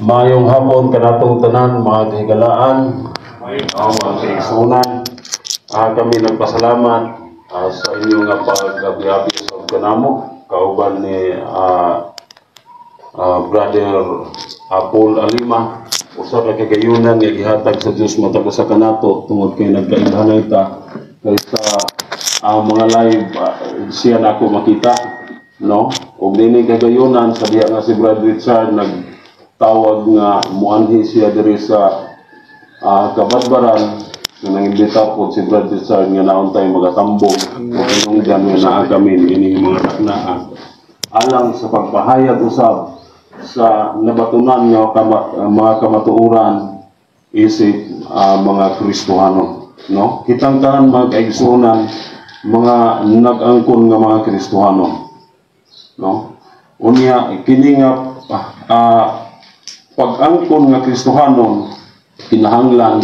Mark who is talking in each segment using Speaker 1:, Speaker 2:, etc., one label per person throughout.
Speaker 1: Mayong hapon kanatong tanan mga kahigalaan, mga kaigsunan. Kami nagpasalamat sa inyong pag-abiyabi sa kanamo kauban ni Brother Paul Alima. Usa ka kagayunan nga gihatag sa Dios matag sa kanato tungod kay nagkailhanay ta kay sa mga live siya nako makita, no? Ug dinhi kagayunan sa diha nga si Brother Richard nagtawag nga muanhi siya diri sa Kabadbaran. So nangimbita po si Brother Richard nga naon tayo magatambong ug inong diyan nga naa kami ini mga naknaa alang sa pagpahayag usab sa nabatunan nga mga kamatuoran isip mga Kristohano, no? Kitang tanan mga kaigsunan mga nag-angkon nga mga Kristohano, no? Unya kini nga pag-angkon nga Kristohano kinahanglan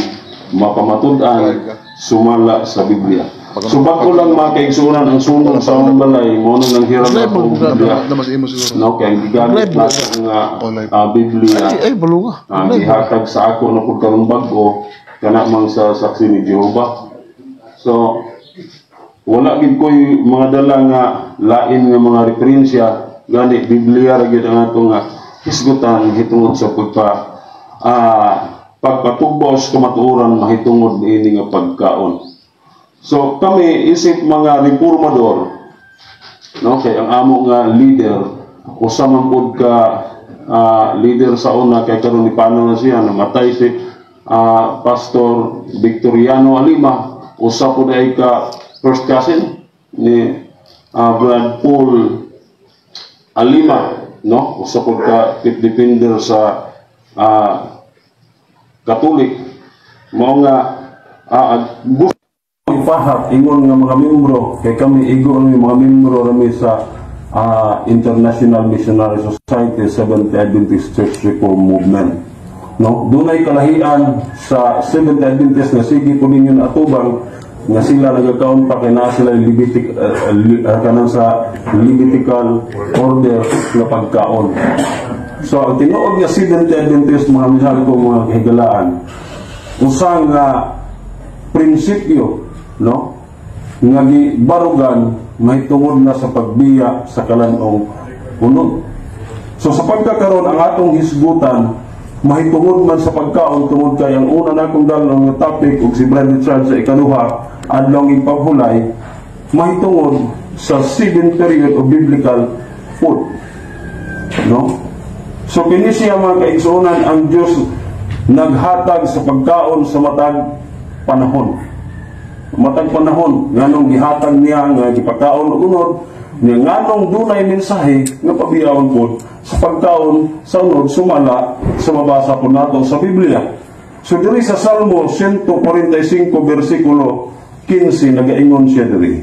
Speaker 1: mapamatud-an sumala sa Biblia. Subak ko lang mga kaigsunan ang sunod sa among balay mo nang hiram na Biblia. No, kay gigamit na ang Biblia. Gihatag sa ako na pud karon bag-o kana mang sa saksi ni Jehova. So wala gid koy mga dala nga lain nga mga referensya gani Biblia ra gyud ang atong hisgutan hitungod sa pagpatubos kamatuoran mahitungod ini nga pagkaon. So kami isip mga reformador, no, kay ang amo nga leader usa man pud ka leader sa una kay karon ni paano na siya namatay si Pastor Victoriano Alima, usa pud ay ka first cousin ni Brad Paul Alima, no, usa pud ka pit defender sa Katolik. Mao nga ipahat ingon nga mga membro kay kami igon nga mga membro rami sa International Missionary Society Seventh Adventist Church Reform Movement, no? Dunay kalahian sa Seventh Adventist nga sige po ninyo atubang nga sila nagakaon pa kay na sila kanang sa Levitical order nga pagkaon. So ang tinuod nga Seventh Adventist mga misal ko mga kahigalaan usang prinsipyo, no, nga gibarugan mahitungod na sa pagbiya sa kalanong unod. So sa pagkakaroon ang atong hisgutan mahitungod man sa pagkaon tungod kay ang una na akong dalong nga topic ug si Brother Richard sa ikaduha adlong ipahulay mahitungod sa 7 period of biblical food, no? So kini siya mga kaigsunan ang Dios naghatag sa pagkaon sa matag panahon nganong gihatag niya nga gipakaon og unod niya nganong dunay mensahe nga pabiyawon pod sa pagkaon sa unod sumala sa mabasa po nato sa Biblia. So diri sa Salmo 145 versikulo 15 nagaingon siya diri,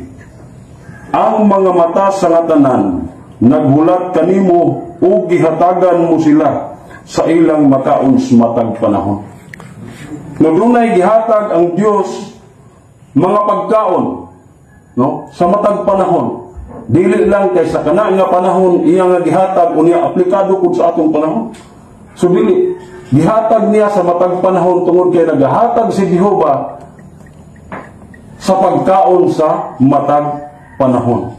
Speaker 1: ang mga mata sa ngatanan naghulat kanimo ug gihatagan mo sila sa ilang makaon sa matag panahon. No, dunay gihatag ang Dios mga pagkaon, no, sa matag panahon. Dili lang kay sa kana nga panahon iya nga gihatag unya aplikado pud sa atong panahon. So dili gihatag niya sa matag panahon tungod kay nagahatag si Jehova sa pagkaon sa matag panahon.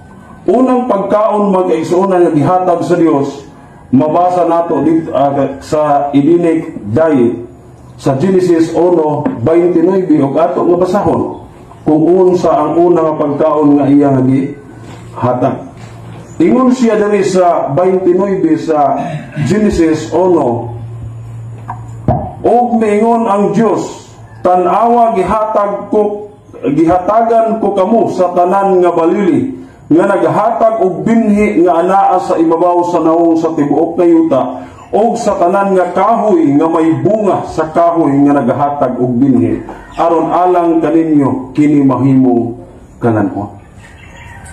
Speaker 1: Unang pagkaon mag-igsuonan nga gihatag sa Dios mabasa nato dito sa Edenic diet sa Genesis 1:29 ug ato nga basahon kung unsa ang una nga pagkaon nga iya nga gihatag. Ingon siya diri sa 29 sa Genesis 1, og miingon ang Dios, tan-awa gihatagan ko kamo sa tanan nga balili nga naghatag og binhi nga anaa sa ibabaw sa naong sa tibuok nga yuta og sa tanan nga kahoy nga may bunga sa kahoy nga naghatag og binhi aron alang kaninyo kini mahimong kalanon.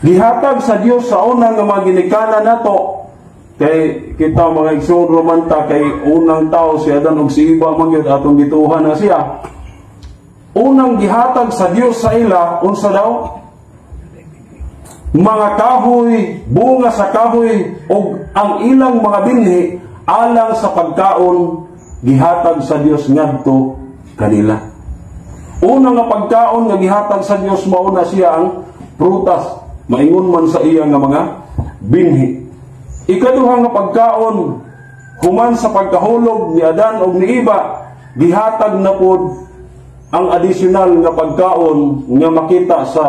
Speaker 1: Gihatag sa Dios sa una nga mga ginikanan nato kay kita mga igsoon romanta kay unang tao si Adan ug si Eva man gyud atong gituhan na siya. Unang gihatag sa Dios sa ila unsa daw? Mga kahoy, bunga sa kahoy, o ang ilang mga binhi alang sa pagkaon gihatag sa Dios ngadto kanila. Una nga pagkaon nga gihatag sa Dios mao na siya ang prutas, maingon man sa iya nga mga binhi. Ikaduha nga pagkaon human sa pagkahulog ni Adan ug ni Eva, gihatag na pod ang additional nga pagkaon nga makita sa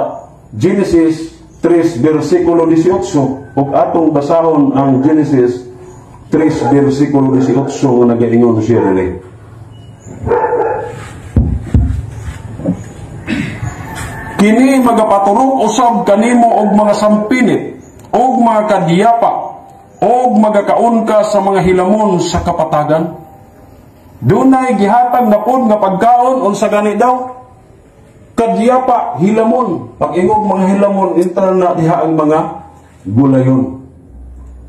Speaker 1: Genesis 3 versikulo 18 ug atong basahon ang Genesis 3 versikulo 18 nga nagaingon siya rin. Kini magapaturok usab kanimo og mga sampinit og mga kadiyapa og magakaon ka sa mga hilamon sa kapatagan. Dunay gihatag na pod nga pagkaon unsa gani daw? Kadiyapa, hilamon. Pag-ingog mga hilamon, interna diha ang mga gulayon.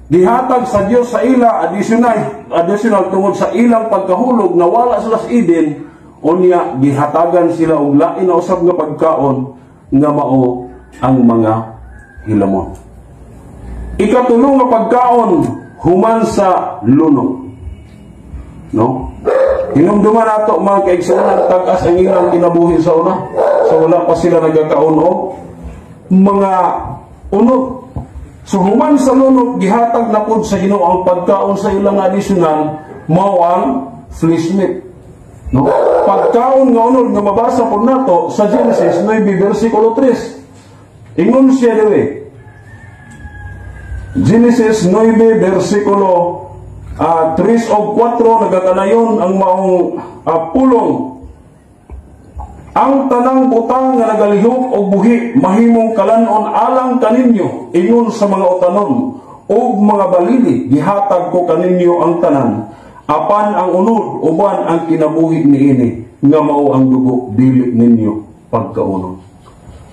Speaker 1: Gihatag sa Dios sa ila additional tungod sa ilang pagkahulog na wala sila sa Eden, unya gihatagan sila og lain na usab nga pagkaon nga mao ang mga hilamon. Ikatulo nga pagkaon human sa lunong. No? Hinumduman nato mga kaigsunan tag-as ang ilang kinabuhi sa una. So wala pa sila nagkakaon og mga unod. So human sa lunok gihatag na pod sa Ginoo ang pagkaon sa ilang additional mao ang flesh meat. No? Pagkaon nga unod nga mabasa pod nato sa Genesis 9 versikulo 3. Ingon siya dewe. Genesis 9 versikulo 3 o 4 nagakanayon ang maong pulong. Ang tanang butang nga nagalihok o buhi mahimong kalanon alang kaninyo ingon sa mga utanon o mga balili gihatag ko kaninyo ang tanan apan ang unod uban ang kinabuhi niini nga mao ang dugo dili ninyo pagkaunon.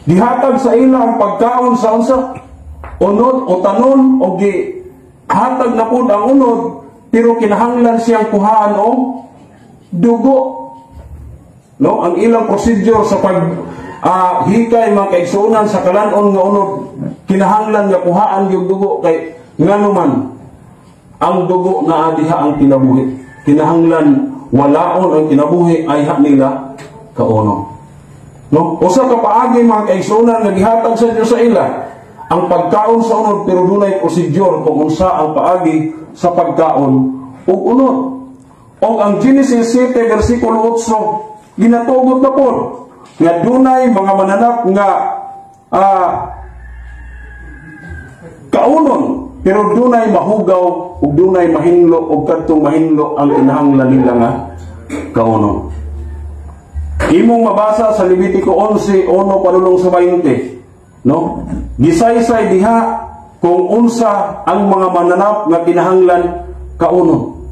Speaker 1: Gihatag sa ila ang pagkaon sa unsa unod o tanon o gihatag na pud ang unod pero kinahanglan siyang kuhaan o dugo. No, ang ilang procedure sa pag hikay mga kaigsunan sa kalanon nga unod kinahanglan nga kuhaan yung dugo kay ngano man ang dugo na adiha ang kinabuhi. Kinahanglan walaon ang kinabuhi ay nila kauno. No, usa ka paagi mga kaigsunan nga gihatag sa Dios sa ila ang pagkaon sa unod pero dunay procedure kung unsa ang paagi sa pagkaon ug unod. O ang Genesis 7 versikulo 8 ginatugot na po nga dunay mga mananap nga kaunon pero dunay mahugaw ug dunay mahinlo ug kadtong mahinlo ang kinahanglan nila nga kaunon. Imong mabasa sa Levitico 11:1 padulong sa 20, no? Gisaysay diha kung unsa ang mga mananap nga kinahanglan kaunon.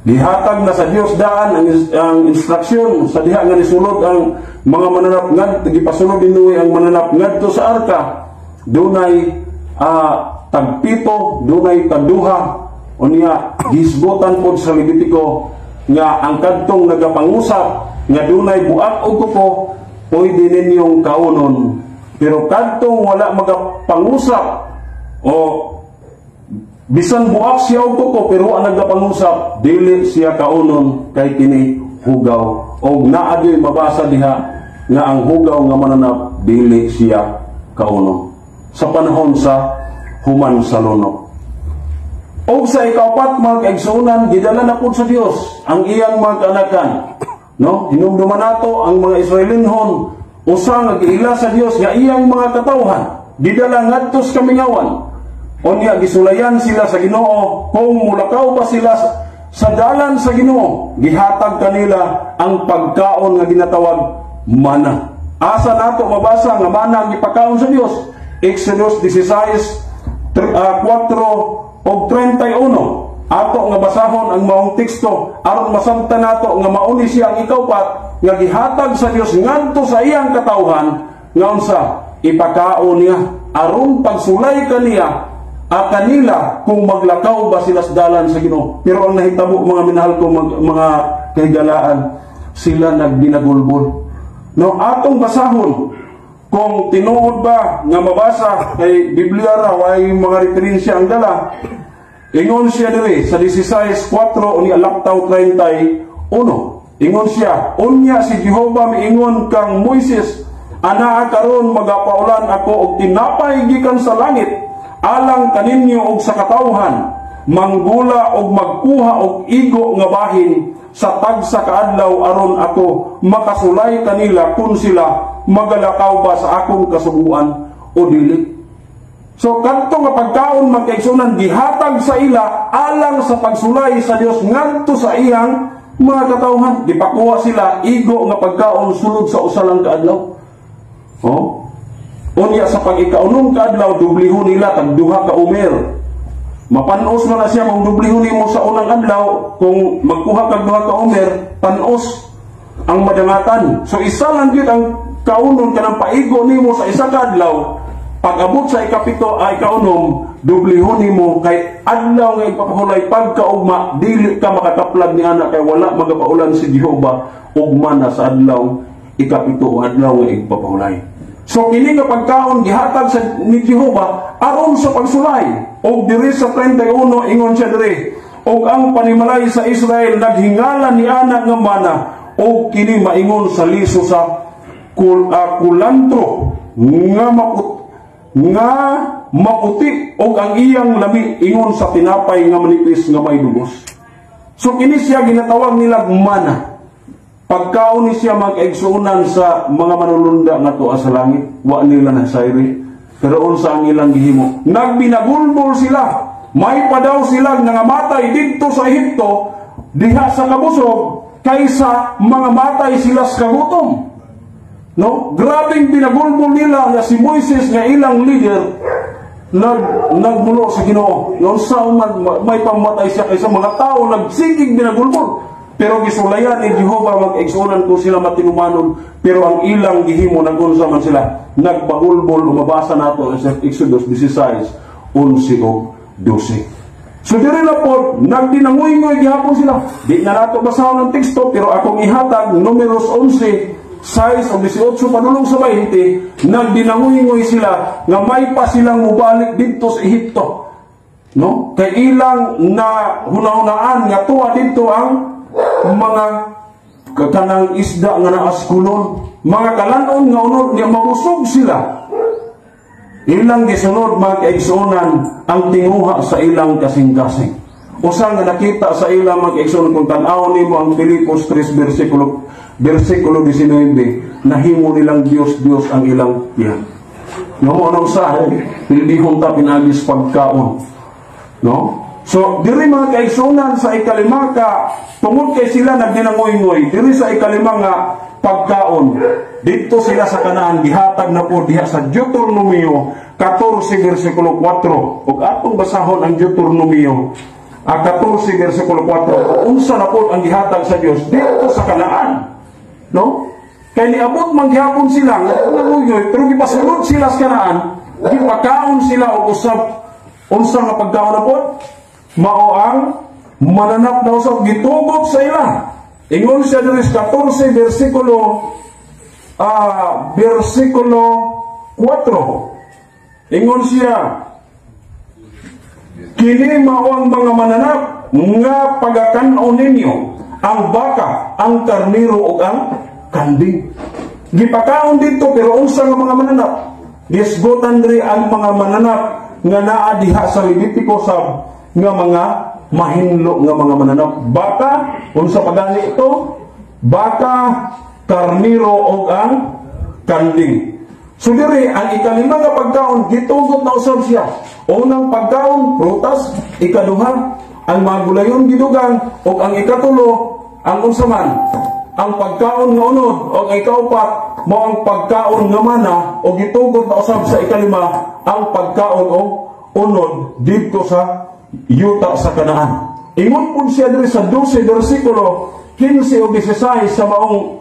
Speaker 1: Gihatag na sa Dios daan ang instruksyon sa diha nga nisulod ang mga mananap ngadto gipasunod dinuwi ang mananap ngadto sa arka. Dunay tagpito, dunay taduha unya gisbotan pod sa Levitico nga ang kadtong nagapangusap nga dunay buak og kuko pwede ninyong kaunon. Pero kadtong wala magapangusap o bisan buak siya og kuko pero ang nagapangusap dili siya kaunon kay kini hugaw og naa gyoy mabasa diha nga ang hugaw nga mananap dili siya kaunon sa panahon sa human sa lunok. Og sa ikaapat mga kaigsunan gidala na pud sa Dios ang iyang mga kanakan, no? Hinumduman nato ang mga Israelinhon usa nga giila sa Dios nga iyang mga katawhan gidala ngadto sa kamingawan. Unya gisulayan sila sa Ginoo kung mulakaw pa sila sa dalan sa Ginoo gihatag kanila ang pagkaon nga ginatawag mana. Asa nato mabasa nga mana ang ipakaon sa Dios? Exodus 16:4 o 31. Ato nga basahon ang maong teksto aron masabtan nato nga mauni siya ang ikaupat nga gihatag sa Dios ngadto sa iyang katawhan nga unsa ipakaon niya aron pagsulay kaniya kanila kung maglakaw ba sila sa dalan sa Ginoo. Pero ang nahitabo mga minahal ko mga kahigalaan, sila nagbinagulbol. No, atong basahon kung tinuod ba nga mabasa kay Biblia ra way mga referensya ang dala Ingon siya diri sa 16:4 unya laktaw 31. Ingon siya, unya si Jehova miingon kang Moises, ana karon magapaulan ako og tinapay gikan sa langit alang kaninyo og sa katawhan, manggula og magkuha og igo nga bahin sa tagsa kaadlaw aron ako makasulay kanila kung sila magalakaw ba sa akong kasubuan o dili. So kadto nga pagkaon magkaigsunan gihatag sa ila alang sa pagsulay sa Dios ngadto sa iyang mga katawhan. Gipakuha sila igo nga pagkaon sulod sa usalang kaadlaw. Oh? Unya sa pag-ikaunong kaadlaw dublihon nila tag duha ka umer. Mapanos mo na siya kung dublihon mo sa unang adlaw, kung magkuha kag duha ka umer, panos ang madangatan. So isa lang gyud ang kaunon kanang paigo nimo sa isa ka adlaw. Pag abot sa ikaunom, dublihon nimo kay adlaw nga ipapahulay pagkaugma dili ka makataplag ni ana kay wala magapaulan si Jehova ugma na sa adlaw ikapito o adlaw nga ipapahulay. So kini nga pagkaon gihatag sa ni Jehova aron sa pagsulay. Og diri sa 31 ingon siya diri, og ang panimalay sa Israel naghingala ni ana nga mana, og kini maingon sa liso sa kulantro nga maputi, og ang iyang lami ingon sa tinapay nga manipis nga may dugos. So kini siya ginatawag nila mana. Pagkaon ni siya magkaigsuunan sa mga manulunda nga tuwa sa langit, wa nila na sayri. Pero unsa ang ilang gihimo? Nagbinagulbol sila. May pa daw sila nangamatay dito sa Ehipto, diha sa kabusog, kaysa mga matay sila sa kagutom. No? Grabing binagulbol nila nga si Moises nga ilang leader, nagmulo sa Ginoo. Noon sa may pamatay siya kaysa mga tao, nagsigig binagulbol. Pero gisulayan ni Jehova mag-igsunan ko sila matinumanon, pero ang ilang gihimo nagunsa man sila nagbagulbol. Umabasa nato sa Exodus 16:11 o 12. So diri na po nagdinangoy-ngoy gihapon sila. Di na nato basahon ang teksto, pero akong ihatag Numeros 11 6 o 18 padulong sa 20, nagdinangoy-ngoy sila nga may pa silang mubalik dito sa Ehipto. No? Kay ilang na hunahunaan nga tuwa dito ang mga kanang isda nga naaskulon, mga kalanon nga unod nga mabusog sila. Ilang gisunod mga kaigsunan ang tinguha sa ilang kasing-kasing. Usa nga nakita sa ilang mga kaigsunan kung tan-aw nimo ang Filipos 3 versikulo 19, nahimo nilang Dios ang ilang tiyan. No, ano sa pilihon ta pinagis pagkaon. No? So, diri mga kaigsunan sa ikalima ka, tungod kay sila nagdinangoy-ngoy, diri sa ikalima nga pagkaon, dito sila sa Kanaan, gihatag na po diha sa Deuteronomio 14 versikulo 4. Ug atong basahon ang Deuteronomio 14 versikulo 4. Unsa na po ang gihatag sa Dios dito sa Kanaan. No? Kay niabot man gihapon sila nagdinangoy-ngoy, pero gipasulod sila sa Kanaan, gipakaon sila og usab unsa nga pagkaon na po? Mao ang mananap daw sa gitugot sa ila. Ingon siya diri sa 14 versikulo 4. Ingon siya, kini mao ang mga mananap nga pagakanon ninyo ang baka, ang karniro ug ang kambing. Gipakaon dito pero unsa nga mga mananap? Gisgutan diri ang mga mananap nga naa diha sa Levitiko sa nga mga mahinlo nga mga mananap. Baka, unsa pagani ito? Baka, karniro o ang kanding. So diri, ang ikalima nga pagkaon, gitugot na usab siya. Unang pagkaon, prutas. Ikaduha, ang mga gulayon gidugang. O ang ikatulo, ang unsaman. Ang pagkaon nga unod, o ang ikaupat, mo ang pagkaon nga mana, o gitugot na usab sa ikalima, ang pagkaon o unod, dito sa yuta sa Kanaan. Ingon po siya diri sa 12 versikulo 15 o 16 sa maong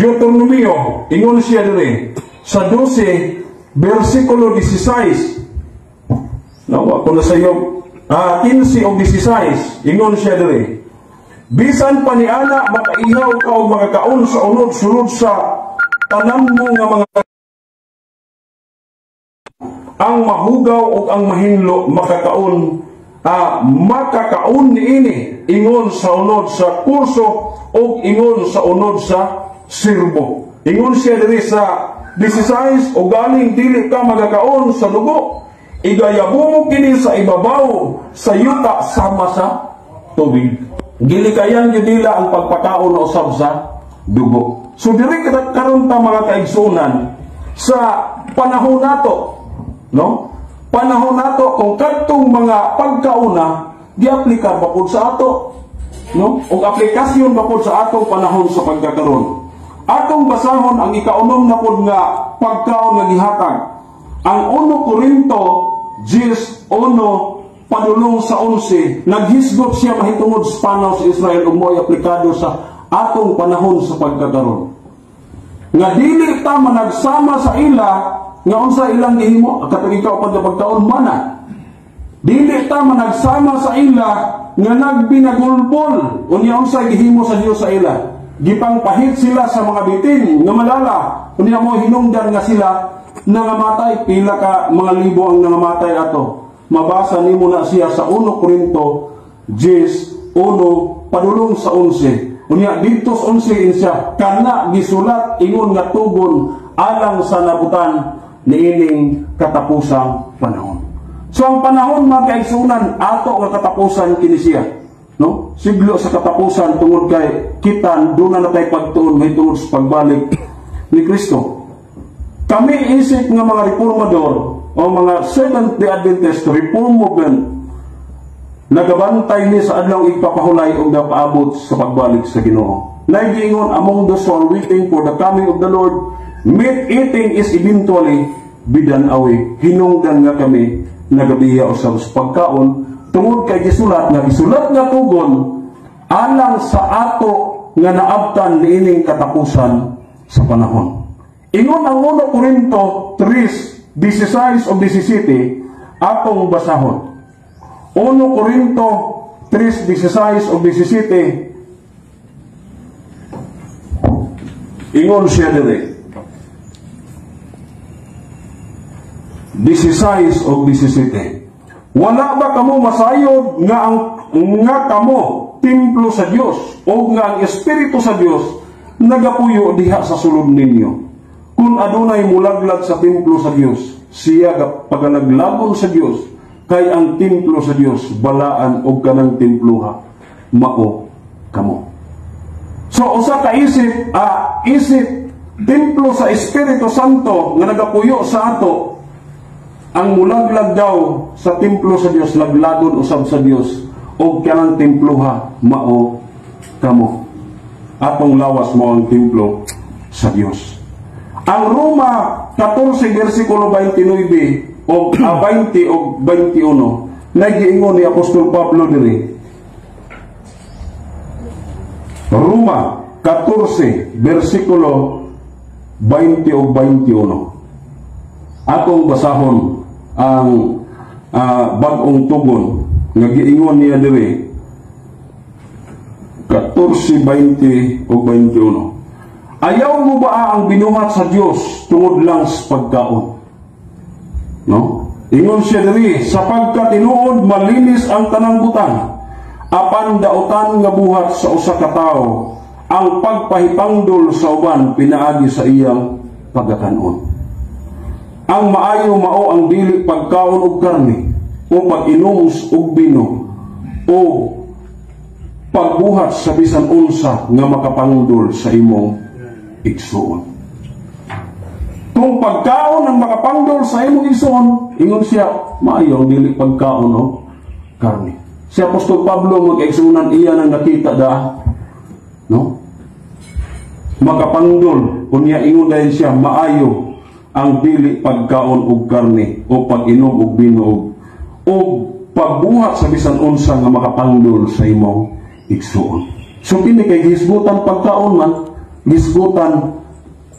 Speaker 1: Deuteronomio. Ingon siya diri sa 12 versikulo 16. Nawa ko na sa iyo 15 o 16. Ingon siya diri, bisan pa ni ana makaihaw ka o makakaon sa unod sulod sa tanan mo nga mga ang mahugaw o ang mahinlo makakaon niini ingon sa unod sa kurso o ingon sa unod sa sirbo. Ingon siya diri sa 16, o galing dili ka magakaon sa dugo, igayabo mo kini sa ibabaw sa yuta sama sa tubig. Gilikayan yun nila ang pagpakaon o usab sa dugo. So diri karon ta mga kaigsunan sa panahon nato, no? Panahon nato kung kadtong mga pagkauna giaplikar ba pud sa ato, no? O aplikasyon ba pud sa atong panahon sa pagkakaron. Atong basahon ang ikaunom na pud nga pagkaon nga gihatag. Ang 1 Korinto 10:1 padulong sa 11, naghisgot siya mahitungod sa panaw sa Israel ug mo'y aplikado sa atong panahon sa pagkakaron. Nga dili ta managsama sa ila nga unsa ilang gihimo katong ikaw pag pagkaon mana. Dili ta managsama sa ila nga nagbinagulbol unya unsa gihimo sa Dios sa ila. Gipangpahit sila sa mga bitin nga malala unya mo hinungdan nga sila nangamatay, pila ka mga libo ang nangamatay ato. Mabasa nimo na siya sa 1 Korinto 10:1 padulong sa 11. Unya dito sa 11 siya kana gisulat ingon nga tugon alang sa nabutan niining katapusang panahon. So ang panahon mga kaigsunan ato nga katapusan kini siya, no? Siglo sa katapusan tungod kay kita doon na tay pagtuon may tungod sa pagbalik ni Kristo. Kami isip nga mga reformador o mga Seventh-day Adventist Reform Movement nagabantay ni sa adlaw igpapahulay o napaabot sa pagbalik sa Ginoo. Naigingon among those who are waiting for the coming of the Lord, meat eating is eventually bidan away. Hinungdan nga kami nagabiya usab sa pagkaon tungod kay gisulat nga tugon alang sa ato nga naabtan niining katapusan sa panahon. Ingon ang 1 Korinto 3:16 o 17 atong basahon. 1 Korinto 3:16 o 17 ingon siya diri 16 o 17. Wala ba kamo masayod nga kamo templo sa Dios o nga ang Espiritu sa Dios nagapuyo diha sa sulod ninyo? Kung adunay mulaglag sa templo sa Dios, siya pagalaglagon sa Dios, kay ang templo sa Dios balaan og kanang templuha mao kamo. So usa ka isip templo sa Espiritu Santo nga nagapuyo sa ato, ang mulaglag daw sa templo sa Dios laglagon usab sa Dios og kanang templuha mao kamo. Atong lawas mo ang templo sa Dios. Ang Roma 14 versikulo 29 o 20 o 21 nagiingon ni Apostol Pablo diri. Roma 14 versikulo 20 o 21. Atong basahon ang bag-ong tugon nga giingon niya diri 14:20 o 21. Ayaw mo ba ang binuhat sa Dios tungod lang sa pagkaon? No? Ingon siya diri, sapagkat tinuod malinis ang tanang butang, apan dautan nga buhat sa usa ka tawo, ang pagpahipangdol sa uban pinaagi sa iyang pagkakanon. Ang maayo mao ang dili pagkaon og karne, o pag-inom og bino, o pagbuhat sa bisan unsa nga makapangdol sa imong igsuon. Kung pagkaon ang makapangdol sa imong igsuon, ingon siya, maayo ang dili pagkaon o karne. Si Apostol Pablo mag-igsunan iya nang nakita da, no? Makapangdol, unya ingon dahil siya, maayo ang dili pagkaon og karne o pag-inom og bino o pagbuhat sa bisan unsa nga makapangdol sa imong igsuon. So kini kay gisgutan pagkaon man, gisgutan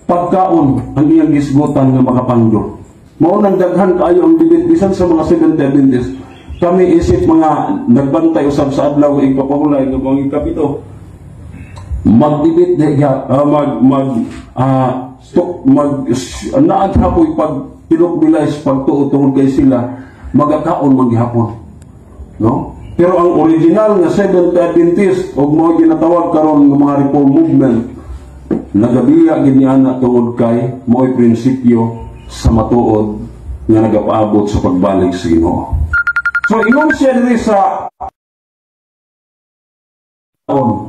Speaker 1: pagkaon ang iyang gisgutan nga makapangdol. Mao nang daghan kaayo ang dibit bisan sa mga Seventh-day Adventist. Kami isip mga nagbantay usab sa adlaw igpapahulay ng mga ikapito. Magdibit diha naaghapoy pag pinukbilay sa pagtuo tungod kay sila magakaon maghapon, no? Pero ang original nga Seventh Adventist ug mo ginatawag karon nga mga Reform movement nagabiya gid niya na tungod kay mo'y prinsipyo sa matuod nga nagapaabot sa pagbalik sa Ginoo. So ingon siya diri sa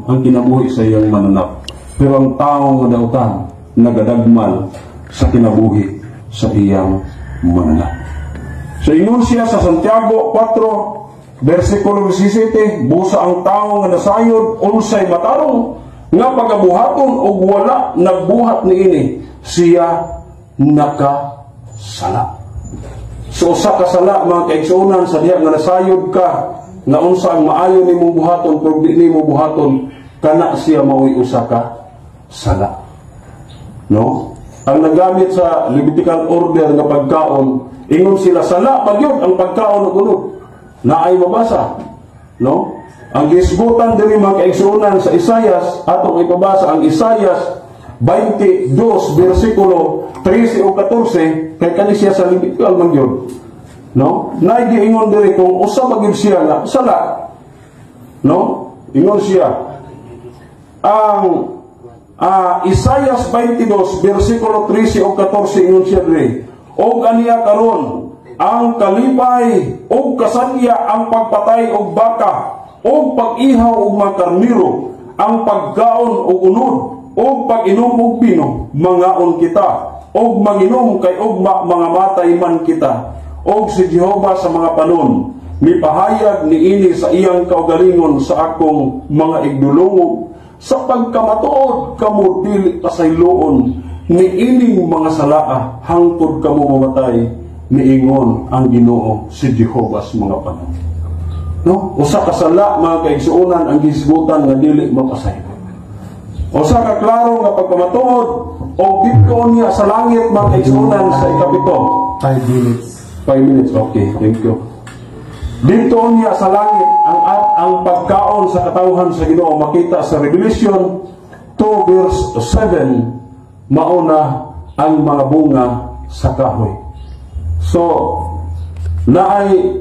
Speaker 1: ang kinabuhi sa iyang mananap. Pero ang tao nga dautan nagadagmal sa kinabuhi sa iyang mananap. So ingon siya sa Santiago 4 versikulo 17, busa ang tao nga nasayod unsay matarong nga pagabuhaton og wala nagbuhat niini siya nakasala. So usa ka sala mga kaigsuonan sa diha nga nasayod ka na unsa ang maayo nimo buhaton pero di nimo buhaton kana siya mao'y usa ka sala. No? Ang nagamit sa Levitical order nga pagkaon, ingon sila sala pagyud ang pagkaon ug unod. Naay mabasa, no? Ang gisgutan diri mga kaigsuonan sa Isayas, atong ipabasa ang Isayas 22 versikulo 13 o 14 kay kani siya sa Levitical man gyud. No? Naigiingon diri kung usa magid siya na sala. No? Ingon siya ang Isayas 22 versikulo 13 o 14 ingon siya diri, og aniya karon ang kalipay og kasadya ang pagpatay og baka og pag-ihaw og mga karniro, ang pagkaon og unod og pag-inom og bino, mangaon kita og manginom kay ugma mga matay man kita. Og si Jehova sa mga panon mipahayag niini sa iyang kaugalingon sa akong mga igdulungog sa pagkamatuod kamo dili pasayloon niining mga salaa hangtod kamo mamatay niingon ang Ginoo si Jehova sa mga panon. No? Usa ka sala mga kaigsuonan ang gisgutan nga dili mapasaylo. Usa ka klaro nga pagkamatuod o dito niya sa langit mga kaigsuonan sa ikapito.
Speaker 2: 5 minutes.
Speaker 1: 5 minutes, okay, thank you. Dito niya sa langit ang pagkaon sa katawhan sa Ginoo makita sa Revelation 2 verse 7, mauna ang mga bunga sa kahoy. So naay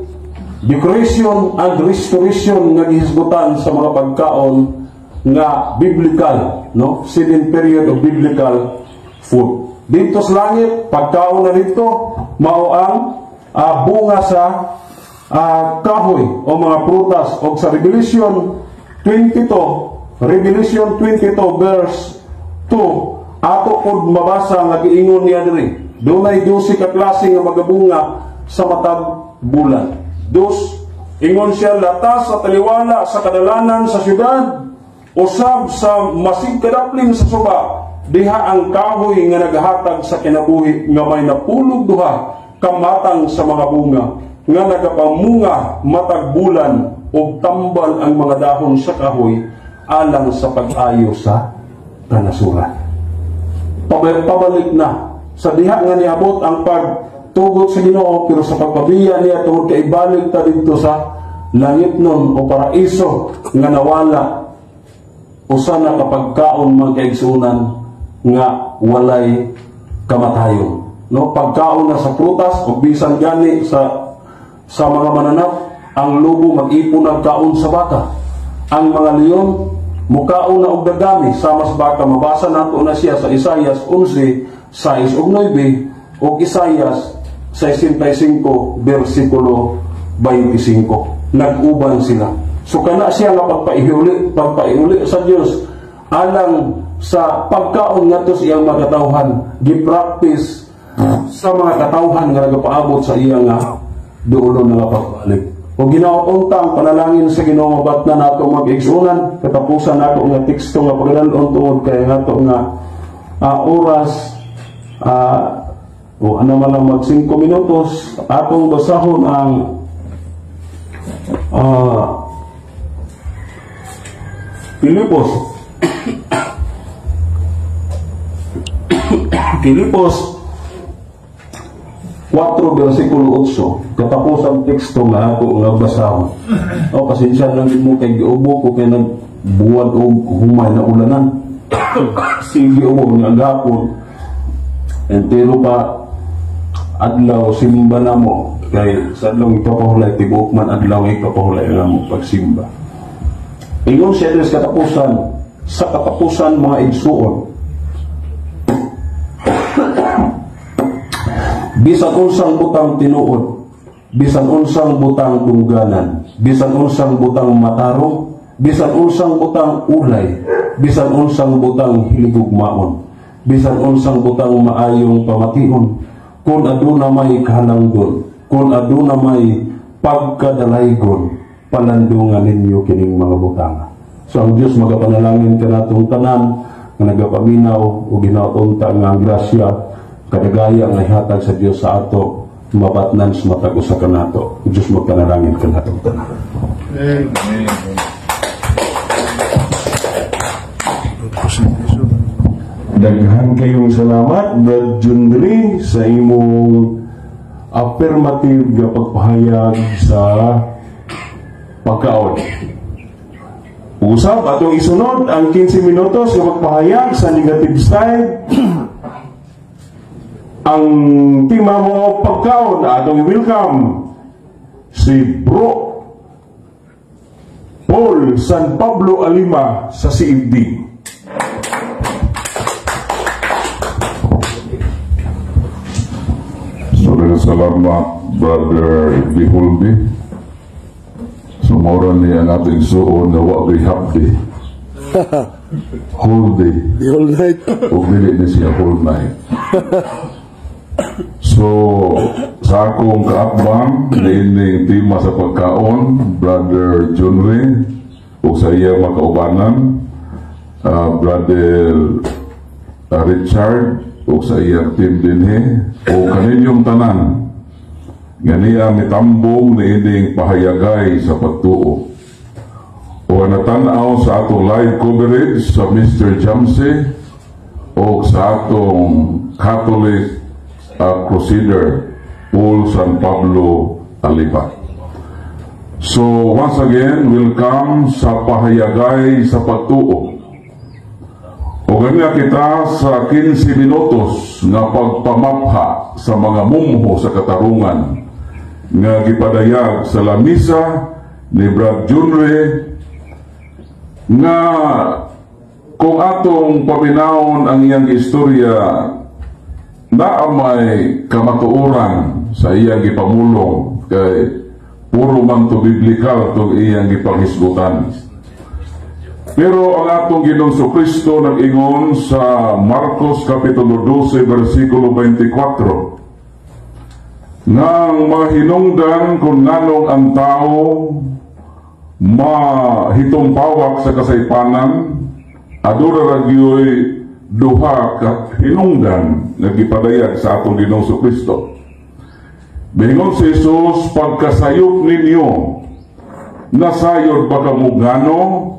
Speaker 1: decoration and restoration nga gihisgutan sa mga pagkaon nga biblical, no? 7 period of biblical food. Dito sa langit pagkaon na dito mao ang bunga sa kahoy o mga prutas. O sa Revelation 22 verse 2 ato pod mabasa nga giingon niya diri, dunay 12 ka klase nga magabunga sa matag bulan. Ingon siya, latas sa taliwala sa kadalanan sa syudad, usab sa masig kadapling sa suba, diha ang kahoy nga nagahatag sa kinabuhi nga may napulog duha kamatang sa mga bunga nga nagapamunga matag bulan ug tambal ang mga dahon sa kahoy alang sa pag-ayo sa kanasuran. Pabalik na sa diha nga niabot ang pagtugot sa Ginoo, pero sa pagpabiya niya tungod kay ibalik ta dito sa langit nun o paraiso nga nawala usa na kapagkaon mga kaigsuonan nga walay kamatayon. No, pagkaon na sa prutas o bisan gani sa mga mananap, ang lobo mag-ipon nagkaon sa baka. Ang mga leon mukaon na og dagami sama sa baka. Mabasa nato na siya sa Isayas 11:6 ug 9 ug Isayas 65 versikulo 25. Nag-uban sila. So kana siya nga pagpaiuli sa Dios alang sa pagkaon ngadto sa iyang mga katawhan, gi-practice sa mga katawhan nga nagapaabot sa iyang duolon nga pagbalik. O ginaunta ang panalangin sa Ginoo mabat na nato mag-igsunan, katapusan nato nga teksto nga pagdalon tuod kay nato nga oras o ano man lang mag 5 minutos atong basahon ang Pilipos 4 versikulo 8, katapusang teksto nga ako nga basahon. O pasensya lang din mo kay giubo ko kay nagbuwan o humay na ulanan. Sige ubo nga gapon. Entero pa adlaw simba na mo kay sa adlaw ipapahulay tibuok man adlaw ipapahulay nga mo pagsimba. Ingon siya sa katapusan mga igsuon, bisan unsang butang tinuod, bisan unsang butang tungganan, bisan unsang butang matarong, bisan unsang butang ulay, bisan unsang butang hiligugmaon, bisan unsang butang maayong pamation, kung aduna may kahalangdon, kung aduna may pagkadalaygon, palandungan ninyo kining mga butang. So ang Diyos magapanalangin ka natong tanan nga nagapaminaw o ginaunta nga grasya kadagaya nga ihatag sa Diyos sa ato mabatnan sa matag usa kanato. O Diyos magpanalangin ka natong tanan.
Speaker 2: Amen.
Speaker 3: Daghan kayong salamat, Brad Jundri, sa imong affirmative nga pagpahayag sa pagkaon. Usap atong isunod ang 15 minutos nga pagpahayag sa negative side. Ang tema mo pagkaon atong welcome si Bro Paul San Pablo Alima sa CFD.
Speaker 4: Salamat, Brother Bihulbi. Sumura niya ang ating suon na wa'bi hapdi. Whole day.
Speaker 2: The whole night.
Speaker 4: O bilit niya siya whole night. So, sa akong kaatbang, naining tema sa pagkaon, Brother Junri, o sa iya makaubanan, Brother Richard, o sa iyang team dinhi o kaninyong tanan nga niya mitambong na ining pahayagay sa pagtuo o natanaw sa atong live coverage sa Mr. Jamsey o sa atong Catholic Crusader Paul San Pablo Alima. So once again, welcome sa pahayagay sa pagtuo. O ganyan kita sa 15 minutos na pagpamapha sa mga mumho sa katarungan nga gipadayag sa lamisa ni Brad Junre nga kung atong paminawon ang iyang istorya na may kamatuoran sa iyang gipamulong kay puro man to biblikal itong iyang gipanghisgutan. Pero ang atong Ginoong Kristo nag-ingon sa Marcos Kapitulo 12 versikulo 24 nang mahinungdan kung nanong ang tao mahitumpawak sa kasaypanan adura ragyoy duha ka hinungdan nagipadayag sa atong Ginoong Kristo. Bingon si Jesus, pagkasayop ninyo nasayod ba kamo ngano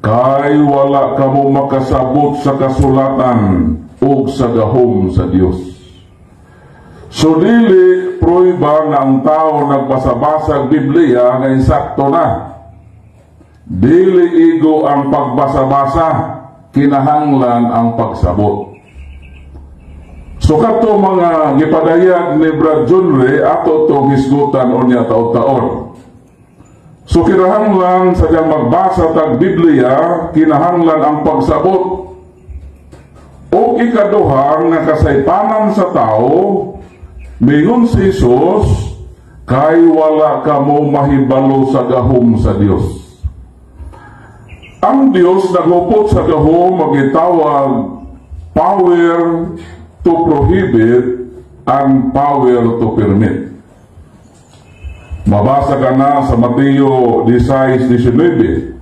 Speaker 4: kay wala kamo makasabot sa kasulatan o sa gahom sa Dios. So dili prueba nga ang tao nagbasa-basa Biblia nga insakto na. Dili igo ang pagbasa-basa, kinahanglan ang pagsabot. So kato mga gipadayag ni Brad Junre ato tong hisgutan unya taon-taon. So kinahanglan sa diyang magbasa tag Biblia, kinahanglan ang pagsabot. O ikaduha nga kasaypanan sa tao, mingon si Jesus, kay wala kamo mahibalo sa gahom sa Dios. Ang Dios naghupot sa gahom magitawag power to prohibit and power to permit. Mabasa ka na sa Mateo 16:19.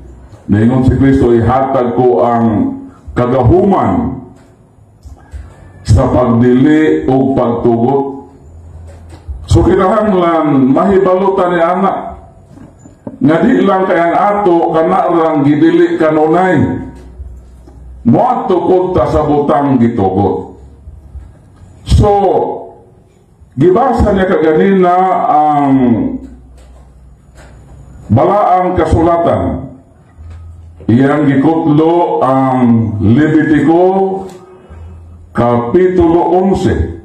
Speaker 4: Ningon si Kristo, ihatag ko ang kagahuman sa pagdili o pagtugot. So kinahanglan mahibalutan ni anak nga di lang kayang ato kanarang gidili kanunay mo ato punta sa butang gitugot. So gibasa niya kaganina ang balaang kasulatan. Iyang gikutlo ang Levitico Kapitulo 11.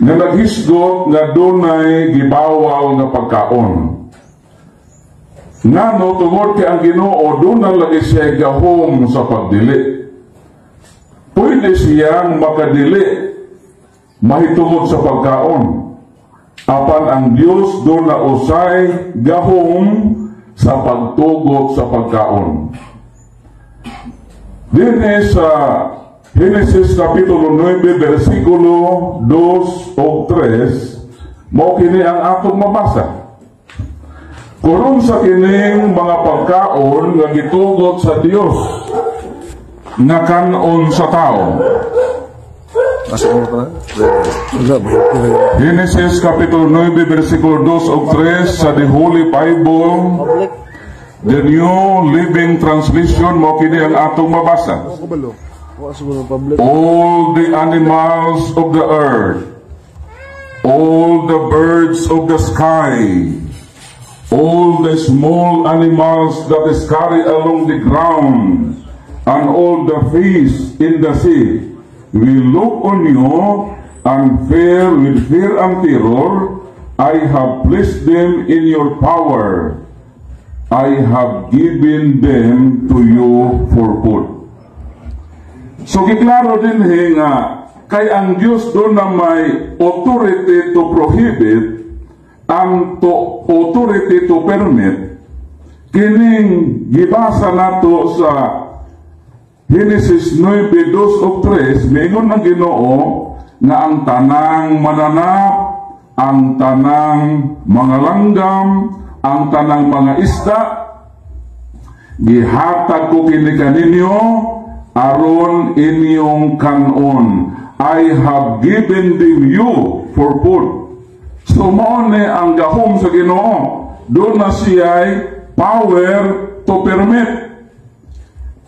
Speaker 4: nga naghisgot nga dunay gibawal nga pagkaon. Ngano tungod kay ang Ginoo doon na lagi siya gahom sa pagdili. Pwede siyang makadili mahitungod sa pagkaon. Apan ang Dios doon na usay gahom sa pagtugot sa pagkaon. Dinhi sa Genesis Kapitulo 9, versikulo 2 o 3, mao kini ang atong mabasa. Kurong sa kining mga pagkaon nga gitugot sa Dios nga kanon sa tao. Genesis Kapitulo 9, versikulo 2 o 3 sa The Holy Bible, the New Living Translation, mo kini ang atong mabasa. All the animals of the earth, all the birds of the sky, all the small animals that is carried along the ground, and all the fish in the sea, will look on you and fear with fear and terror. I have placed them in your power. I have given them to you for food. So giklaro din nga kay ang Dios doon na may authority to prohibit and to authority to permit. Kining gibasa nato sa Genesis 9:2 o 3, mingon ang Ginoo nga ang tanang mananap, ang tanang mga langgam, ang tanang mga isda, gihatag ko kini kaninyo aron inyong kanon. I have given them you for food. So mao ni ang gahom sa Ginoo, doon na siya'y power to permit.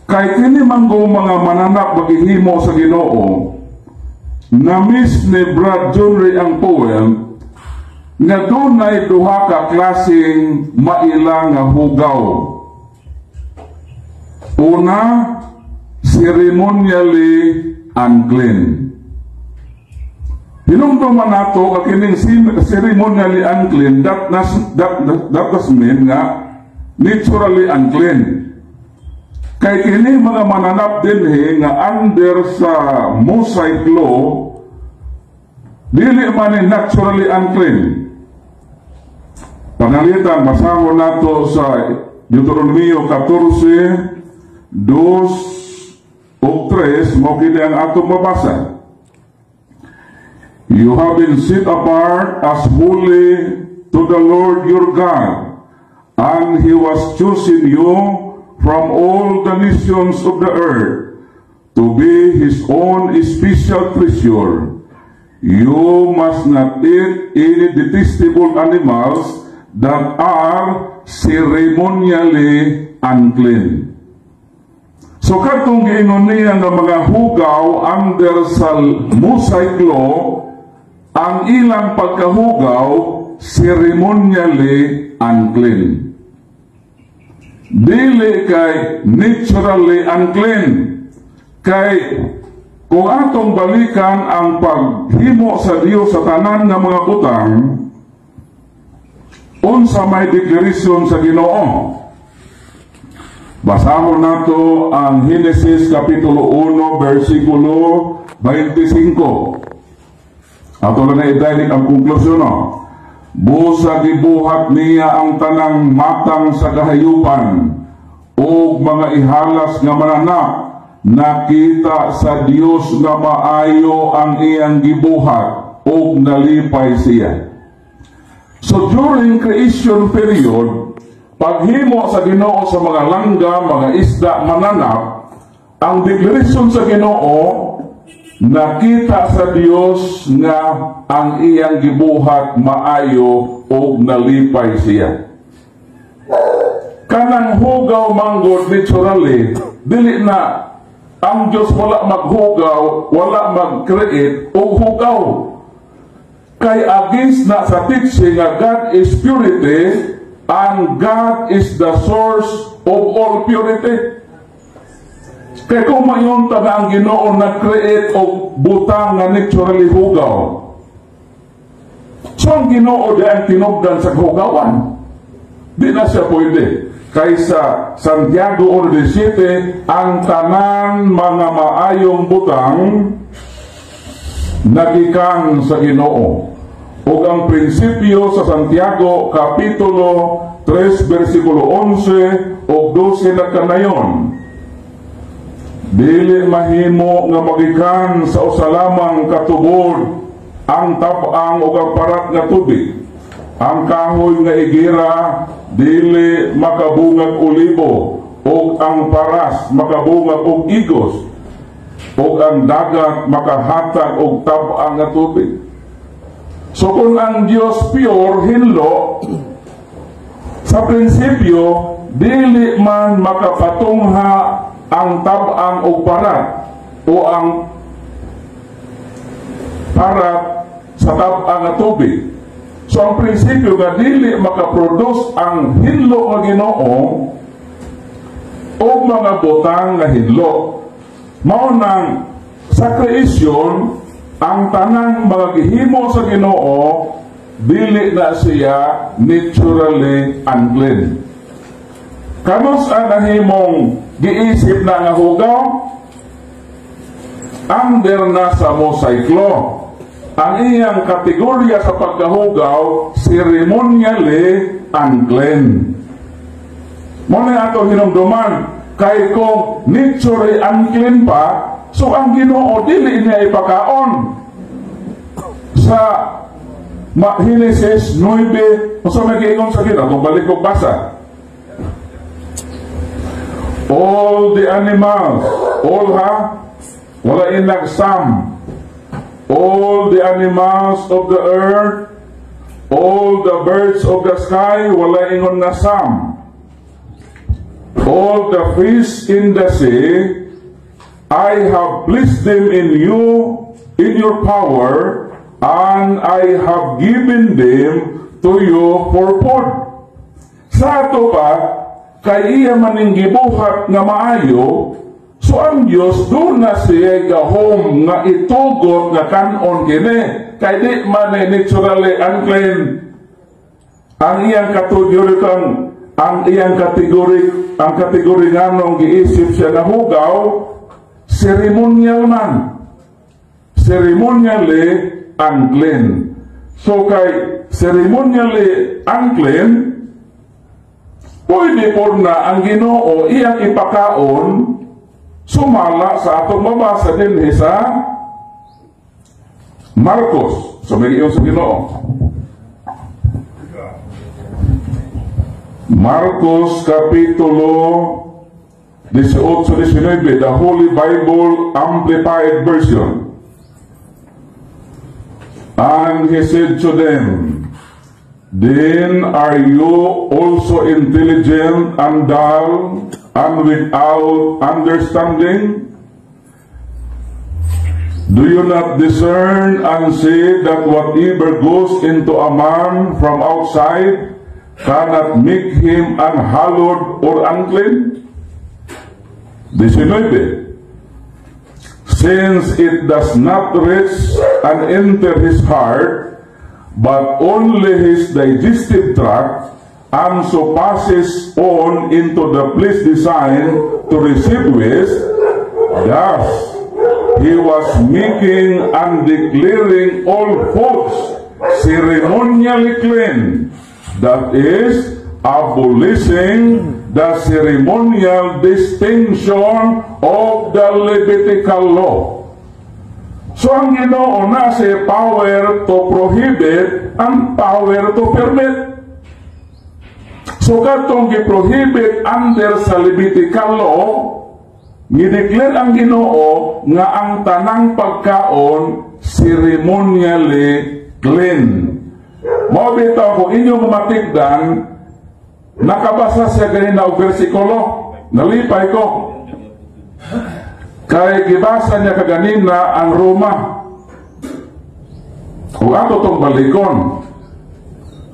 Speaker 4: Kay kini manggo mga mananap maghihimo sa Ginoo, na-miss ni Brad John Ray ang poem nga dunay duha ka klaseng mailang nga hugaw. Una, ceremonially unclean. Hinungtuman nato kining ceremonially unclean, that does mean nga naturally unclean. Kay kini mga mananap dinhi nga under sa Mosaic law, dili man ni naturally unclean. Panalitan, basahon nato sa Deuteronomio 14, 2 o 3, mo kini ang atong mabasa. You have been set apart as holy to the Lord your God, and He was chosen you from all the nations of the earth to be His own special treasure. You must not eat any detestable animals that are ceremonially unclean. So katong giingon niya nga mga hugaw under sa Mosaic law, ang ilang pagkahugaw ceremonially unclean. Dili kay naturally unclean. Kay kung atong balikan ang paghimo sa Dios sa tanan nga mga butang, unsa may deklarasyon sa Ginoo. Basahon nato ang Genesis Kapitulo 1, versikulo 25. Ato lang na idailig ang konklusyon. Busa gibuhat niya ang tanang matang sa kahayupan o mga ihalas nga mananap, nakita sa Dios nga maayo ang iyang gibuhat o nalipay siya. So during creation period, paghimo sa Ginoo sa mga langgam, mga isda, mananap, ang deklarasyon sa Ginoo, nakita sa Dios nga ang iyang gibuhat maayo o nalipay siya. Kanang hugaw manggod naturally, dili na ang Dios wala maghugaw, wala mag-create o hugaw. Kay against na sa teaching nga God is purity and God is the source of all purity. Kaya kung mayon ta na ang Ginoo nag-create o butang nga naturally hugaw, So ang Ginoo diyan tinugdan sa kahugawan. Di na siya pwede. Kaysa Santiago 1:17, ang tanan mga maayong butang nagikan sa Ginoo. Ug ang prinsipyo sa Santiago Kapitulo 3 versikulo 11 ug 12 na kanayon, dili mahimo nga magikan sa usa lamang katubod ang tab-ang ug ang parat nga tubig. Ang kahoy nga igira dili makabungag olibo, ug ang paras makabungag og igos, ug ang dagat makahatag og tab-ang nga tubig. So kung ang Dios pure hinlo, sa prinsipyo dili man makapatungha ang tab-ang og parat o ang parat sa tab-ang nga tubig. So ang prinsipyo nga dili makaproduce ang hinlo nga Ginoo o mga butang nga hinlo. Mao nang sa kreasyon, ang tanang mga gihimo sa Ginoo dili na siya naturally unclean. Kanos ang nahimong giisip na nga hugaw? Under na sa mosaiklo. Ang iyang kategorya sa pagkahugaw, ceremonially unclean. Muna ato hinumduman, kay kung naturally unclean pa, so ang Ginoo dili niya ipakaon. Sa Genesis 9, o sa mag-iingon sa Ginoo, kung balik ko basa, all the animals, all wala inagsam, all the animals of the earth, all the birds of the sky, wala ingon na sam. All the fish in the sea, I have placed them in your power, and I have given them to you for food. Sa ato pa, kay iya maning gibuhat nga maayo, so ang Dios doon na siya gahom nga itugot nga kanon kini, kay di man naturally unclean. Ang iyang kategori nganong giisip siya na hugaw, ceremonial man, ceremonially unclean. So kay ceremonially unclean, pwede po na ang Ginoo iyang ipakaon. Sumala sa atong mabasa din sa Marcos. So may iyon sa Ginoo. Marcos Kapitulo 18-19, the Holy Bible Amplified Version. And he said to them, then are you also intelligent and dull and without understanding? Do you not discern and see that whatever goes into a man from outside cannot make him unhallowed or unclean? 19. Since it does not reach and enter his heart, but only his digestive tract, and so passes on into the place designed to receive which, thus he was making and declaring all foods ceremonially clean, that is, abolishing the ceremonial distinction of the Levitical law. So ang Ginoo na si power to prohibit and power to permit. So katong gi-prohibit under sa Levitical law, gi-declare ang Ginoo nga ang tanang pagkaon ceremonially clean. Mao bitaw kung inyong matigdan, nakabasa siya ganina og bersikulo, nalipay ko. Kay gibasa niya kaganina ang Roma. Kung ato itong balikon,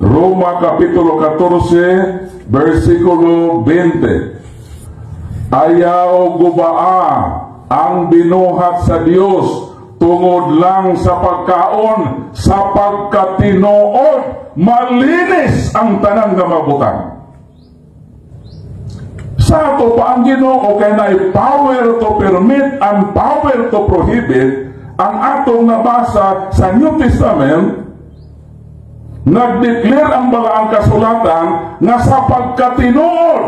Speaker 4: Roma Kapitulo 14, versikulo 20. Ayaw gubaa ang binuhat sa Dios tungod lang sa pagkaon, sa pagkatinuod, malinis ang tanan nga mabutan. Sa ato pa ang Ginoo kay na power to permit and power to prohibit. Ang atong nabasa sa New Testament, nag-declare ang balaang kasulatan nga sa pagkatinuod,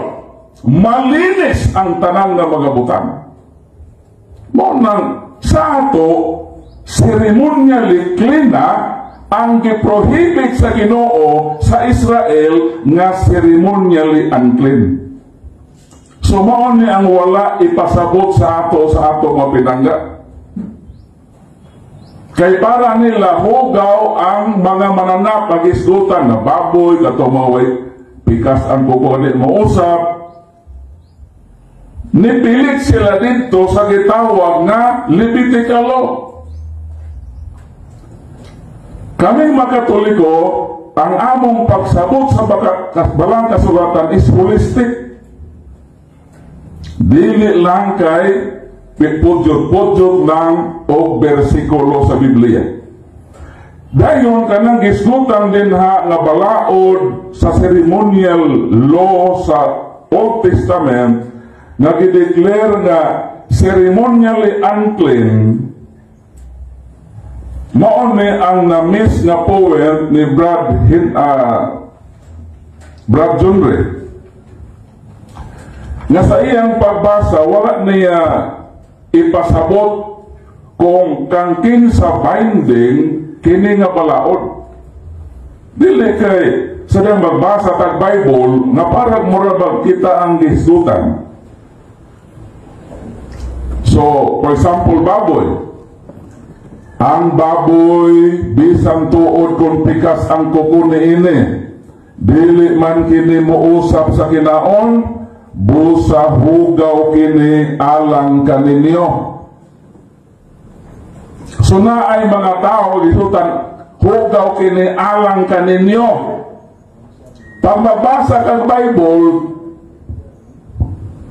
Speaker 4: malinis ang tanan nga magabutan. Mo nang sa ato, ceremonially clean na ang giprohibit sa Ginoo sa Israel nga ceremonially unclean. So mao ni ang wala ipasabot sa ato mga pinangga. Kay para nila hugaw ang mga mananap mag-isgutan na baboy, katumaway, pikas ang kukunin mo usap. Nipilit sila dito sa gitawag na Levitical law. Kaming makatoliko, ang among pagsabot sa balang kasulatan is holistic. Dili lang kay pudjot-pudjot lang o bersikulo sa Biblia. Dayon kanang gisgutan din nga balaod sa ceremonial law sa Old Testament nga gideclare nga ceremonially unclean. Mao ni ang na-miss nga poem ni Brad Junre. Nga sa iyang pagbasa, wala niya ipasabot kung kangkin sa binding kini nga balaod. Dili kay sa diyang magbasa tag Bible nga parang murabag kita ang gisgutan. So, for example, baboy. Ang baboy bisan tuod kung pikas ang kukuni ini, dili man kini muusap sa kinaon, busa hugaw kini alang kaninyo. So na ay mga tao isutan, hugaw kini alang kaninyo. Pag mabasa kang Bible,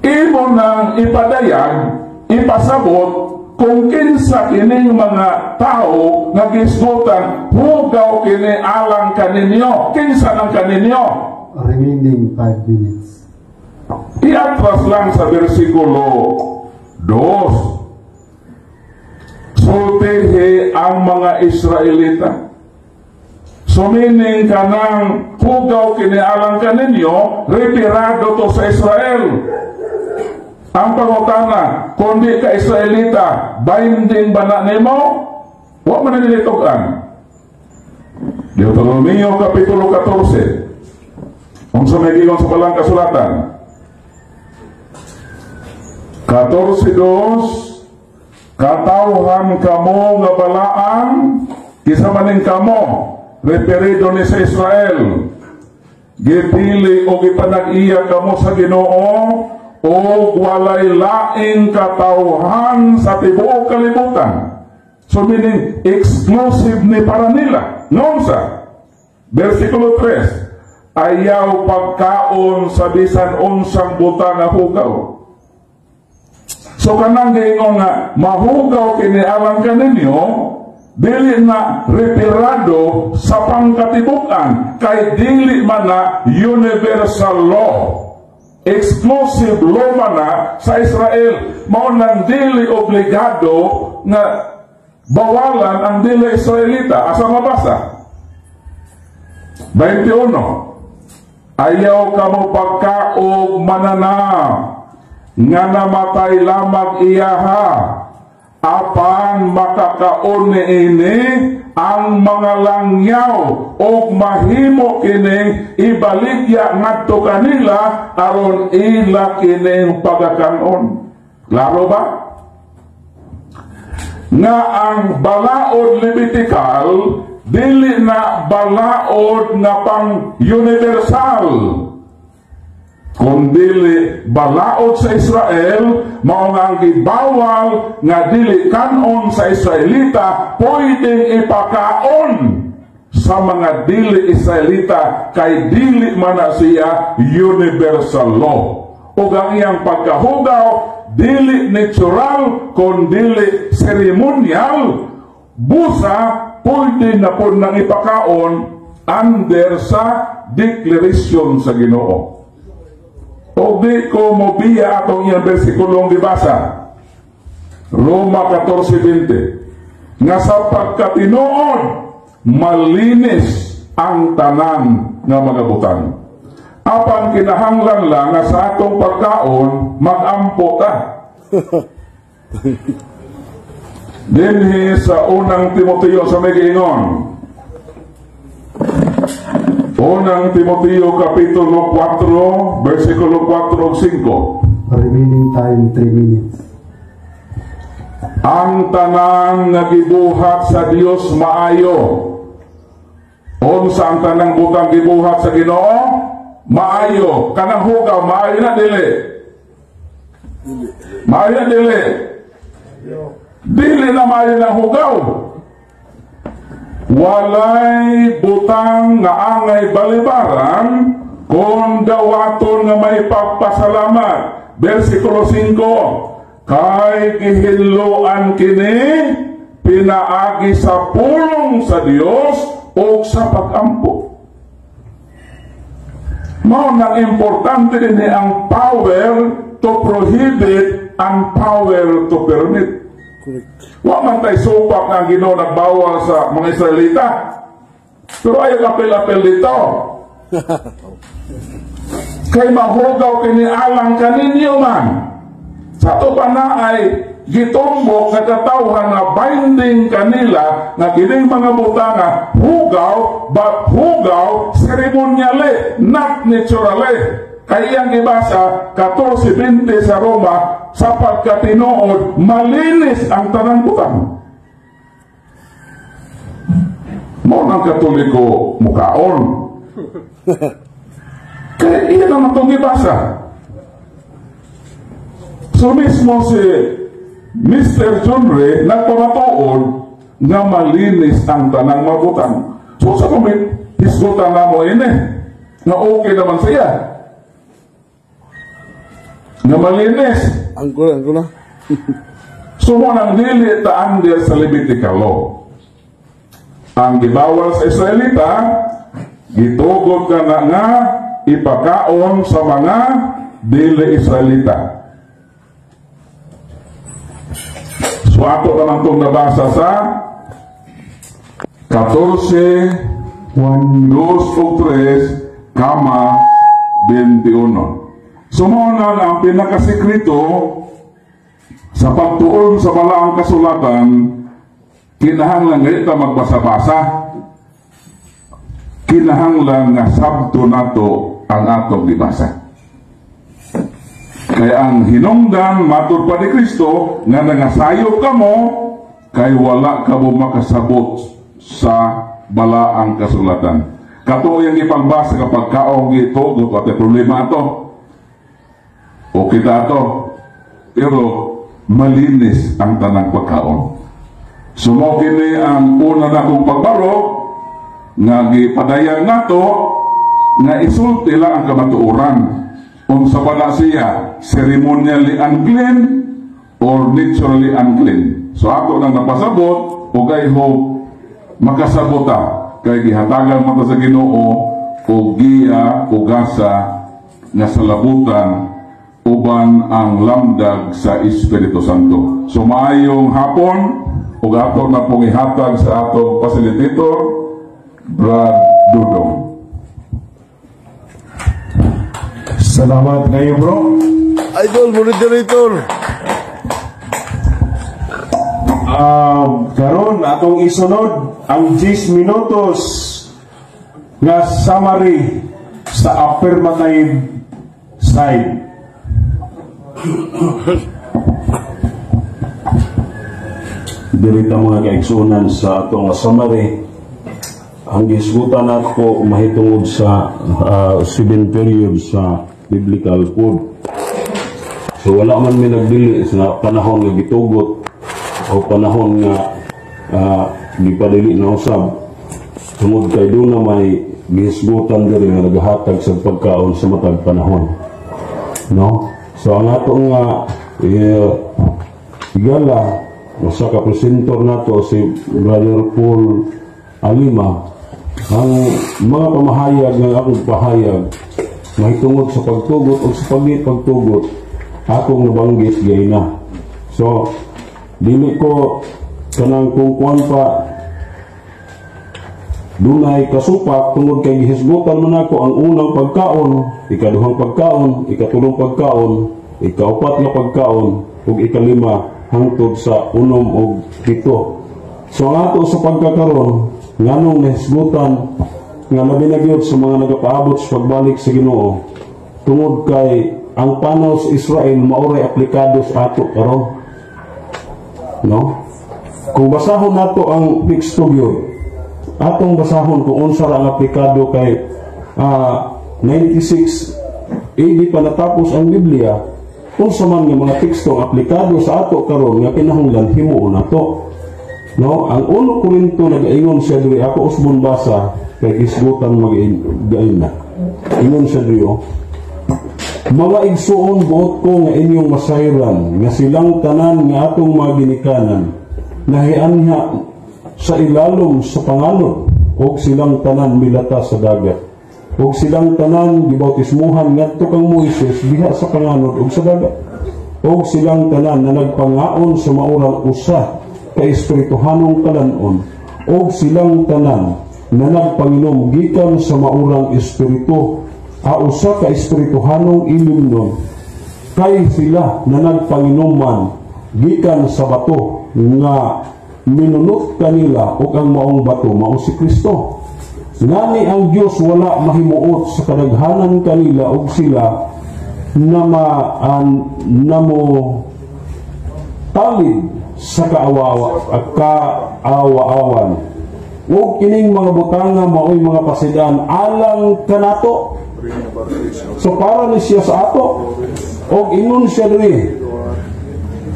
Speaker 4: imo nang ipadayag, ipasabot kung kinsa kining mga tao nga gisgutan, hugaw kini alang kaninyo. Kinsa nang kaninyo?
Speaker 2: Remaining 5 minutes.
Speaker 4: Iatras lang sa versikulo 2. Sultihi ang mga Israelita. So meaning kanang hugaw kini alang kaninyo, retirado to sa Israel. Ang pangutana, kundi ka Israelita, binding ba na nimo? Huwag mo na nilitugan. Deuteronomio Kapitulo 14. Kung sumigigon sa balang kasulatan. 14:2, katawhan kamo nga balaan, kisa maning kamo, referido ni sa Israel. Gipili o gipanag-iya kamo sa Ginoo, o walay laing katawhan sa tibuok kalibutan. So meaning, exclusive ni para nila. Noon sa versikulo 3, ayaw pagkaon sa bisan unsang buta na hugaw. So kanang giingon nga mahugaw kini alang kaninyo, dili na retirado sa pangkatibukan, kay dili man na universal law. Exclusive law man na sa Israel. Mao nang dili obligado nga bawalan ang dili Israelita. Asa mabasa? 21. Ayaw kamo pagkaog mananam nga namatay lamang iyaha, apan makakaon ini ang mga langyaw o mahimo kining ibaligya ngadto kanila aron ila kining pagakanon. Klaro ba? Nga ang balaod Levitical dili na balaod nga pang universal, kung dili balaod sa Israel, mao nga ang gibawal nga dili kanon sa Israelita pwedeng ipakaon sa mga dili Israelita, kay dili man na siya universal law. Ug ang iyang pagkahugaw dili natural kon dili ceremonial, busa pwede na po nang ipakaon under sa declaration sa Ginoo. O di ko mobiya atong iyang bersikulong gibasa, Roma 14:20, nga sa pagkatinuod malinis ang tanan nga mga butang. Apan kinahanglan lang nga sa atong pagkaon magampo ta. Dinhi sa unang Timoteo sa Megingon, unang Timoteo kapitulo 4 versikulo 4 ug 5.
Speaker 2: Remaining time 3 minutes.
Speaker 4: Ang tanan nga gibuhat sa Dios maayo. Unsa ang tanang butang gibuhat sa Ginoo? Maayo. Kanang hugaw maayo na dili. Maayo na dili. Dili na maayo na hugaw. Walay butang nga angay balibaran kung dawaton nga may pagpasalamat. Versikulo 5, kay gihinluan kini pinaagi sa pulong sa Dios o sa pag-ampo. Mao nang importante din ang power to prohibit and power to permit. Wa man tay supak ang Ginoo nagbawal sa mga Israelita. Pero ayaw apel-apel dito. Kay mahugaw kini alang kaninyo man. Sa to pa na ay gitumbok nga katawhan na binding kanila nga kining mga butanga hugaw, but hugaw ceremonially, not naturally. Kaya ang ibasa 14:20 sa Roma, sa pagkatinuod malinis ang tanang butang. Mo nang Katoliko mukaon. Kaya iyan ang itong ibasa. So mismo si Mr. John Ray nagpamatuod nga malinis ang tanang mabutang. So sa kumit, hisgutan na mo ini na okay naman siya. Nga malinis.
Speaker 5: Angko na.
Speaker 4: So mo nang dili taan dia sa Levitical law. Ang gibawal sa Israelita, gitugod ka na nga ipakaon sa mga dili Israelita. So ato naman itong nabasa sa 14, 1, 2 o 3, kama 21. Sumuna na ang pinakasikreto sa pagtuon sa balaang kasulatan, kinahanglan nga ita magbasa-basa, kinahanglan nga sabto nato ang atong gibasa. Kaya ang hinungdan matur pa ni Kristo nga nangasayo ka mo kay wala ka mo makasabot sa balaang kasulatan. Kato yung ipagbasa kapag kaong ito, at problema ito. O kita ito, pero malinis ang tanang pagkaon. Sumokini ang una na kong pagbaro, nga gipadayan nato, nga isulti lang ang kamatuuran. Kung sa bala siya, ceremonially unclean or naturally unclean. So ako nang napasabot, o kay ho, makasabota, kay gihatagan mata sa Ginoo, o giya, o gasa, nga sa labutan, uban ang lamdag sa Espiritu Santo. So maayong hapon, ug ato na pong ihatag sa atong facilitator, Brad Dudong.
Speaker 3: Salamat kayo, bro.
Speaker 5: Idol, moderator.
Speaker 3: Karon atong isunod ang 10 minutos nga summary sa affirmative side.
Speaker 1: Dirita mga kaigsunan sa atong summary, ang gisgutan nato mahitungod sa 7 periods sa biblical food. So wala man may nagdili sa panahon nga gitugot o panahon nga gipadili na usab. Tungod kay doon na may gisgutan diri nga nagahatag sa pagkaon sa matag panahon. No? So ang atong Igala, sa kapresentor nato si Brother Paul Alima, ang mga pamahayag ng akong pahayag mahitungod sa pagtugot o sa pagtugot akong nabanggit gay na. So, dili ko kanang kung kuwan pa dunay kasupak tungod kay gihisgutan man ako ang unang pagkaon, ikaduhang pagkaon, ikatulong pagkaon, ikaupat na pagkaon, ug ikalima hangtod sa unom ug pito. So ang ato sa pagkakaron nganong nahisgutan nga labi na gyud sa mga nagapaabot sa pagbalik sa Ginoo tungod kay ang panaw sa Israel maoray aplikado sa ato karon. No? Kung basahon nato ang teksto gyud, atong basahon kung unsa ra ang aplikado kay 96 AD pa natapos ang Biblia, unsa man nga mga teksto ang aplikado sa ato karon nga kinahanglan himuon nato. No, ang 1 Korinto nag-ingon siya diri, ako usbon basa kay isgutan mag-gain na. Ingon siya diri, mga igsuon buot ko nga inyong masayran nga silang tanan nga atong mga ginikanan nahianha sa ilalom sa panganod o silang tanan milata sa dagat o silang tanan gibautismuhan ngadto kang Moises diha sa panganod o sa dagat o silang tanan na nagpangaon sa maurang usa ka espirituhanong kalanon o silang tanan na nagpanginom gikan sa maurang espiritu usa ka espirituhanong ilimnon kay sila na nagpanginuman gikan sa bato nga minunot kanila o ang maong bato mao si Kristo. Ngani ang Dios wala mahimuot sa kadaghanan kanila og sila namo talid sa kaawa-awan. Ug kining mga butanga mao'y mga pasidaan alang kanato. So para ni siya sa ato og ingon siya diri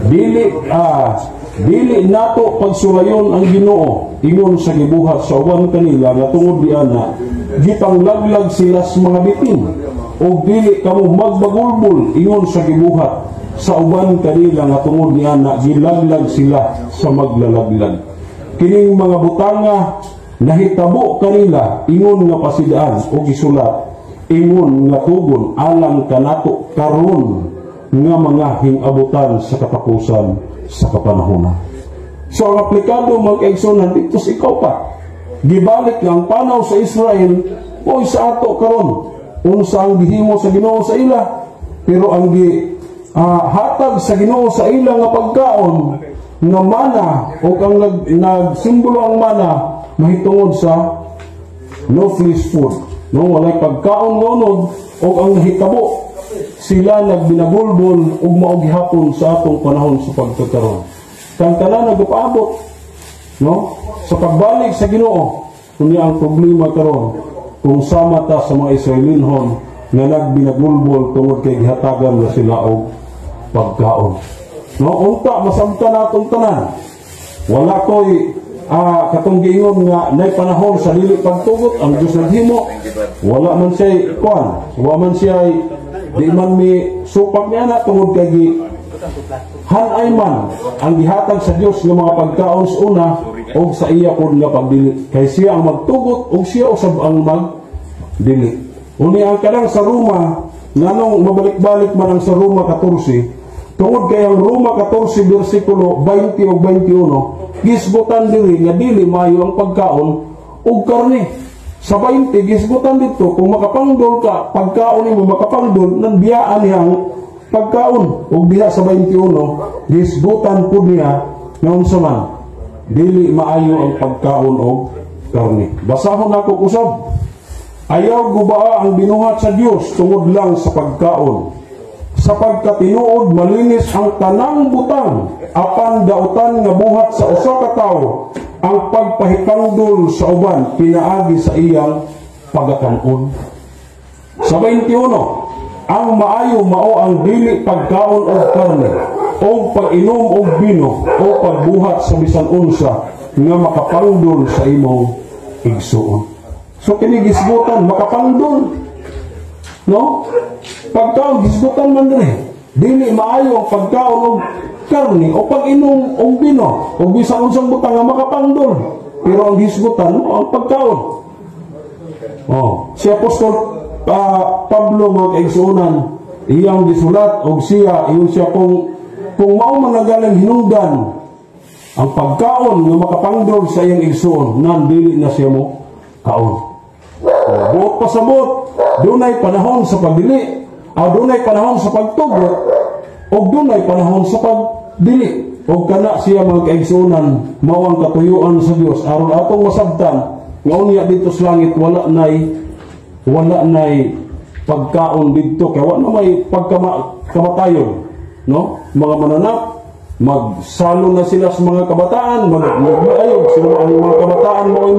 Speaker 1: dili nato pagsulayon ang Ginoo ingon sa gibuhat sa uban kanila nga tungod diana gipanglaglag sila sa mga bitin o dili kamo magbagulbol ingon sa gibuhat sa uban kanila nga tungod diana gilaglag sila sa maglalaglag. Kining mga butanga nahitabo kanila ingon nga pasidaan o gisulat ingon nga tugon alang kanato karon nga mga hinabutan sa katapusan sa kapanahonan. So ang aplikado mag-igsunan dito sa ikaw pa. Gibalik ang panaw sa Israel o sa ato karon. Unsa ang gihimo sa Ginoo sa ila, pero ang hatag sa Ginoo sa ila nga pagkaon nga mana o ang nagsimbolo ang mana mahitungod sa no flesh food. No, walay pagkaon ngonod o ang nahitabo sila nagbinabulbol ug mao gihapon sa atong panahon sa pagkakaron. Kang tanan nagpaabot no sa pagbalik sa Ginoo. Kunya ang problema karon kung sama ta sa mga Israelinhon nga nagbinabulbol tungod kay gihatagan na sila og pagkaon. No, unta masabtan natong tanan. Wala koy katong giingon nga nay panahon sa dili pagtugot ang Dios naghimo. Wala man siya kuan, wala man siya di man mi supak niya na tungod kay hanay man ang gihatag sa Dios nga mga pagkaon sa una o sa iya pod nga pagdili kay siya ang magtugot o siya usab ang magdili. Uni ang kadang sa Roma nganong mabalik-balik man ang sa Roma 14 tungod kay ang Roma 14 bersikulo 20 o 21 gisbutan diri nga dili maayo ang pagkaon ug karne. Sa 20 gisbutan dito kung makapangdol ka pagkaon nimo makapangdol nang biyaan niyang pagkaon ug diha sa 21 gisbutan pud niya nga unsa man dili maayo ang pagkaon og karne. Basahon ako usab. Ayaw gubaa ang binuhat sa Dios tungod lang sa pagkaon. Sapagkat tinuod malinis ang tanang butang apan dautan nga buhat sa usa ka tawo ang pagpahitangdol sa uban pinaagi sa iyang pagakanon. Sa 21, ang maayo mao ang dili pagkaon og karne o pag-inom og bino o pagbuhat sa bisan unsa nga makapangdol sa imong igsuon. So kini gisgutan makapangdol. No? Pagkaon gisgutan man diri. dili maayo ang pagkaon og karne o pag-inom og bino o bisan unsang butang nga makapangdol, pero ang hisgutan mo ang pagkaon. Si Apostol Pablo mga kaigsuonan, iyang gisulat og siya kung mao man nagalang hinungdan ang pagkaon nga makapangdol sa iyang igsuon, nan dili na siya mo kaon. Buot pasabot, dunay panahon sa pagdili, dunay panahon sa pagtugot, o dunay panahon sa pagdili. O kana siya mga kaigsuonan, mao ang katuyuan sa Dios aron atong masabtan nga unya dito sa langit wala nay pagkaon dito kay wala may pagkamatayon, no? Mga mananap magsalo na sila sa mga kabataan, magbayog sila ang mga kabataan mo ay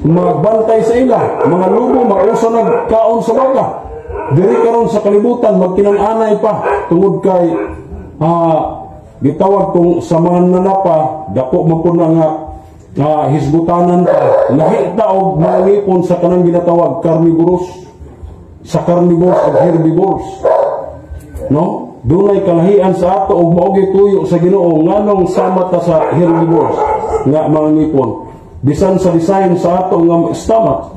Speaker 1: magbantay sa ila, mga lubo mauso nagkaon sa baka. Diri karon sa kalibutan magkinananay pa tungod kay gitawag kung sa mga nanapa dako man po nga hisgutanan pa lahi taog mga ngipon sa kanang ginatawag carnivorous ug herbivores, no? Dunay kalahian sa ato og maogi tuyo sa Ginoo nganong sama ta sa herbivores nga mga ngipon bisan sa design sa ato nga stomach,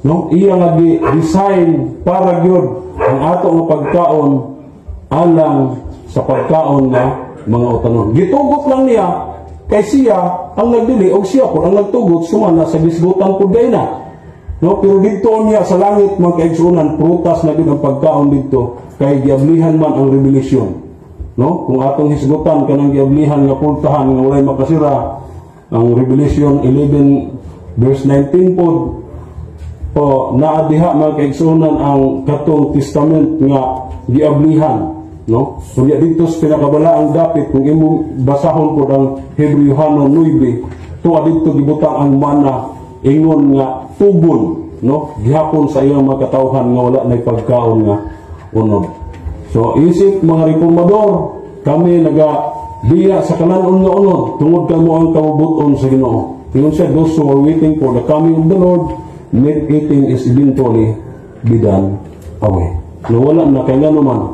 Speaker 1: no? Iya nga design para gyud ang ato nga pagkaon alang sa pagkaon nga mga utanon. Gitugot lang niya kay siya ang nagdili og siya po ang nagtugot sumala sa gisgutan pud na, no? Pero dito niya sa langit mga kaigsuonan prutas na gyud ang pagkaon dito kay giablihan man ang revelasyon, no? Kung atong hisgutan kanang giablihan nga pultahan nga walay makasira ang Revelation 11 verse 19 pod o naadiha mga kaigsuonan ang katong testament nga giablihan, no? Kung dito sa pinakabalaang dapit kung imong basahon pod ang Hebreohano 9 tuwa dito gibutang ang mana ingon nga tubon, no? Gihapon sa iyang mga katawhan nga wala nay pagkaon nga unod. So isip mga reformador, kami nagabiya sa kananon nga unod tungod kamo ang kabubuton sa Ginoo. Ingon siya, those who are waiting for the coming of the Lord, meat eating is eventually be done away. Nawala na kay nga naman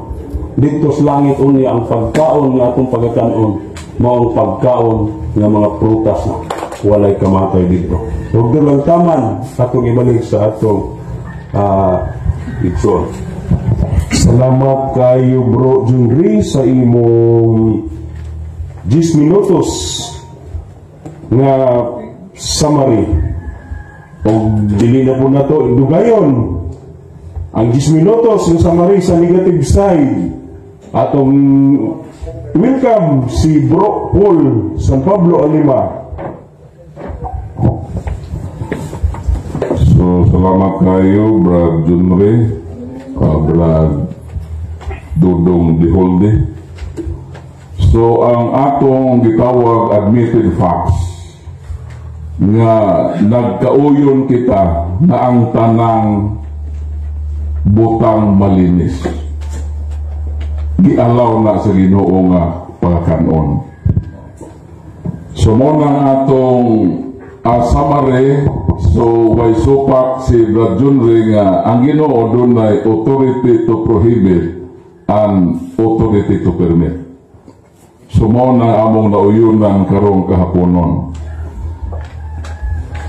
Speaker 1: dito sa langit unya ang pagkaon nga atong pagkakanon, mao ang pagkaon nga mga prutas na walay kamatay dito. Huwag lang taman atong ibalik sa atong igsoon.
Speaker 3: Salamat kayo Bro Junri sa imong 10 minutos nga summary. O dili na po na to dugayon ang 10 minutos nga summary sa negative side. Atong welcome si Bro Paul San Pablo Alima.
Speaker 4: So, salamat kayo, Brad Junri, Brad Dudong Diholde. So, ang atong gitawag admitted facts nga nagkauyon kita na ang tanang butang malinis gialaw na sa Ginoo nga pagkanon. So, mo nang atong summary. So, way supak si Brad Junri nga ang Ginoo dunay authority to prohibit and authority to permit. So, mo na among nauyunan karong kahaponon.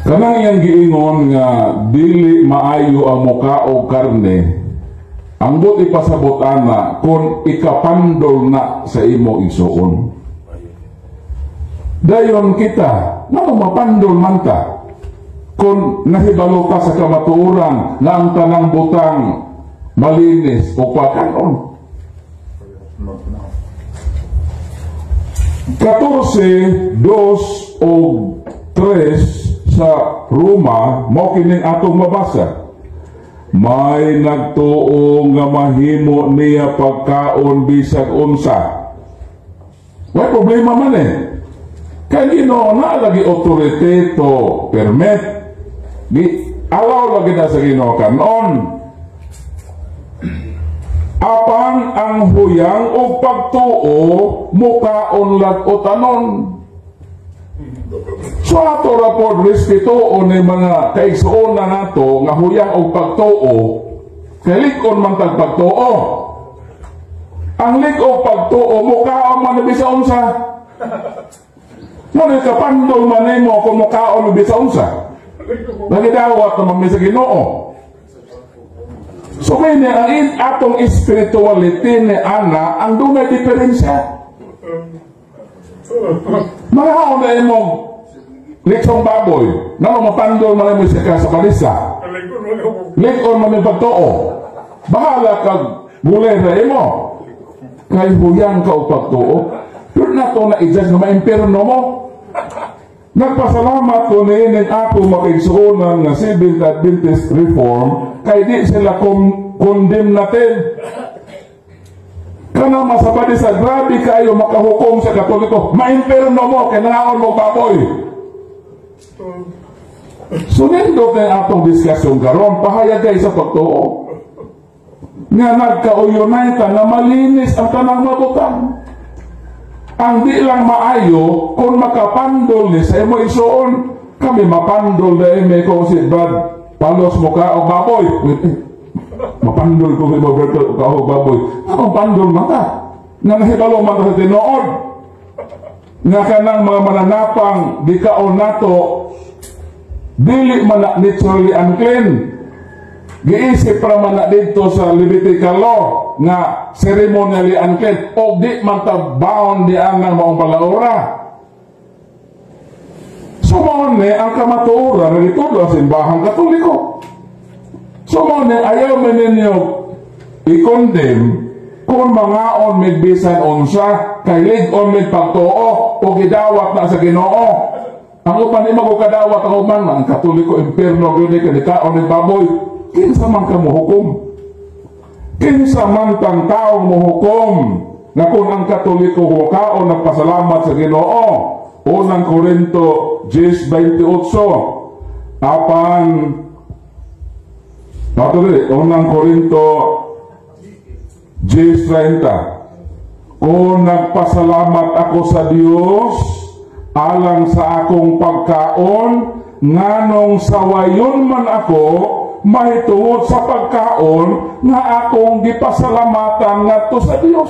Speaker 4: Kanang iyang giingon nga dili maayo ang muka o karne, ang but ipasabot ana kung ikapandol na sa imo igsuon. Dayon kita, mapandol man ta kung nahibalo ka sa kamatuoran na ang tanang butang malinis o pagkanon. 14, 2 o 3 sa Roma mo kining atong mabasa. May nagtuo nga mahimo niya pagkaon bisag unsa. May problema man kaya Ginoo na lagi authority to permit. Alaw lagi na sa Ginoo kanon. Apang ang huyang o pagtuo mukaon lag o tanon. So ato rapod respeto ni mga kaigsuon na nato nga huyang o pagtuo kalikon man tag pagtuo. Ang lig-o pagtuo mo kaon man bisa unsa. Ngunit kapandol man mo kung mukaon bisa unsa. Nagidawat naman mi sa Ginoo. So may ang atong spirituality ni ana ang dunay diferensya. Mga na imong liksong baboy, na mapandol man mo siya sa balisa. Likon man yung pagtuo. Bahala kag gulay na imo. Kay huyang ka o pagtuo. Pero na ito na i-judge na ma-imperno mo. Nagpasalamat ko na yun ako makigsuunan na Seventh Adventist Reform kay di sila condemn natin. Kana masabadi sa grabe kayo makahukom sa Katoliko. Ma-imperno mo, kailangan mo baboy. Sunindot na atong diskusyon karon pahayagay sa pagtuo. Nga nagkauyunay ka na malinis ang tanang mabutang. Ang di lang maayo kung makapandol ni sa imo isuon kami mapandol na ime ko si Brad palos mo ka o baboy. Mapandol ko kay Roberto ka o baboy. Ang pandol man ka. Nga nahibalo man ka sa tinuod. Nga kanang mga mananapang di kaon nato dili man na naturally unclean. Giisip para man na dito sa Levitical law nga ceremonially unclean o di man ta bound di anang maong palaura. Sumone ang kamatuoran na itudo sa simbahang Katoliko. Sumone ayaw man ninyo i-condemn kung mangaon may bisan unsa kay lig-on may pagtuo o gidawat na sa Ginoo. Ang upan ni magukadawat ang upan ang Katoliko imperno gani kanikaon ni baboy. Kinsa man ka mohukom? Kinsa man tang tao mohukom na kung ang Katoliko hukaon nagpasalamat sa Ginoo? Unang Korinto 10:28 apan Unang Korinto 10:30 kung nagpasalamat ako sa Dios alang sa akong pagkaon nganong sawayon man ako mahitungod sa pagkaon nga akong gipasalamatan ngadto sa Dios.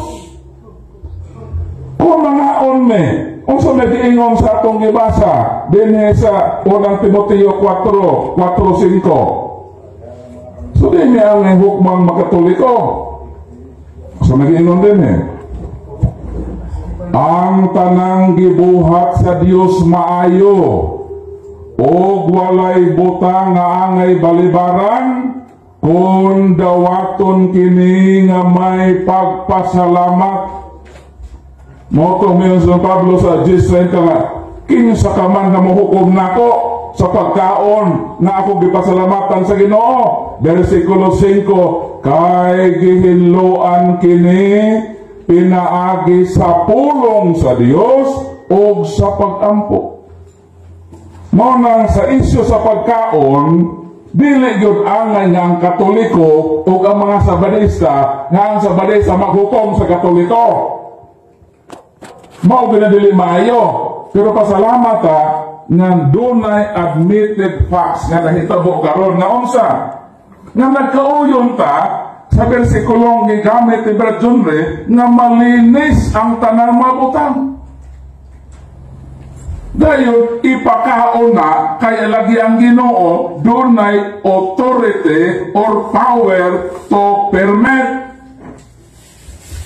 Speaker 4: Kung mangaon me, unsa may giingon sa atong gibasa dinhi sa unang Timoteo 4:5. So din ang hukmang makatoliko. So nag-ingon din ang tanang gibuhat sa Dios maayo o walay butang nga angay balibaran kung dawaton kini nga may pagpasalamat. Moto miyon sa Pablo sa 10:30 nga kinsa ka man nga mohukom nako sa pagkaon na ako gipasalamatan sa Ginoo. Versikulo 5 kay gihinloan kini pinaagi sa pulong sa Dios o sa pagampo. Mo nang sa isyu sa pagkaon, dili gyud angay nga ang Katoliko o ang mga Sabadista nga ang Sabadista maghukom sa Katoliko. Mao gyud dili maayo, pero pasalamat ta nga dunay admitted facts nga nahitabo karon nga unsa nga nagkauyon ta sa bersikulong gigamit ni Brad Junre nga malinis ang tanang mabutang. Dayon ipakaon na kay lagi ang Ginoo dunay authority or power to permit.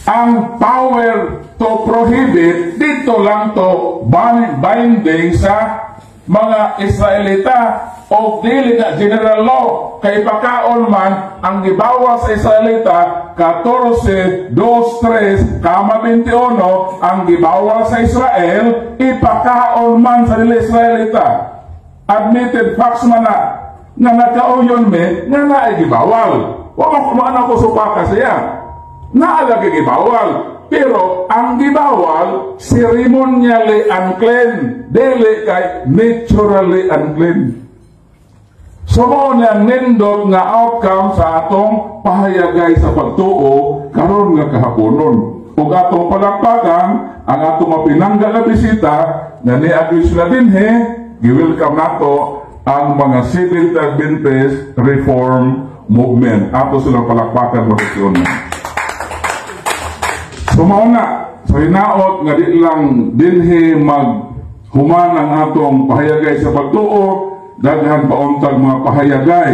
Speaker 4: Ang power to prohibit dito lang to binding sa mga Israelita o dili na general law kay pakaon man ang gibawa sa Israelita 14:2-3 kama 21 ang gibawa sa Israel ipakaon man sa Israelita admitted facts man na nga nagkauyon me nga naay gibawal wala ko man ako supaka siya naalagay gibawal. Pero ang gibawal, ceremonially unclean, dili kay naturally unclean. So mo nang nindot nga outcome sa atong pahayagay sa pagtuo karon nga kahaponon. Ug atong palakpakan ang atong mapinangga nga bisita nga niagis na dinhi, gi-welcome nato ang mga Seventh Adventist Reform Movement. Ato silang palakpakan mo Sumauna, so hinaot nga di lang dinhi maghuman ang atong pahayagay sa pagtuo, daghan pauntag mga pahayagay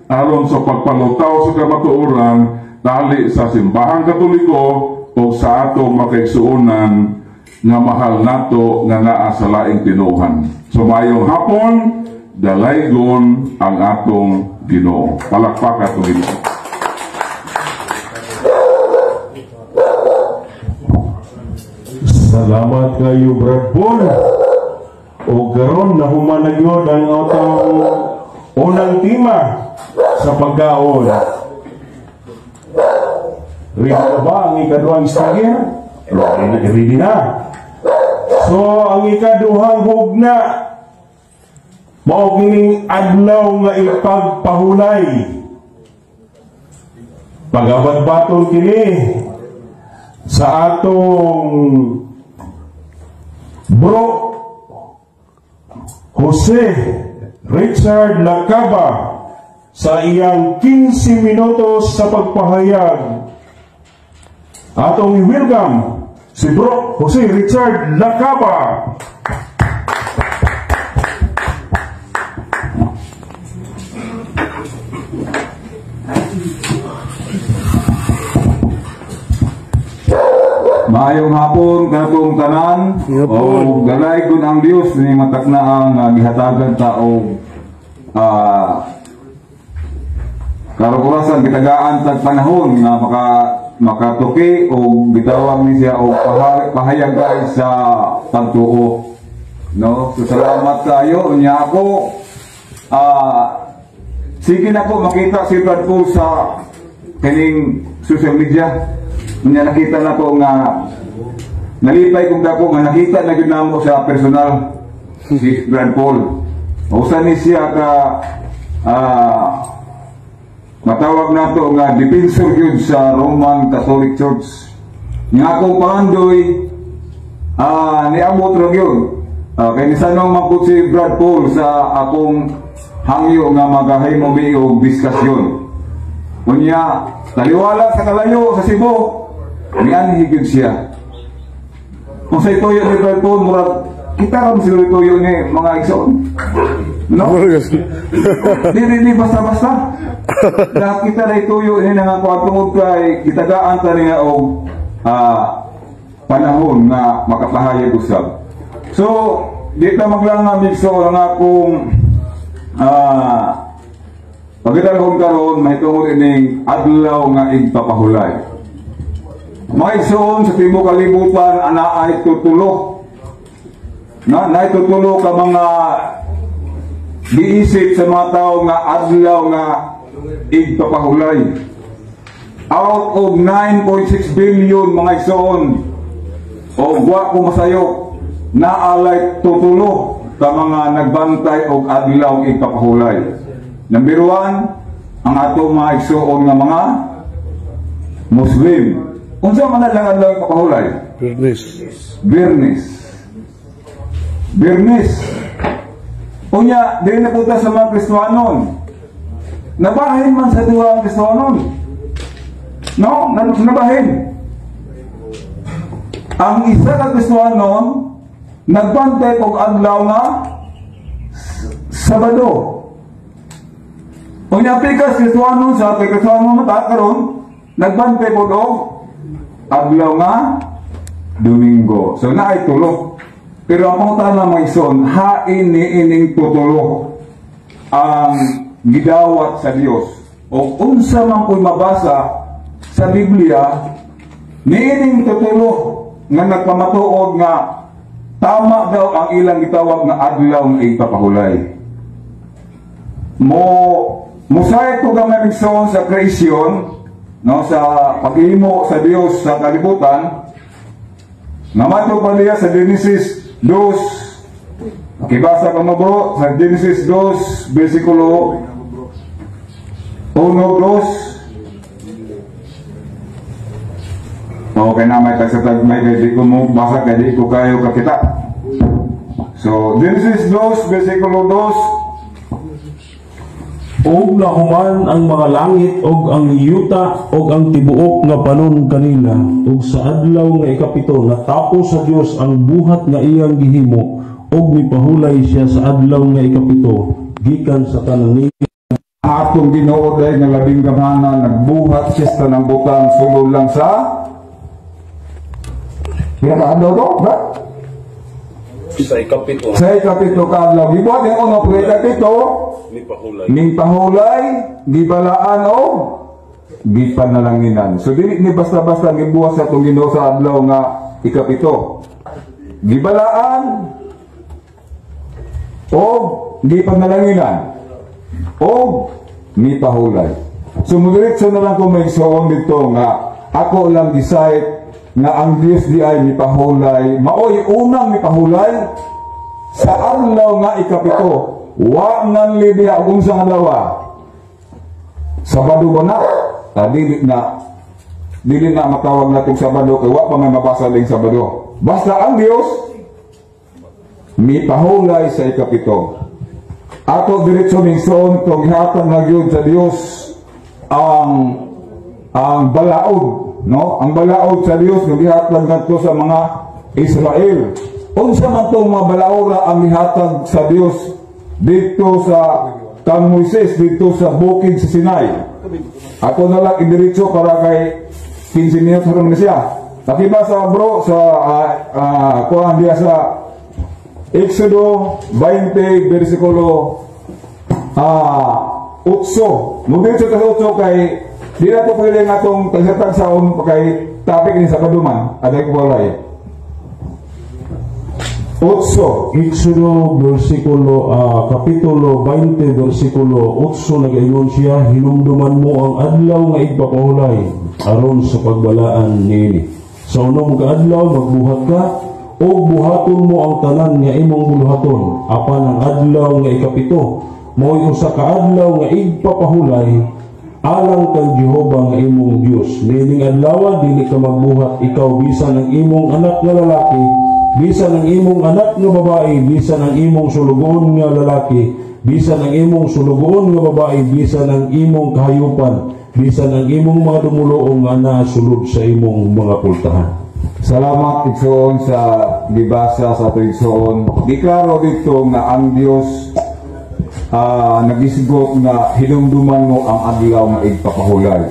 Speaker 4: aron sa pagpalutaw sa kamatuoran tali sa simbahang Katoliko o sa atong makaigsuonan nga mahal nato nga naa sa laing tinuhan. So mayong hapon, dalaygon ang atong Ginoo. Palakpakan to Ginoo.
Speaker 3: Salamat kayo, Brad Paul. O karon na humanagyon ang atong unang tema sa pagkaon. Ready na ba ang ikaduhang stager? Ready na. So, ang ikaduhang hugna, mao kining adlaw nga ipagpahulay. Pagabad-batol kini sa atong bro Jose Richard Lacaba sa iyang 15 minutos sa pagpahayag. Atong welcome si bro Jose Richard Lacaba.
Speaker 6: Maayong hapon kanatong tanan o galay kun ang Dios ni matakna ang gihatagan ta og karurasan gitagaan tag panahon na makatuki o gitawag ni siya og pahayag sa pagtuo, no? So salamat kayo unya ako sige na po makita si Brad Paul sa kining social media. Unya nakita na ko nga nalipay kong dako nga nakita na gyud namo sa personal si Brad Paul. Usa ni siya ka matawag nato nga defensor gyud sa Roman Catholic Church. Nga akong pangandoy niabot ra gyud. Kay nisanong mapud si Brad Paul sa akong hangyo nga magahimo mi og diskasyon. Unya taliwala sa kalayo sa Cebu. Niyan higid siya. Kung sa itoyo ni Brad Paul, murag kita ram sila itoyo ni mga igsoon. No? Di basta-basta. Dahil kita na itoyo ni nangakuha tungod kay kitagaan ta niya o panahon na makapahayag usab. So, di ta maglangan igsoon ang akong pagkatapon karon mahitungod ining adlaw nga igpapahulay. Mga igsoon sa tibuok kalibutan ana ay tutulo na tutulo ka mga giisip sa mga tao nga adlaw nga igpapahulay. Out of 9.6 billion mga igsoon o wa ko masayo naalay tutulo ka mga nagbantay og adlaw igpapahulay. Number 1, ang ato mga igsoon nga mga Muslim. Unsa man lang adlaw ipapahulay? Biyernes. Unya, dili na punta sa mga Kristiyanon. Nabahin man sa duha ang Kristiyanon. No? Nabahin. Ang isa ka Kristiyanon, nagbantay og adlaw nga Sabado. Unya, pikas Kristiyanon sa Kristiyanon mata karon, nagbantay po og adlaw nga Domingo. So na ay tulo. Pero ang mga na mga ison, hain ni ining tutulo ang gidawat sa Dios. O unsa man ko'y mabasa sa Biblia, ni ining tutulo nga nagpamatuod nga tama daw ang ilang gitawag nga adlaw nga igpapahulay. Musay ko gamay ison sa creation, no, sa paghimo sa Dios sa kalibutan. Namato pa niya sa Genesis 2. Makibasa ka mo bro sa Genesis 2 versikulo 1, 2. Okay na may tagsatag may di ko mo basa kaya di ko kayo kakita. So Genesis 2 versikulo 2.
Speaker 1: Og nahuman ang mga langit og ang yuta og ang tibuok nga panon kanila og sa adlaw nga ikapito natapos sa Dios ang buhat nga iyang gihimo og mipahulay siya sa adlaw nga ikapito gikan sa tanang
Speaker 6: Atong Ginoo dahil nga labing gamana nagbuhat siya sa tanang butang sulod lang sa pinakaadlaw to, ba?
Speaker 1: sa ikapito
Speaker 6: Sa ikapito kadlaw gibuhat yung uno pero ikapito
Speaker 1: mipahulay.
Speaker 6: ning pahulay gibalaan o gipanalanginan. So dili ni basta-basta gibuhat sa atong Ginoo sa adlaw nga ikapito. Gibalaan o gipanalanginan o mipahulay. So mudiretso na lang ko may igsoon dito nga ako lang decide nga ang Dios di ay mipahulay maoy unang mipahulay sa adlaw nga ikapito. Wa nang lidiya kung sa adlaw. Sabado ba na? Dili na matawag natin Sabado kay wa pa may mabasa ding Sabado. Basta ang Dios mipahulay sa ikapito. Ato diretso ning soon kung gihatag na gyud sa Dios ang balaod, no? Ang balaod sa Dios nga gihatag ngadto sa mga Israel. Unsa man tong mga balaora ang gihatag sa Dios dito sa kang Moises dito sa bukid sa Sinai. Ako na lang idiretso para kay 15 minutes haron na siya. Nakibasa bro sa kuan dia sa Exodo 20 versikulo 8. Mudiretso ta sa 8 kay di na to pwede nga itong taghatag sa kay topic ni sa paduman aday ko walay 8
Speaker 1: Exodo kapitulo 20 versikulo 8 nagaingon siya hinumduman mo ang adlaw nga igpapahulay aron sa pagbalaan niini sa unang adlaw magbuhat ka o buhaton mo ang tanan nga imong buluhaton apan ang adlaw nga ikapito mo'y usa ka adlaw nga igpapahulay alang kang Jehova nga imong Dios. Nining adlaw dili ka magbuhat ikaw bisan ang imong anak nga lalaki, bisan ang imong anak nga babae, bisan ang imong sulugoon nga lalaki, bisan ang imong sulugoon nga babae, bisan ang imong kahayupan, bisan ang imong mga dumuloong nga nasulod sa imong mga pultahan.
Speaker 6: Salamat igsoon sa gibasa sa ato igsoon. Diklaro dito nga ang Dios nagisgot nga hinumduman mo ang adlaw nga igpapahulay.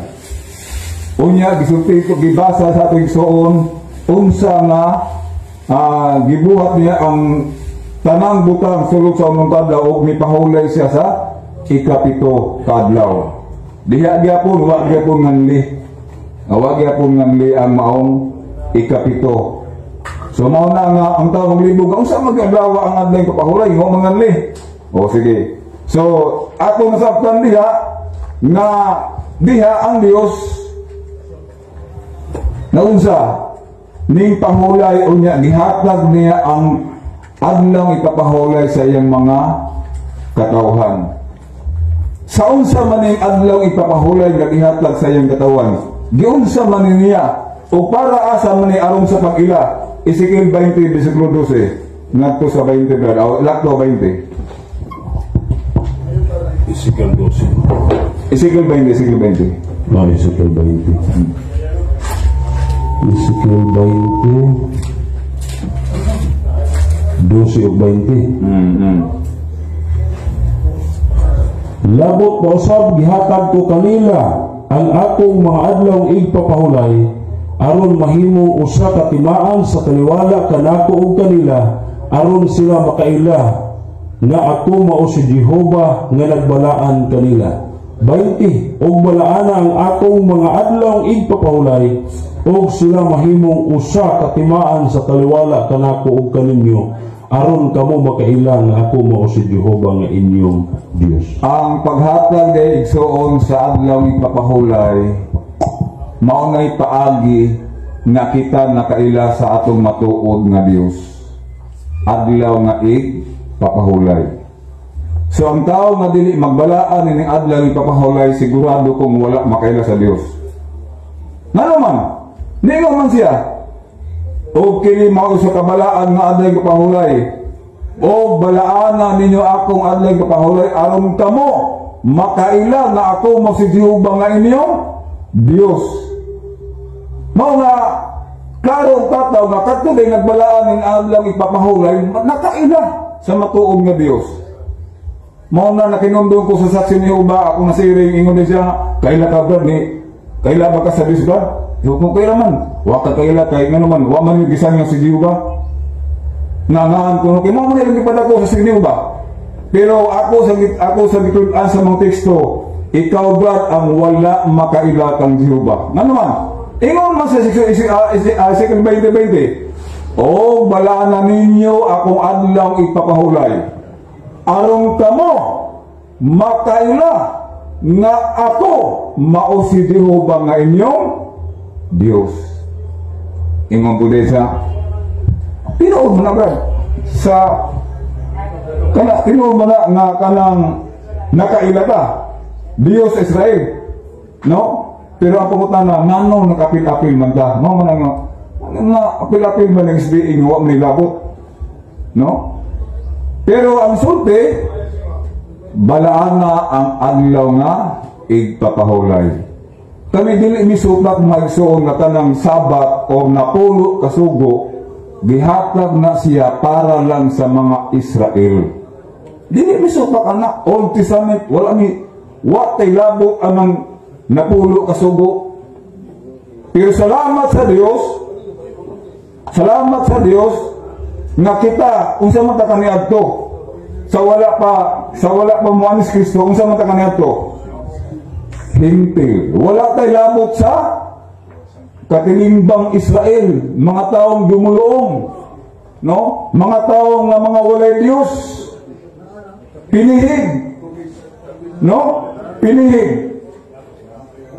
Speaker 6: Unya gisulti ko gibasa sa ato igsoon unsa nga gibuhat niya ang tanang butang sulod sa unong kadlaw ug mipahulay siya sa ikapito kadlaw. Diha gyapon wa gyapon nganli. Wa gyapon nganli ang maong ikapito. So mao na nga ang taong libog unsa mag-adlaw ang adlaw igpapahulay ngo manganli. O sige. So ato nasabtan diha nga diha ang Dios na unsa ning pahulay unya gihatag niya ang adlaw ipapahulay sa iyang mga katawhan. Sa unsa man ning adlaw ipapahulay nga gihatag sa iyang katawan? Giunsa man niya o para asa man ni aron sa pag-ila? Ezekiel 20 versikulo 12 ngadto sa 20 lakto 20.
Speaker 1: Ezekiel 12.
Speaker 6: Ezekiel 20.
Speaker 1: Ezekiel 20. Ezekiel 20. 12 ug 20. Labot na usab gihatag ko kanila ang akong mga adlaw igpapahulay aron mahimo usa ka timaan sa kaliwala kanako ug kanila aron sila makaila nga ako mao si Jehova nga nagbalaan kanila. 20 og balaan ang akong mga adlaw igpapahulay og sila mahimong usa ka timaan sa kaliwala kanako ug kaninyo aron kamo makaila nga ako mao si Jehova nga inyong Dios.
Speaker 6: Ang paghatag kay igsoon sa adlaw igpapahulay mao nay paagi nga kita nakaila sa atong matuod nga Dios. Adlaw nga papahulay. So ang tao nga dili magbalaan ining adlaw ipapahulay sigurado kung wala makaila sa Dios. Ngano man? Ningo man siya. O kini mao sa kabalaan nga adlaw ipapahulay. O balaan na ninyo akong adlaw ipapahulay aron kamo makaila na ako mo si Jehovah nga inyong Dios. Mao nga klaro tataw nga kadto day nagbalaan ning adlaw ipapahulay nakaila sa matuod nga Dios. Mao na nakinumdum ko sa saksi ni Jehovah ako nasiring ingon din siya kaila ka brad ni kaila ba ka sa Dios ba? Kung kaila man wa ka kaila kay ngano man wa man gisan nga si Jehovah. Nangaan ko kay mo man lang ipadako sa sinyo ba. Pero ako sa gitulan sa mga teksto, ikaw brad ang wala makaila kang Jehovah. Ngano man? Ingon man sa 2 20:20. O balaan na ninyo akong adlaw ipapahulay. Aron kamo makaila nga ako mao si Jehovah nga inyong Dios. Ingon po din sa tinuod mo na brad sa tinuod mo na nga kanang nakaila ka Dios Israel, no? Pero ang pangutana ngano nakapil-apil man ta, no? Man nga apil-apil man ang SBA nga wa man labot, no? Pero ang sulti balaan na ang adlaw nga igpapahulay. Kami dili misulat magsuon nga tanang Sabat o napulo kasugo gihatag na siya para lang sa mga Israel. Dili misulat anak Old Testament wala mi wa tay labot anang napulo kasugo. Pero salamat sa Dios nga kita unsa man ta kaniadto sa wala pa muanis Kristo unsa man ta kaniadto hintil. Wala tay labot sa katilimbang Israel, mga taong gumulong, no? Mga taong nga mga walay Dios. Pinihig. No? Pinihig.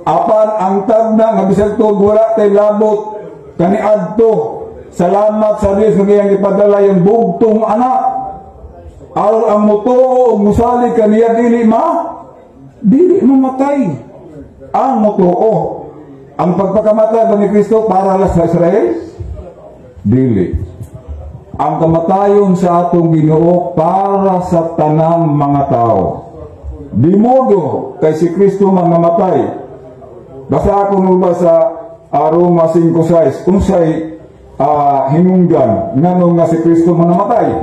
Speaker 6: Apan ang tagna nga bisag tod wala tay labot kaniadto. Salamat sa Dios nga iyang ipadala yung bugtong anak. Aron ang mutuo ug musali kaniya dili mamatay. Ang mutuo. Ang pagpakamatay ba ni Kristo para lang sa Israel? Dili. Ang kamatayon sa atong Ginoo para sa tanang mga tao. Di modo kay si Kristo mangamatay. Basta ako nung ba sa Roma 5:6 kung siya'y hinunggan nganong nga si Kristo manamatay.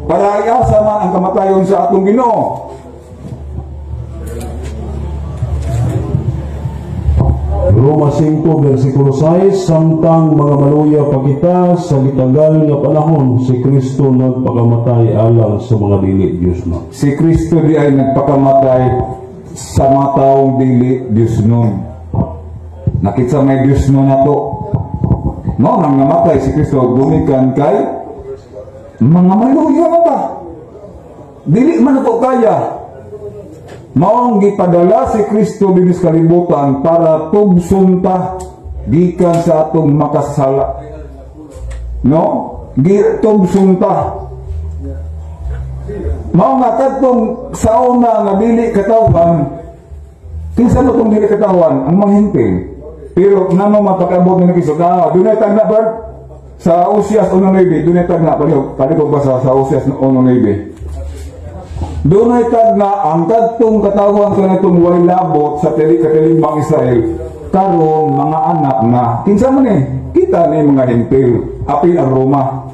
Speaker 6: Para iasa man ang kamatayon sa atong Ginoo.
Speaker 1: Roma 5 versikulo 6, samtang mga maluya pa kita sa gitagal nga panahon si Kristo nagpakamatay alang sa mga dili Dios na.
Speaker 6: Si Kristo di ay nagpakamatay sa mga taong dili Dios nun. Nakita may Dios nun na to. No, nang namatay si Kristo gumikan kay mga maluya pa. Dili man ito kaya. Maong gipadala si Kristo dinis kalibutan para tugsunta gikan sa atong makasala. No? Gitugsunta. Mao nga kadtong sauna nga dili katawan. Kinsa mo tong dili katawan ang manghimpil. Pero nano mapakabot ni Kristo. Dunay tagna ba sa Usias 1:9, dunay tagna paligo ba sa Usias 1:9. Dunay tagna ang kadtong katawan kanatong way labot sa katilimbang Israel karon mga anak na kinsa man kita ni mga hintil apil ang Roma.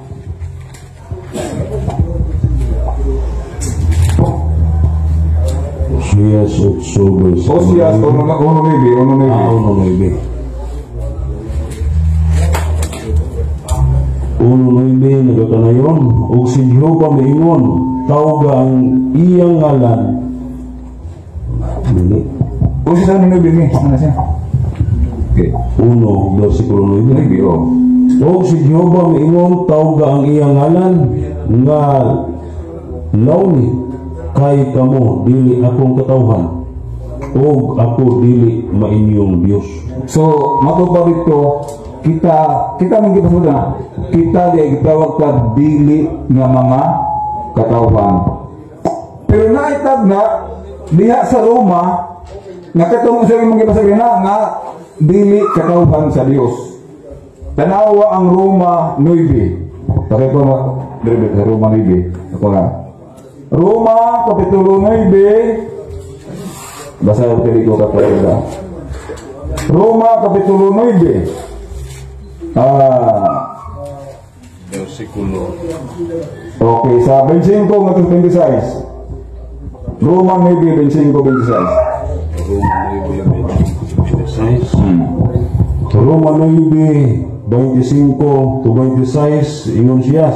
Speaker 1: Osias 8
Speaker 6: Osias 1:9
Speaker 1: nagakanayon o si Jehovah maingon tawga ang iyang ngalan.
Speaker 6: Osias 1:9 ano siya? Okay.
Speaker 1: 1 versikulo 9. O si Jehovah maingon tawga ang iyang ngalan nga lawni kay kamo dili akong katawhan o ako dili mainyong Dios.
Speaker 6: So matupad dito kita nang gipasuda kita di gitawag ta dili nga mga katawhan. Pero naitag na diha sa Roma nakatungod sa mga gipasagina nga dili katawhan sa Dios. Tanawa ang Roma 9. Pare ko sa Roma 9. Ako na. Roma kapitulo 9 Basahin ko dito kapatid. Roma Kapitulo 9.
Speaker 1: Versikulo.
Speaker 6: Okay, sa 25 hanggang 26. Roma 9, 25, 26.
Speaker 3: Roma 9, 25 to 26, ingon siya,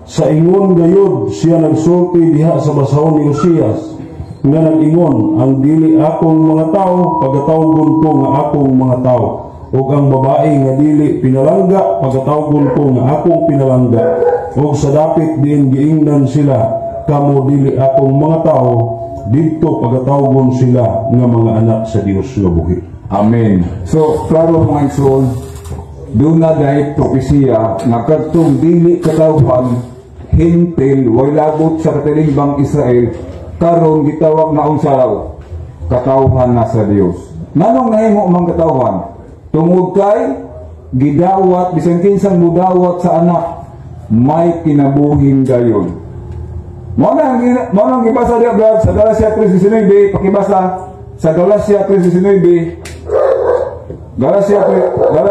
Speaker 3: sa ingon gayod siya nagsulti diha sa basahon ni Osias, nga nag-ingon, ang dili akong mga tao, pagatawgon ko nga akong mga tao, ug ang babae nga dili pinalangga, pagatawgon ko nga akong pinalangga, ug sa dapit din giingnan sila, kamo dili akong mga tao, dito pagatawgon sila nga mga anak sa Dios nga buhi.
Speaker 6: Amen. So, klaro mga igsoon, doon na dahil propesiya na kadtong dili katawhan hintil way labot sa katiligbang Israel karon gitawag na unsaraw katawhan na sa Dios. Nanong nahimo mang katawhan? Tungod kay gidawat bisan kinsang mudawat sa anak may kinabuhing gayon. Mo nang gibasa diha brad sa Galacia 3:19, pakibasa sa Galacia 3:19. Galacia 3:19.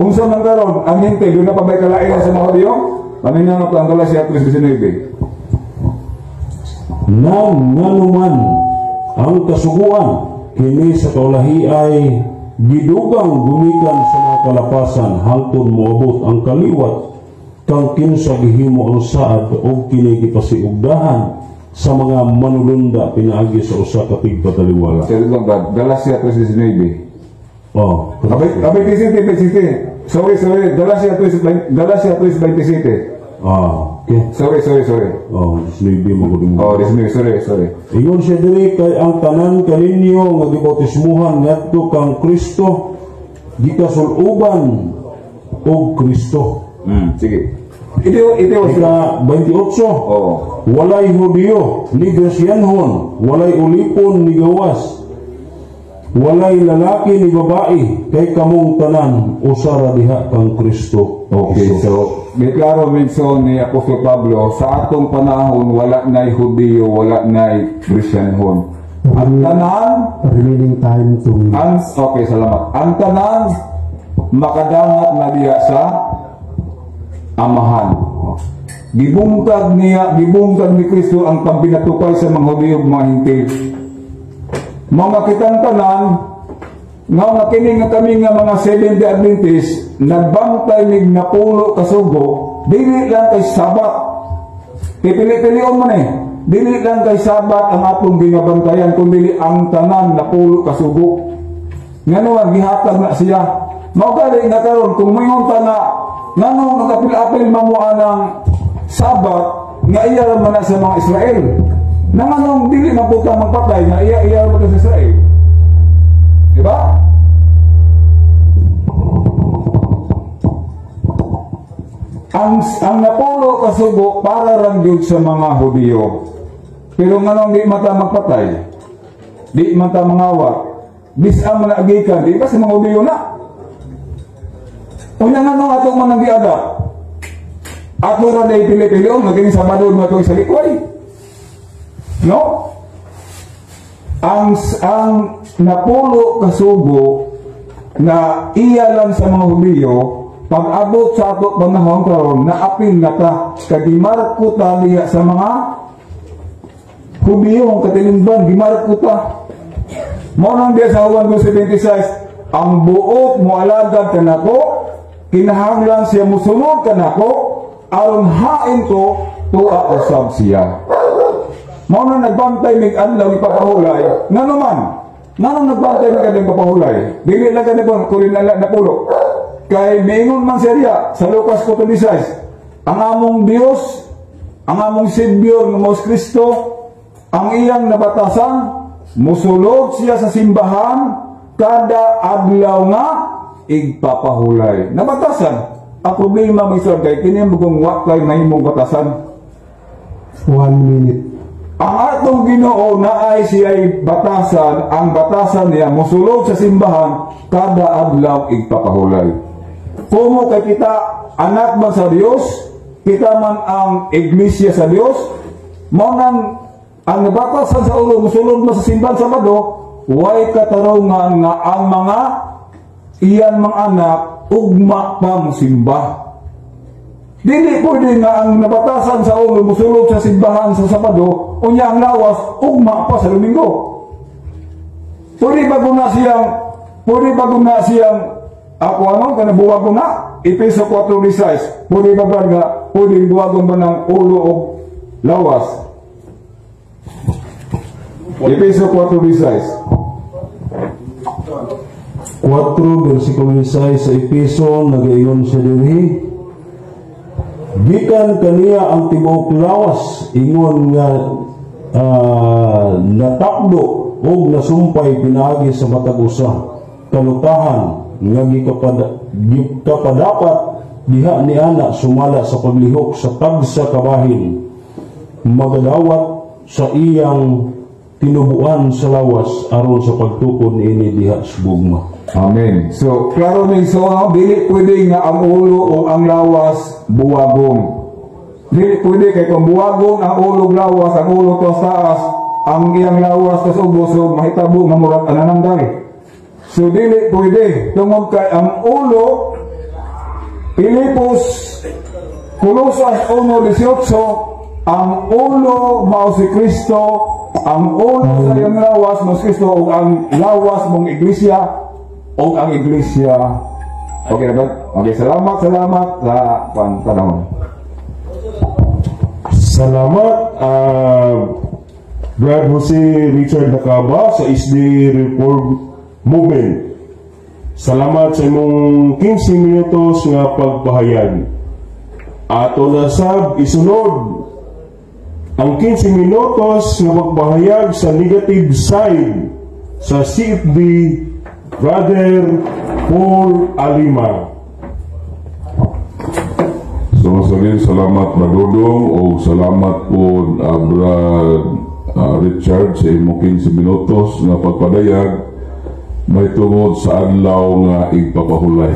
Speaker 6: Unsa man karon ang hinte do na pabay kalain sa mga Diyo? Paminaw ang Galacia 3:19.
Speaker 3: Nang nanuman ang kasuguan kini sa kaulahi ay gidugang gumikan sa mga kalapasan hangtod moabot ang kaliwat kang kinsa gihimo ang saad o kini gipasiugdahan sa mga manulunda pinaagi sa usa ka tigpataliwala.
Speaker 6: Galacia 3:19.
Speaker 3: Oh,
Speaker 6: Abay 27. Sorry. Galacia 3:27.
Speaker 3: okay.
Speaker 6: Sorry.
Speaker 3: Oh, maybe magudong.
Speaker 6: Oh, sorry.
Speaker 3: Ingon siya diri kay ang tanan kaninyo nga gibautismuhan ngadto kang Kristo gikasuluban og Kristo.
Speaker 6: Sige. Ito
Speaker 3: Ika 28.
Speaker 6: Oh.
Speaker 3: Walay Hudiyo ni Grasyanhon, walay ulipon ni gawas, walay lalaki ni babae, kay kamong tanan usara diha kang Kristo.
Speaker 6: Okay, so deklaro mention ni Apostol Pablo sa atong panahon wala nay Hudiyo, wala nay Kristyanhon. Ang tanan
Speaker 2: Remaining time to
Speaker 6: okay, salamat. Ang tanan makadangat na diha sa amahan. Gibungkag ni Kristo ang pambinatukay sa mga Hudiyo ug mga Hintil. Mga kitang tanan nga makining nga kami nga mga Seventh-day Adventist nagbantay mig napulo ka sugo, dili lang kay Sabat. Pipili-pilion man dili lang kay Sabat ang atong ginabantayan kundi ang tanan napulo ka sugo. Ngano ang gihatag na siya. Mao gali na karon kung mayon ta na nganong nagapil-apil mamuan ng Sabat nga iya man sa mga Israel. Nanganong dili man puta magpatay nga iya man sa Israel. Diba? Ang napulo kasugo para lang yun sa mga Hudiyo. Pero nganong di mata magpatay, di mata mangawat, bisang managikan, di ba sa mga Hudiyo na? Unya nganong atong mananggiaga? Ato ra day pili-pilion nga kini Sabado mo atong sa likway. No? Ang napulo kasugo na iya lang sa mga Hudiyo pag abot sa ato panahon karon naapil na ta kagimarko ta liya sa mga Hudiyo ang katilingban gimarko ta. Mao nang diya sa Juan 2:26 ang buot mo alagad kanako kinahanglan siya musunod kanako aron hain ko tuwa usab siya. Mao na nagbantay mig adlaw ipapahulay. Ngano man? Nanong nagbantay mig adlaw ipapahulay? Dili lang kanipon kulin ala na pulo. Kay miingon man siya sa Lucas 4:16, ang among Dios, ang among Savior nga mao Kristo, ang iyang nabatasan, musulod siya sa simbahan kada adlaw nga igpapahulay. Nabatasan. Ang problema may isang kay kini mugong wa kay mahimong batasan.
Speaker 2: 1 minute.
Speaker 6: Ang atong Ginoo naay siya'y batasan, ang batasan niya musulod sa simbahan kada adlaw igpapahulay. Kumo kay kita anak man sa Dios, kita man ang iglesia sa Dios, Mao nang ang nabatasan sa ulo musulod mo sa simbahan Sabado, way katarungan nga ang mga iyan mga anak ugma pa musimba. Dili pwede nga ang nabatasan sa ulo musulod sa simbahan sa Sabado, unya ang lawas ugma pa sa Domingo. Pwede ba kung na siyang ako kanabuwag ko na Epeso 4:16. Pwede ba nga pwede buwagon ba ng ulo o lawas? Epeso 4:16.
Speaker 3: 4 versikulo 16 sa Epeso nagaingon siya dinhi, gikan kaniya ang tibuok lawas ingon nga natakdo og nasumpay pinaagi sa matag usa kalutahan nga gikapadapat diha ni ana sumala sa paglihok sa tagsa kabahin magadawat sa iyang tinubuan sa lawas aron sa pagtukod niini diha sa bugma.
Speaker 6: Amen. So, klaro ni so, dili pwede nga ang ulo o ang lawas buwagong. Dili pwede kay kung buwagong ang ulo lawas, ang ulo to taas, ang iyang lawas tas ubos so mahitabo mamurat anananggal. So dili pwede tungod kay ang ulo Pilipos Kolosas 1:18 ang ulo mao si Kristo, ang ulo sa iyang lawas mao si Kristo ug ang lawas mong iglesia o ang iglesia. Okay na ba? Okay, salamat sa panahon.
Speaker 3: Salamat Brad Jose Richard Nakaba sa SD Reform Movement. Salamat sa imong 15 minutos nga pagpahayag. Ato na sab isunod ang 15 minutos nga pagpahayag sa negative side sa CFD Brother Paul Alima.
Speaker 4: Sumasalin, salamat Madudong o salamat po Brad Richard sa imong 15 minutos nga pagpadayag may tungod sa adlaw nga igpapahulay.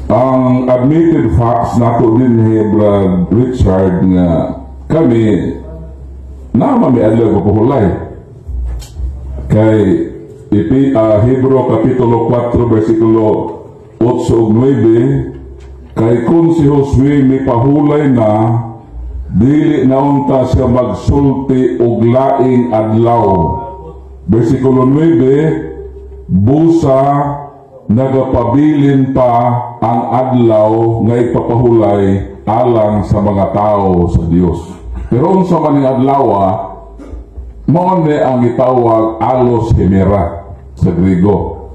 Speaker 4: Ang admitted facts nato din ni Brad Richard nga kami naman may adlaw papahulay kay Hebro Kapitulo 4 versikulo 8 ug 9 kay kung si Josue may pahulay na dili naunta siya magsulti og laing adlaw. Versikulo 9, busa nagapabilin pa ang adlaw nga ipapahulay alang sa mga tao sa Dios. Pero unsa man ning adlaw mao ni ang gitawag alos hemera sa Griego.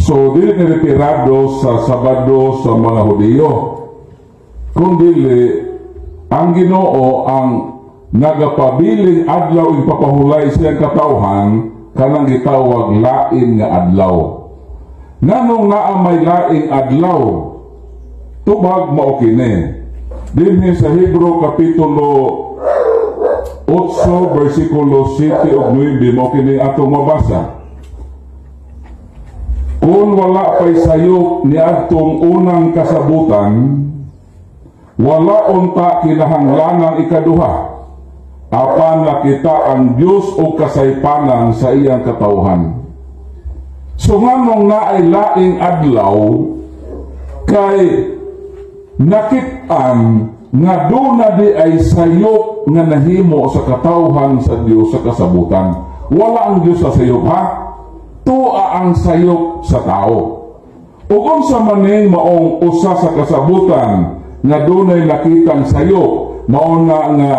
Speaker 4: So dili ni retirado sa Sabado sa mga Hudiyo, kundi ang Ginoo ang nagapabiling adlaw ipapahulay siyang katawhan kanang gitawag lain nga adlaw. Nganong naa may laing adlaw tubag mao kini dinhi sa Hebro Kapitulo 8 versikulo 7 ug 9 mao kini atong mabasa. Kung wala pa'y sayop ni atong unang kasabutan, wala unta kinahanglanang ikaduha apan nakita ang Dios o kasaypanan sa iyang katawhan. So nganong naay laing adlaw kay nakitaan nga duna di ay sayop nga nahimo sa katawhan sa Dios sa kasabutan. Wala ang Dios sa sayop tua ang sayop sa tao. Ug unsa maning maong usa sa kasabutan nga dunay nakitang sayop mao na nga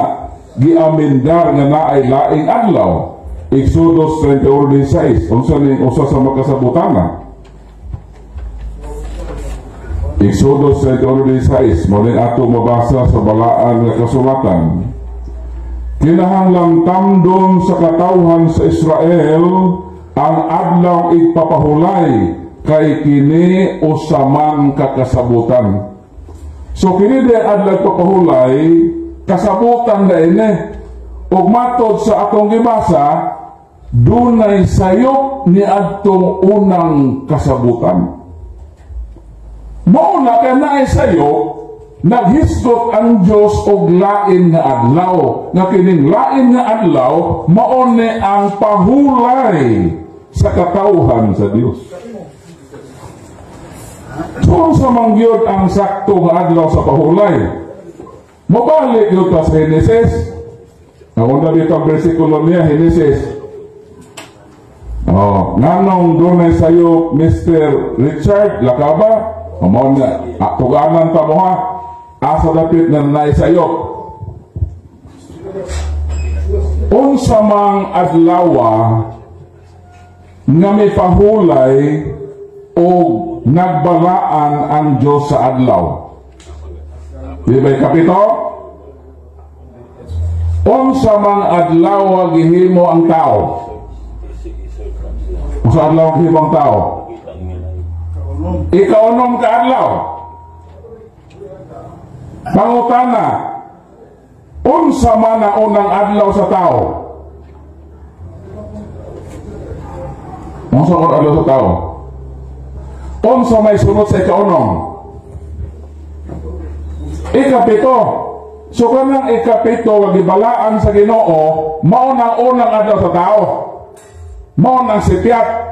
Speaker 4: giamendar nga naay laing adlaw. Exodus 31:6 unsa ning usa sa makasabutana? Exodus 31:6 mo ning ato mabasa sa balaan nga kasulatan. Kinahanglang tamdon sa katawhan sa Israel ang adlaw igpapahulay kay kini usamang kakasabutan. So kini di adlaw papahulay kasabutan na ini. Ug matod sa atong gibasa, dunay sayop ni adtong unang kasabutan. Mao na kay naay sayop naghisgot ang Dios og lain nga adlaw, nga kining lain nga adlaw mao ni ang pahulay sa katawhan sa Dios. So sa mangyod ang sakto nga adlaw sa pahulay. Mabalik yun sa Genesis. Nauna dito ang versikulo niya, Genesis. Nganong dunay sayo Mr. Richard Lakaba, mao na tuganan pa mo ha, asa dapit na naisayo. Unsa mang adlawa nga may pahulay o nagbalaan ang Diyos sa adlaw. Di ba'y kapito? Unsa mang adlaw gihimo ang tao? Unsa adlaw gihimo ang tao? Ikaunom ka adlaw. Pangutana, unsa man ang unang adlaw sa tao? Unsa man adlaw sa tao? Unsa may sunod sa ikaunom? Ikapito. So kanang ikapito gibalaan sa Ginoo, mao nang unang adlaw sa tao. Mao nang sipyat.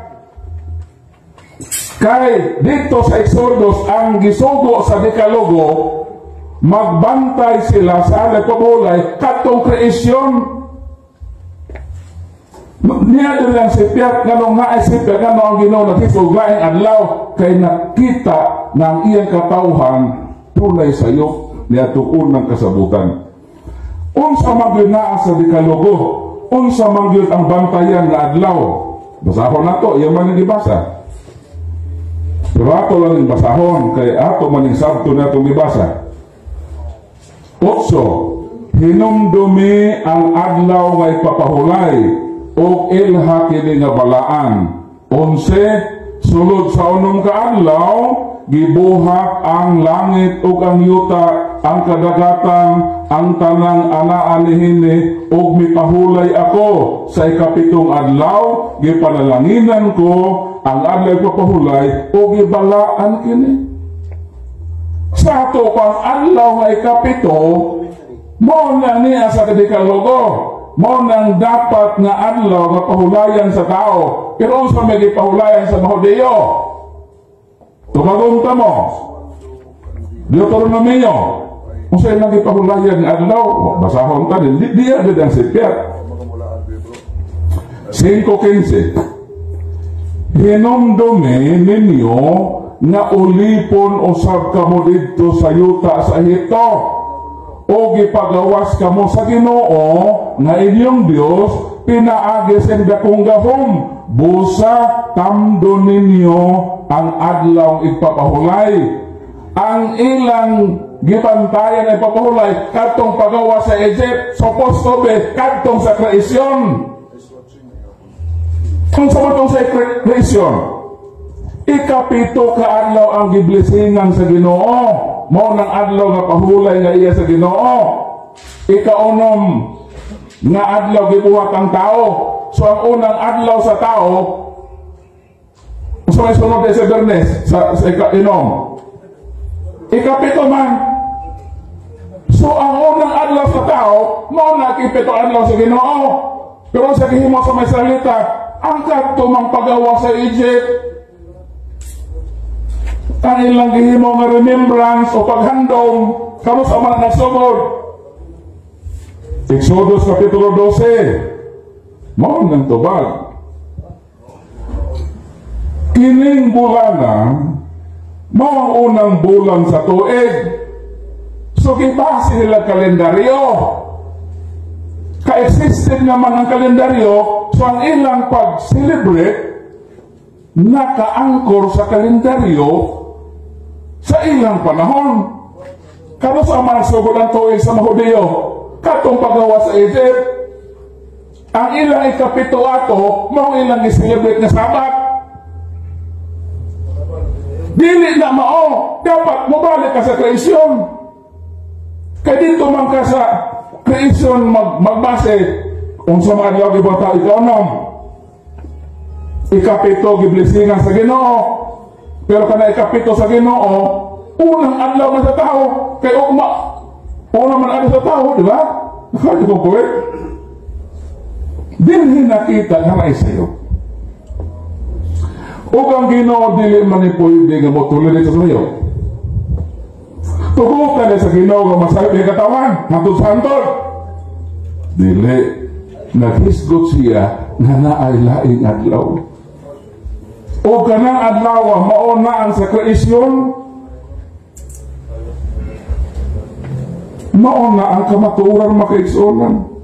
Speaker 4: Kay dito sa Exodus ang gisugo sa Dekalogo, magbantay sila sa nagpabulay katong kreasyon. Niya din lang sipyat nganong naisipyat nga ang Ginoo naghisog laing adlaw kay nakita ng iyang katawhan tunay sayop niya tuon ng kasabutan. Unsa man gyud naa sa Dekalogo, unsa man gyud ang bantayan nga adlaw. Basahon nato, iya man gibasa. Pero ato lang yung basahon kay ato man yung sabto na itong ibasa. 8. Hinumdumi ang adlaw nga ipapahulay o ilha kini nga balaan. 11. Sulod sa unong kaadlaw, gibuhat ang langit ug ang yuta, ang kadagatan, ang tanang anaan nihini ug mipahulay ako sa ikapitong adlaw, gipanalanginan ko ang adlaw papahulay o gibalaan kini. Sa ato pang adlaw nga ikapito, mo na niya sa Dekalogo, mo nang dapat nga adlaw nga pahulayan sa tao. Pero unsa may gipahulayan sa mga Hudyo? Tumagunta mo. Deuteronomio. Unsa yung nagipahulayan nga adlaw? Basahon ka din. Diya din ang sipyat. 5:15. Hinumdumi ninyo nga ulipon usab kamo didto sa yuta sa Ehipto o gipagawas kamo sa Ginoo nga inyong Dios pinaagi sa dakong gahom busa tamdo ninyo ang adlaw ipapahulay ang ilang gibantayan ay papahulay kadtong pagawas sa Egypt supposed to be kadtong sa kreasyon. Kung sabatong sa kreasyon, ikapito ka adlaw ang giblisingan sa Ginoo, mao nang adlaw nga pahulay nga iya sa Ginoo. Ikaunom nga adlaw gibuhat ang tao. So ang unang adlaw sa tao, so may sunod sa Bernes sa ikainom. Ikapito man. So ang unang adlaw sa tao, mao na ikapito adlaw sa Ginoo. Pero sa gihimo sa may salita, ang kadtumang pagawa sa Egypt, ang ilang gihimo nga remembrance o paghandong kamo sa mga nagsugod. Exodus kapitulo 12, mao nang tubag. Kining bulana mao ang unang bulan sa tuig. So gibase nila kalendaryo. Ka-existed naman ang kalendaryo, so ang ilang pag-celebrate naka-angkor sa kalendaryo sa ilang panahon. Kano sa mga sugod ang tuig sa mga Hudyo, katong pagawa sa Egypt, ang ilang ikapito ato, mao ilang i-celebrate na Sabat. Dili na mao, dapat mabalik ka sa kreasyon. Kaya dito man ka sa kreasyon magbase kung sa mga adlaw gibata ikaunom. Ikapito giblisingan sa Ginoo. Pero kana ikapito sa Ginoo, unang adlaw man sa tao, kay ugma, unang man adlaw sa tao, di ba? Nakakita ko po eh. Dinhin nakita nga na isayo. O kang Ginoo dili man ni pwede nga motuloy sa sayo. Tugutan sa Ginoo nga masabi katawan, hantod sa hantod. Dili, naghisgot siya nga naay laing adlaw. O kanang adlaw mauna ang sakriisyon, mauna ang kamatuoran makaigsuonan.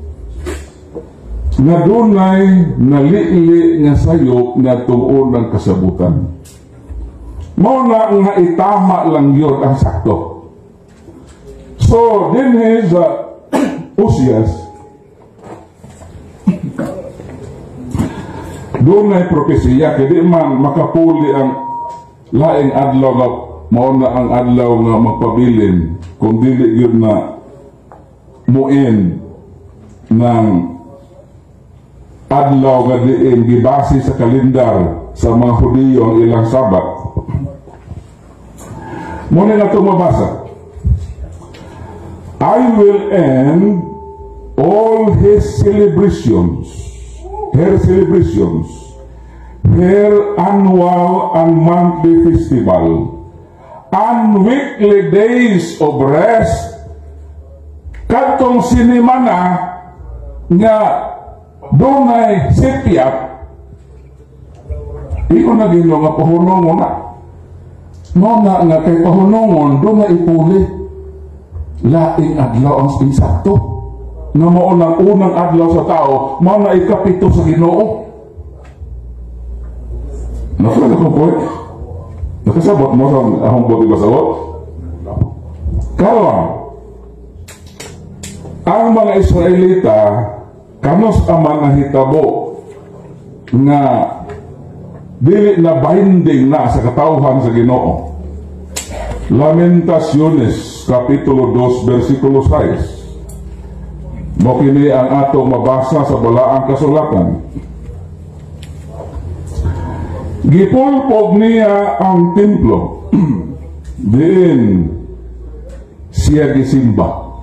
Speaker 4: Nga dunay nalili nga sayop nga tuon ng kasabutan. Mauna nga itama lang yun ang sakto. So, din sa Usias, dunay propesiya, kaya di man makapuli ang laing adlaw nga mauna ang adlaw nga magpabilin kung dili yun na muin ng adlaw nga diin gibase sa kalendar sa mga Hudiyo ang ilang Sabat. Muna na ito mabasa. I will end all his celebrations, her annual and monthly festival, and weekly days of rest, katong sinimana nga dunay sipyat, iyon na Ginoo nga pahunongon na. Muna nga kay pahunongon, dunay ipuli. Laing adlaw ang insakto. Nga maunang unang adlaw sa tao, muna ikapito sa Ginoo. Nakalala ko po eh. Nakasabot mo sa akong buti basabot? Karon, ang mga Israelita, kanos aman ang hitabo nga dili na binding na sa katawhan sa Ginoo. Lamentaciones kapitulo 2 versikulo 6. Mo kini ang ato mabasa sa balaang kasulatan. Gipulpog niya ang templo. Diin siya gisimba.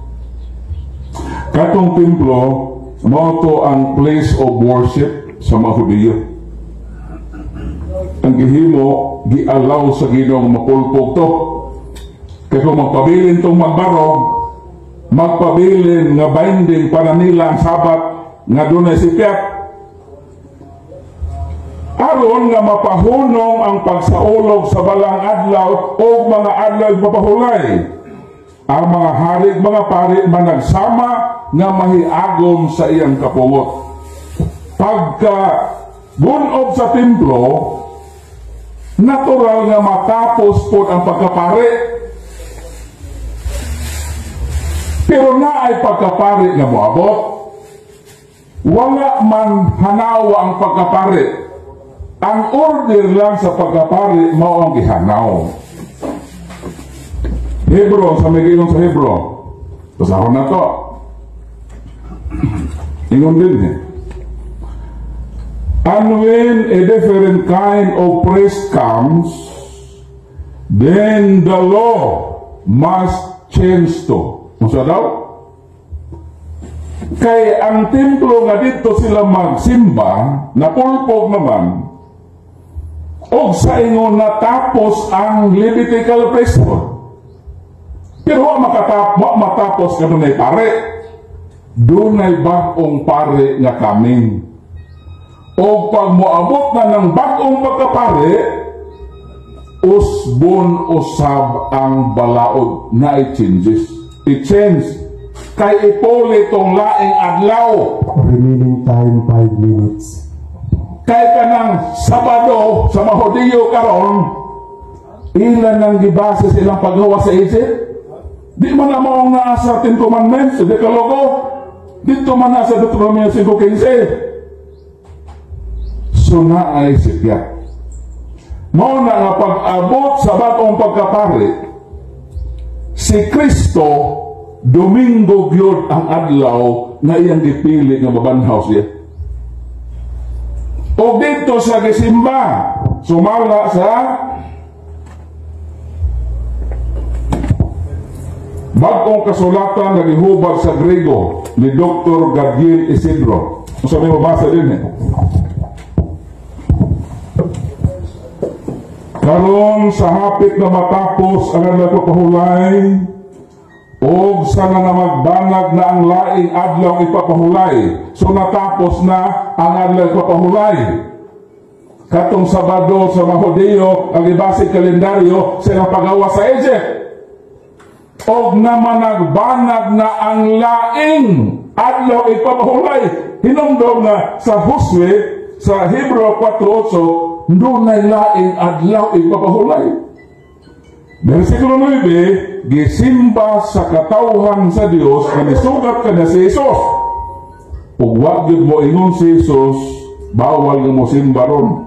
Speaker 4: Katong templo mao to ang place of worship sa mga Hudiyo. Ang gihimo gialaw sa Ginoo mapulpog to. Kaya kung magpabilin itong magbarog, magpabilin nga binding para nila ang Sabat nga dunay sipyat. Aron nga mapahunong ang pagsaulog sa balang adlaw o mga adlaw mapahulay. Ang mga harig, mga pari man nagsama nga mahiagom sa iyang kapungot. Pagka gunob sa templo, natural nga matapos po ang pagkapari. Pero na ay pagkapari nga moabot. Wala man hanawa ang pagkapari. Ang order lang sa pagkapari mao ang gihanaw. Hebro, sa may sa Hebro. Pasahon na to. Ingon din eh. And when a different kind of praise comes, then the law must change to. Masa daw? Kay ang templo nga dito sila magsimba, napulpog naman, o sa inyo natapos ang Levitical priesthood. Pero matapos ka dunay pare. Dunay bagong pare nga kaming. O pag moabot na ng bagong pagkapare, usbon usab ang balaod na i-changes. I-change. Kay ipuli itong laing adlaw.
Speaker 2: Remaining time 5 minutes.
Speaker 4: Kay kanang Sabado sa mga Hudiyo karon, ilan ang gibasa silang paggawa sa isip? Di man na maong naasa 10 Commandments, Decalogo. Dito man nasa Deuteronomy 5:15. So na ay sipyat. Mao na nga pag-abot sa batong pagkapari, si Kristo Domingo gyud ang adlaw na iyang gipili nga mabanhaw siya. O dito sa gisimba, sumala sa Bagong kasulatan na gihubad sa Grego ni Dr. Gabriel Isidro. Kung sabi mabasa din Karon sa hapit na matapos ang nagpapahulay o sana na magbanag na ang laing adlaw ipapahulay. So natapos na ang adlaw ipapahulay. Katong Sabado sa mga Hudiyo, ang ibasig kalendaryo sa pagawa sa Egypt. O naman nagbanag na ang laing adlaw ipapahulay. Hinumdom na sa Hosue, sa Hebreo 4:8, doon na laing adlaw ipapahulay. Versikulo 9, gisimba sa katawhan sa Dios kanisugat ka na si Jesus. Ug wa gyud mo ingon si Jesus, bawal nga mo simba ron.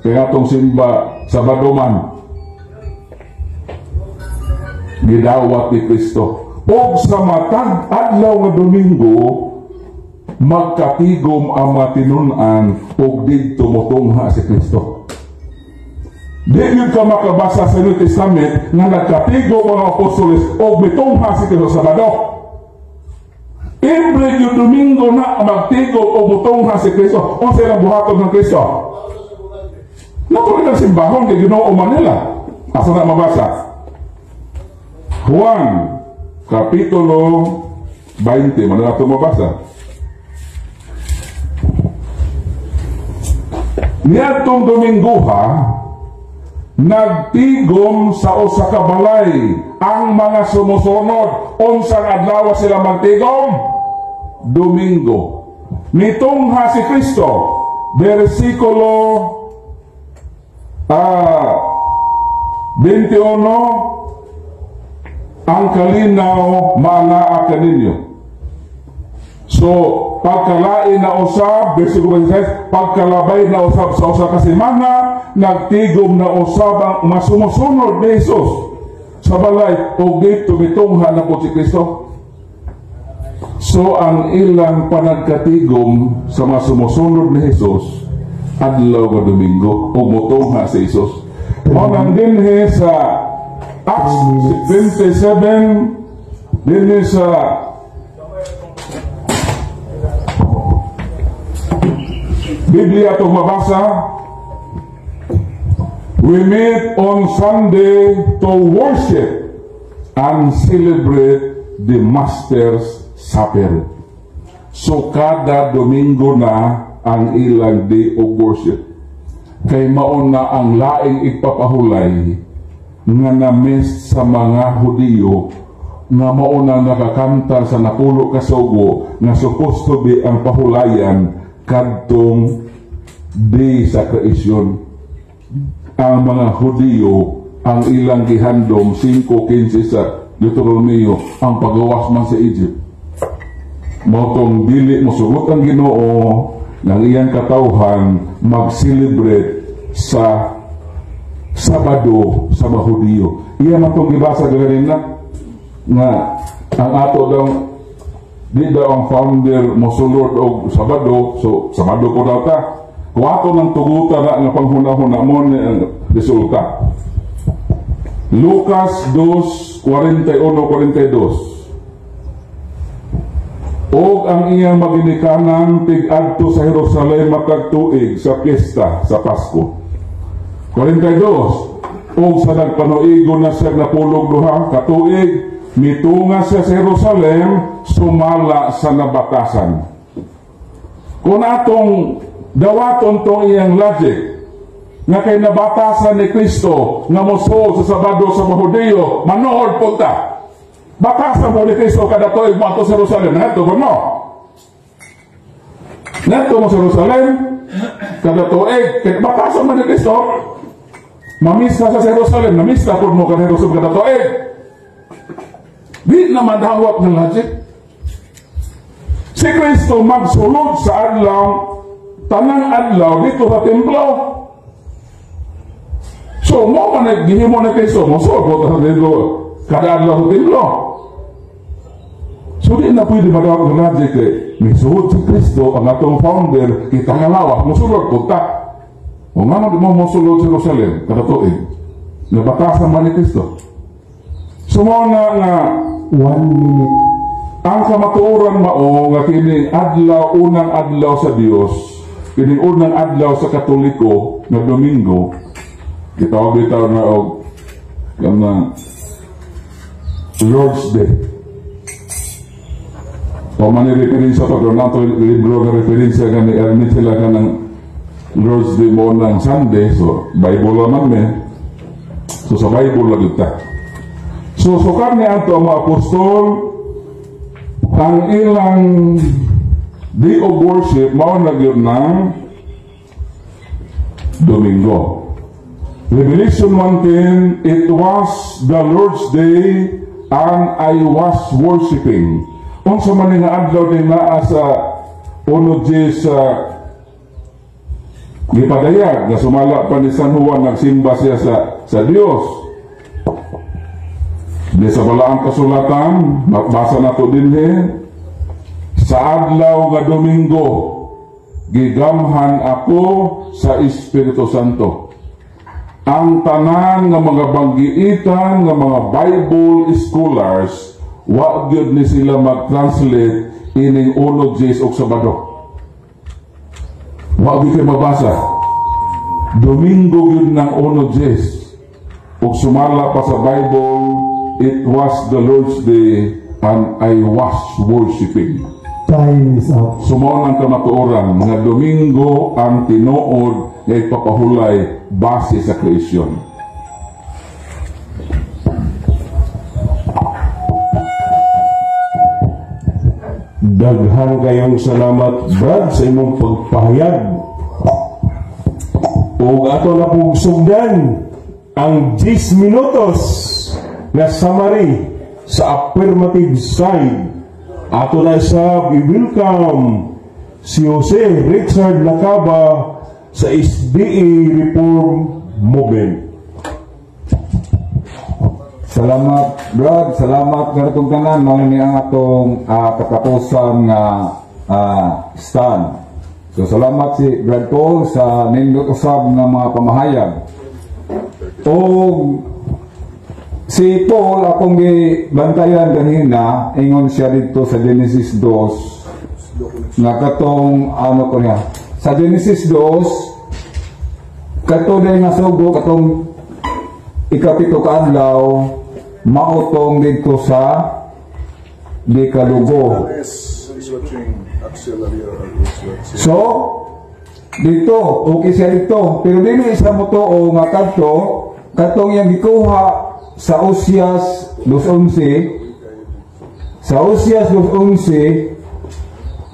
Speaker 4: Kaya itong simba sa Baduman, gidawat ni Kristo. O sa matag adlaw nga Domingo, magkatigom ang matinunan o dito motungha si Kristo. Di yun ka makabasa sa New Testament na nagkatigom ang apostoles o mitungha si Kristo sa Sabado. Every yung Domingo na magtigom o mutungha si Kristo o silang buhaton ng Kristo. Natuloy ng simbahon kay Ginoo Manila. Asa na mabasa? Juan, Kapitulo 20. Mana nato mabasa? Niadtong Dominguha, nagtigom sa usa ka balay ang mga sumusunod. Unsang adlaw sila magtigom? Domingo. Mitungha si Kristo. Versikulo 21, ang kalinaw maanaa kaninyo. So, pagkalain na usab, versikulo 26, pagkalabay na usab sa usa ka semana, nagtigom na usab ang masumusunod ni Jesus sa balay o dito mitungha na po si Kristo. So, ang ilang panagkatigom sa masumusunod ni Jesus adlaw nga Domingo o mutungha si Jesus. O nandinhi sa Acts 27, dinhi sa Biblia itong mabasa, we meet on Sunday to worship and celebrate the Master's Supper. So kada Domingo na ang ilang day of worship. Kay maon na ang laing ipapahulay nga na-miss sa mga Hudiyo nga mauna nakakanta sa napulo kasugo nga supposed to be ang pahulayan kadtong day sa creation. Ang mga Hudiyo ang ilang gihandom 5:15 sa Deuteronomio ang pagawas man sa Egypt. Motong dili mosugot ang Ginoo ng iyang katawhan mag-celebrate sa Sabado sa mga Hudiyo. Iyan ang itong gibasa ganina nga ang ato daw di daw ang founder mosulod og Sabado, so Sabado ko daw ta. Kung ato ng tugutan na nga panghuna-huna mo ni ang resulta. Lucas 2:41-42. Og ang iyang maginikanan tig-adto sa Jerusalem matag tuig sa piyesta sa Pasko. 42. Og sa nagpanuigon na siya napulog duha ka tuig, mitunga siya sa Jerusalem, sumala sa nabatasan. Kung atong dawaton to iyang logic, nga kay nabatasan ni Kristo nga mosul sa Sabado sa mga Hudiyo, manood po ta. Batasan mo ni Kristo kada tuig mo ato sa Jerusalem. Neto ba mo? Neto mo sa Jerusalem kada tuig. Batasan mo ni Kristo. Mamisa sa Jerusalem. Namisa po mo kada Jerusalem kada tuig. Di naman dawat ng logic. Si Kristo magsulod sa adlaw, tanang adlaw dito sa templo. So mo man gihimo ni Kristo mo sulod sa dito kada adlaw sa templo. So di na pwede madawat ng logic may suhod si Kristo ang atong founder kita nga lawak musulod ko ta. O nga di mo musulod sa Jerusalem kada tuig nabatasan man ni Kristo. So mo nga
Speaker 2: 1 minute.
Speaker 4: Ang kamatuoran mao nga kining adlaw, unang adlaw sa Dios, kining unang adlaw sa Katoliko nga Domingo, gitawag bitaw na og kanang Lord's Day. O man referensya to doon nato libro nga referensya nga ni Ernest sila ka ng Lord's Day mo ng Sunday, so Bible naman me. So sa Bible lang ito. So kami ato ang mga apostol, ang ilang day of worship mao na gyud ng Domingo. Revelation 1:10, it was the Lord's Day and I was worshiping. Unsa man nga adlaw din naa sa unod sa gipadayag nga sumala pa ni San Juan, nagsimba siya sa Dios. Di sa balaang kasulatan, magbasa na to din sa adlaw nga Domingo, gigamhan ako sa Espiritu Santo. Ang tanan nga mga banggiitan nga mga Bible scholars, wa gyud ni sila mag-translate ining unod og Sabado. Wa gyud kay mabasa. Domingo gyud ng unod ug sumala pa sa Bible, it was the Lord's Day and I was worshiping.
Speaker 2: Time is up.
Speaker 4: Sumao ng kamatuoran, mga Domingo ang tinuod nga ipapahulay base sa kreasyon.
Speaker 3: Daghan kayong salamat, Brad, sa imong pagpahayag. O ato na pong sugdan ang 10 minutos na summary sa affirmative side. Ato na sa i-welcome si Jose Richard Lacaba sa SDA Reform Movement.
Speaker 6: Salamat, Brad. Salamat nga itong tanan. Mao ni ang atong katapusan nga stand. So, salamat si Brad Paul sa nindot usab nga mga pamahayag. O si Paul, akong gibantayan ganina, ingon siya dito sa Genesis 2, nga katong, ano ko niya, sa Genesis 2, katong nga sugo, katong ikapito ka adlaw, mautong dito sa Dekalugo. So, dito, okay siya dito. Pero dili isa mo to o nga kadto, katong yang gikuha sa Oseas 2:11, sa Oseas 2:11,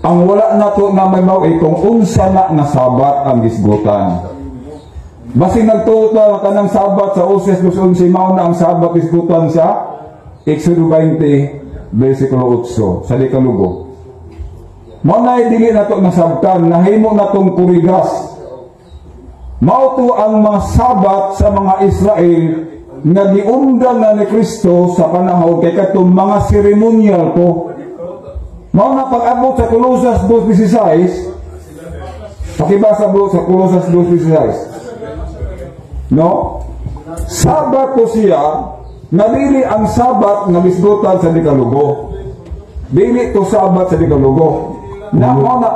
Speaker 6: ang wala na to na may mao kung unsa na sabat ang gisgutan. Basi nagtuot na kanang sabat sa Oseas 2:11, mao na ang sabat gisgutan sa Exodo 20 versikulo 8 sa Dekalugo. Mao na dili na to nasabtan, nahimo na tong kurigas. Mao to ang mga sabat sa mga Israel nga giundan na ni Kristo sa panahon kay katong mga seremonyal po. Mao na pag-abot sa Colosas 2:16, pakibasa bro sa Colosas 2:16. No? Sabat ko siya, nalili ang sabat na misgutan sa Dekalugo. Dili to sabat sa Dekalugo. Na mo na,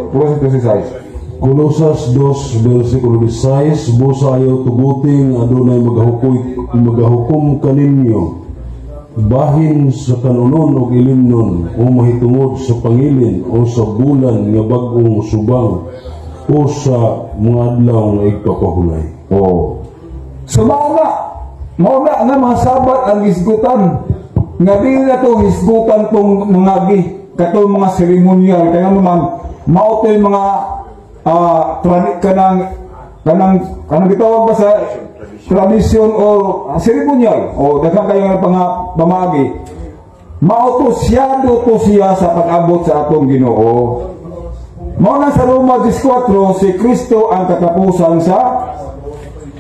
Speaker 6: Colosas 2:16.
Speaker 3: Kolosas 2 versikulo 16, busa ayaw tuguting adunay magahukom kaninyo bahin sa kanunon o ilimnon o mahitungod sa pangilin o sa bulan nga bag-ong subang o sa mga adlaw nga igpapahulay.
Speaker 6: So mauna nga mga sabat ang hisgutan nga di na to hisgutan tong mga katong mga seremonyal kaya naman mao to yung mga kanang gitawag ba sa tradisyon o seremonyal o daghang kayo nga pamagi mao to siya sa pag-abot sa atong Ginoo. Mao na sa Roma 14, si Kristo ang katapusan sa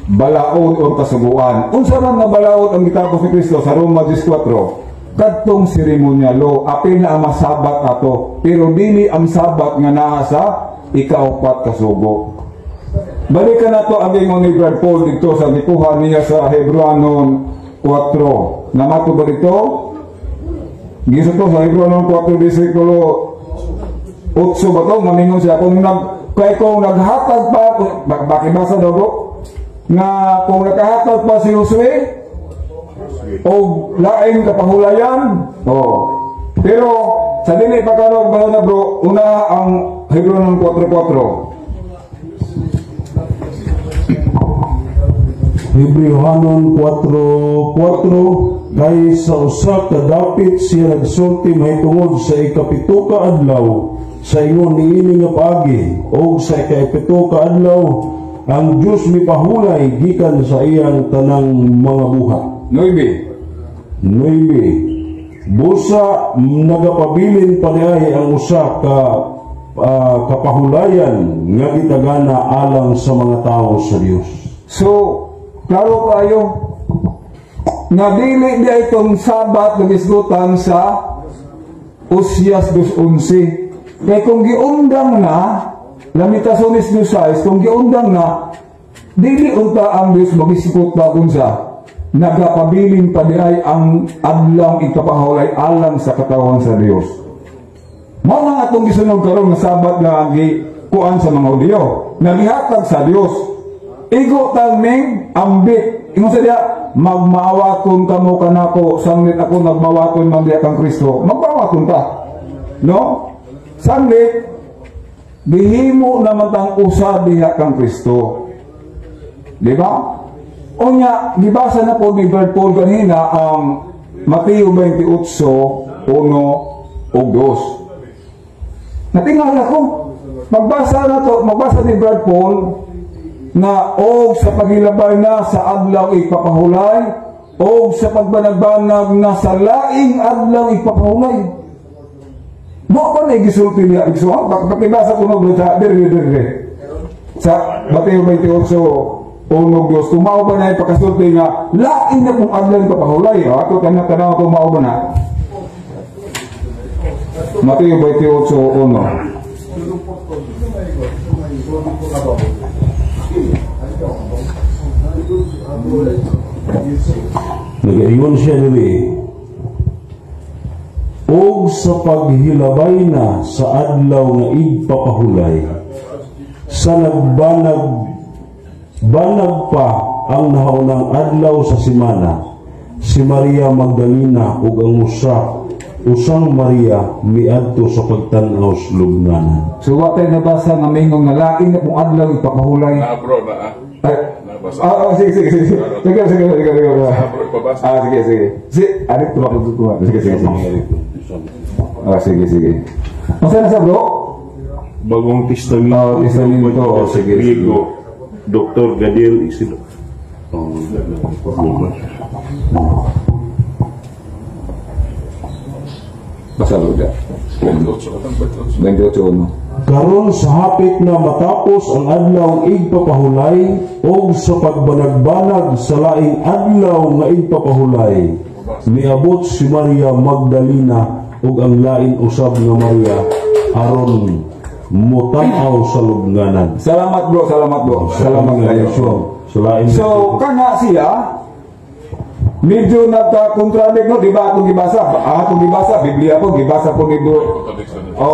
Speaker 6: balaod o kasuguan. Unsa man nga balaod ang gitapos ni Kristo sa Roma 14? Kadtong seremonyalo, apil na ang masabat ato, pero dili ang sabat nga naa sa ikaapat kasugo. Balikan na to ang ingon ni Brad Paul dito sa gikuha niya sa Hebreano 4. Namato ba dito? Gisa to sa Hebrew ng 4 versikulo 8 ba to? Maningon siya kung naghatag pa, bakibasa daw bro? Nga kung nakahatag pa si Josue o laing kapahulayan, pero sa dili pagkarog ba na bro, una ang Hebrew ng 4:4.
Speaker 3: Hebrehanon 4:4 kay sa usa ka dapit siya nagsulti mahitungod sa ikapito ka adlaw sa ingon niini nga paagi o sa ikapito ka adlaw ang Dios mipahulay gikan sa iyang tanang mga buhat. 9 busa nagapabilin pa niya ang usa ka kapahulayan nga gitagana alang sa mga tao sa Dios.
Speaker 6: So klaro kayo na dili niya itong Sabat nagisgutan sa Usyas 2:11. Kaya kung giundang na, Lamentaciones 2:6, kung giundang na, dili unta ang Diyos magisgot pa kung sa nagapabilin pa diay ang adlang ikapahulay alang sa katawan sa Diyos. Mao nga atong gisunog karon nga Sabat nga gikuan sa mga Hudyo, nagihatag sa Diyos. Igo tangning ambit. Ingon sa diya, magmawaton kamo kanako, sanglit ako nagmawaton man diya kang Kristo. Magmawaton ta. No? Sanglit gihimo naman tang usa diha kang Kristo. Di ba? Unya, gibasa na po ni Brad Paul kanina ang Mateo 28:1 o 2. Natingala ko. Magbasa ni Brad Paul na og sa paghilabay na sa adlaw ipapahulay og sa pagbanagbanag na sa laing adlaw ipapahulay. Mo pa na gisulti niya igso pakibasa ko no sa dire sa Mateo 28:1-2 tumao ba na ipakasulti nga laing na kung adlaw ipapahulay ato kana tumao ba na Mateo 28:1.
Speaker 3: Nag-ingon siya dili og sa paghilabay na sa adlaw nga igpapahulay sa banag pa ang nahaunang adlaw sa semana si Maria Magdalena ug ang usang Maria miadto sa pagtan-aw sa lubnganan.
Speaker 6: So wa tay nabasa nga mingong nga laing na kung adlaw ipapahulay.
Speaker 4: Bro na
Speaker 6: Sige. Sige. Arit ko makutuwa. Sige. Masa na sa bro?
Speaker 3: Bagong testamento
Speaker 6: sa
Speaker 3: Griego, Dr. Gadiel Isidro.
Speaker 6: Basa udah. 28:1.
Speaker 3: Karon sa hapit na matapos ang adlaw igpapahulay o sa pagbanagbanag sa laing adlaw nga igpapahulay, miabot si Maria Magdalena ug ang lain usab nga Maria aron mutanaw sa lubnganan.
Speaker 6: Salamat bro. Salamat kayo. So kana siya medyo nagka-contradict no, di ba atong gibasa? Atong gibasa, Biblia po, gibasa po ni bro.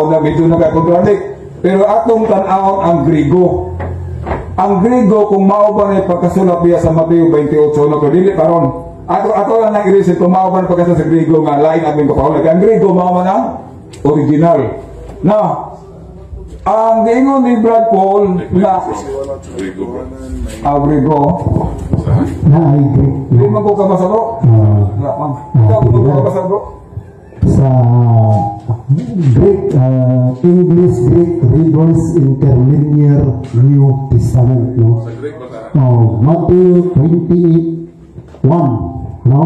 Speaker 6: Na medyo nagka-contradict. Pero atong tan-awon ang Griego. Ang Griego kung mao ba na pagkasulat niya sa Mateo 28 no, dili karon. Ato lang nang i-research kung mao ba na pagkasulat sa Griego nga lain ating kapahulay. Ang Griego mao man ang original. Now, ang giingon ni Brad Paul na Griego.
Speaker 2: Na ay Greek.
Speaker 6: Hindi mo ko kabasa bro? Ikaw mo ko kabasa bro?
Speaker 2: Sa Greek, English Greek Reader's Interlinear New Testament, no? Matthew 28:1, no?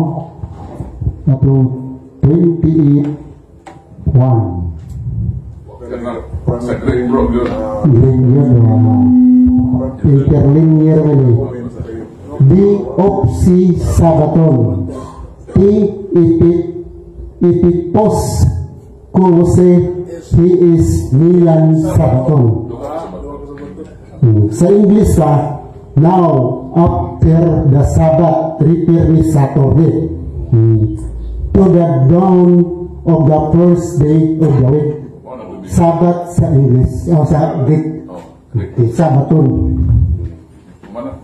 Speaker 2: Matthew 28:1.
Speaker 4: Sa Greek bro yun.
Speaker 2: Interlinear ini. Di opsi sabaton. Ti ipipos kulose he is Milan sabaton. Sa English now after the Sabbath prepare me Saturday to the dawn of the first day of the week. Sabat sa English, o sa Greek. Okay, Sabaton.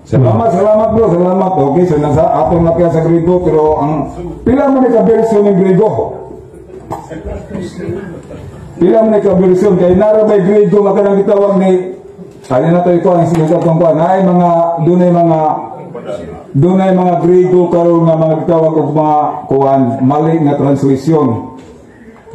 Speaker 6: Salamat bro, salamat. Okay, so nasa atong na kaya sa Grego, pero ang pila man ka version ng Grego. Pila man ka version kay nara by Grego nga kanang gitawag ni kaya na tayo ko ang sinulat tong kuan ay mga dunay mga Grego karon nga mga gitawag og mga kuan mali nga translation.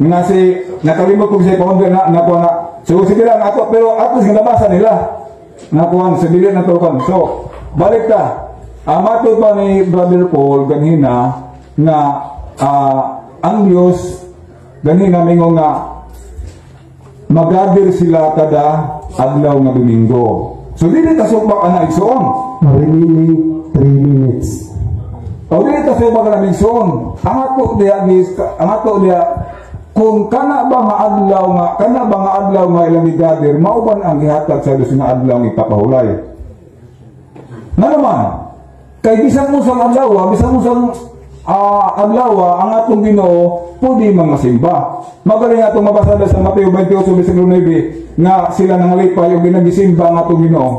Speaker 6: Nga si nakalimot ko siya founder na kuan na. So sige lang ako pero atos ginabasa nila. Na kuan sa dili na to kuan. So balik ka. Matod pa ni Brother Paul ganina na ang Diyos ganina mingo nga magadir sila kada adlaw nga Domingo. So dili ta subak ana igsoon.
Speaker 2: Remaining 3 minutes.
Speaker 6: O dili ta subak ana igsoon. Ang ato diya kung kana ba nga adlaw nga ilang igadir mauban ang gihatag sa Dios nga adlaw nga ipapahulay. Na naman kay bisan mo sa adlaw, ang atong Ginoo pwede mga simba. Magaling atong mabasa sa Mateo 28:9 nga sila nangalipay og ginagisimba ang atong Ginoo.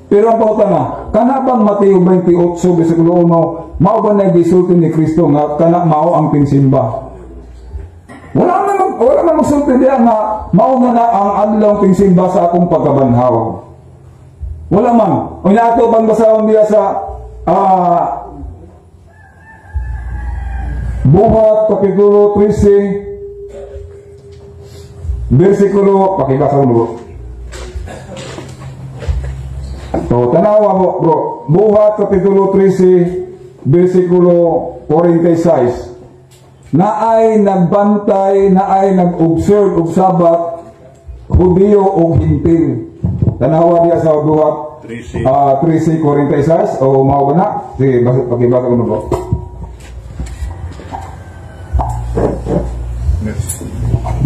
Speaker 6: Pero ang pauta na, kana bang Mateo 28:1 mao ba na gisulti ni Kristo nga kana mao ang pinsimba? Wala na magsulti diya nga mao na ang adlaw pinsimba sa akong pagkabanhaw. Wala man. Unya ato bang basahon diya sa Buhat Kapitulo 13 versikulo pakibasa mo. So tanawa mo bro. Buhat Kapitulo 13 versikulo 46. Naay nagbantay, naay nag-observe og Sabat, Hudiyo o Hintil. Tanawa diya sa Buhat 13:46 o mao na. Sige, pakibasa mo bro.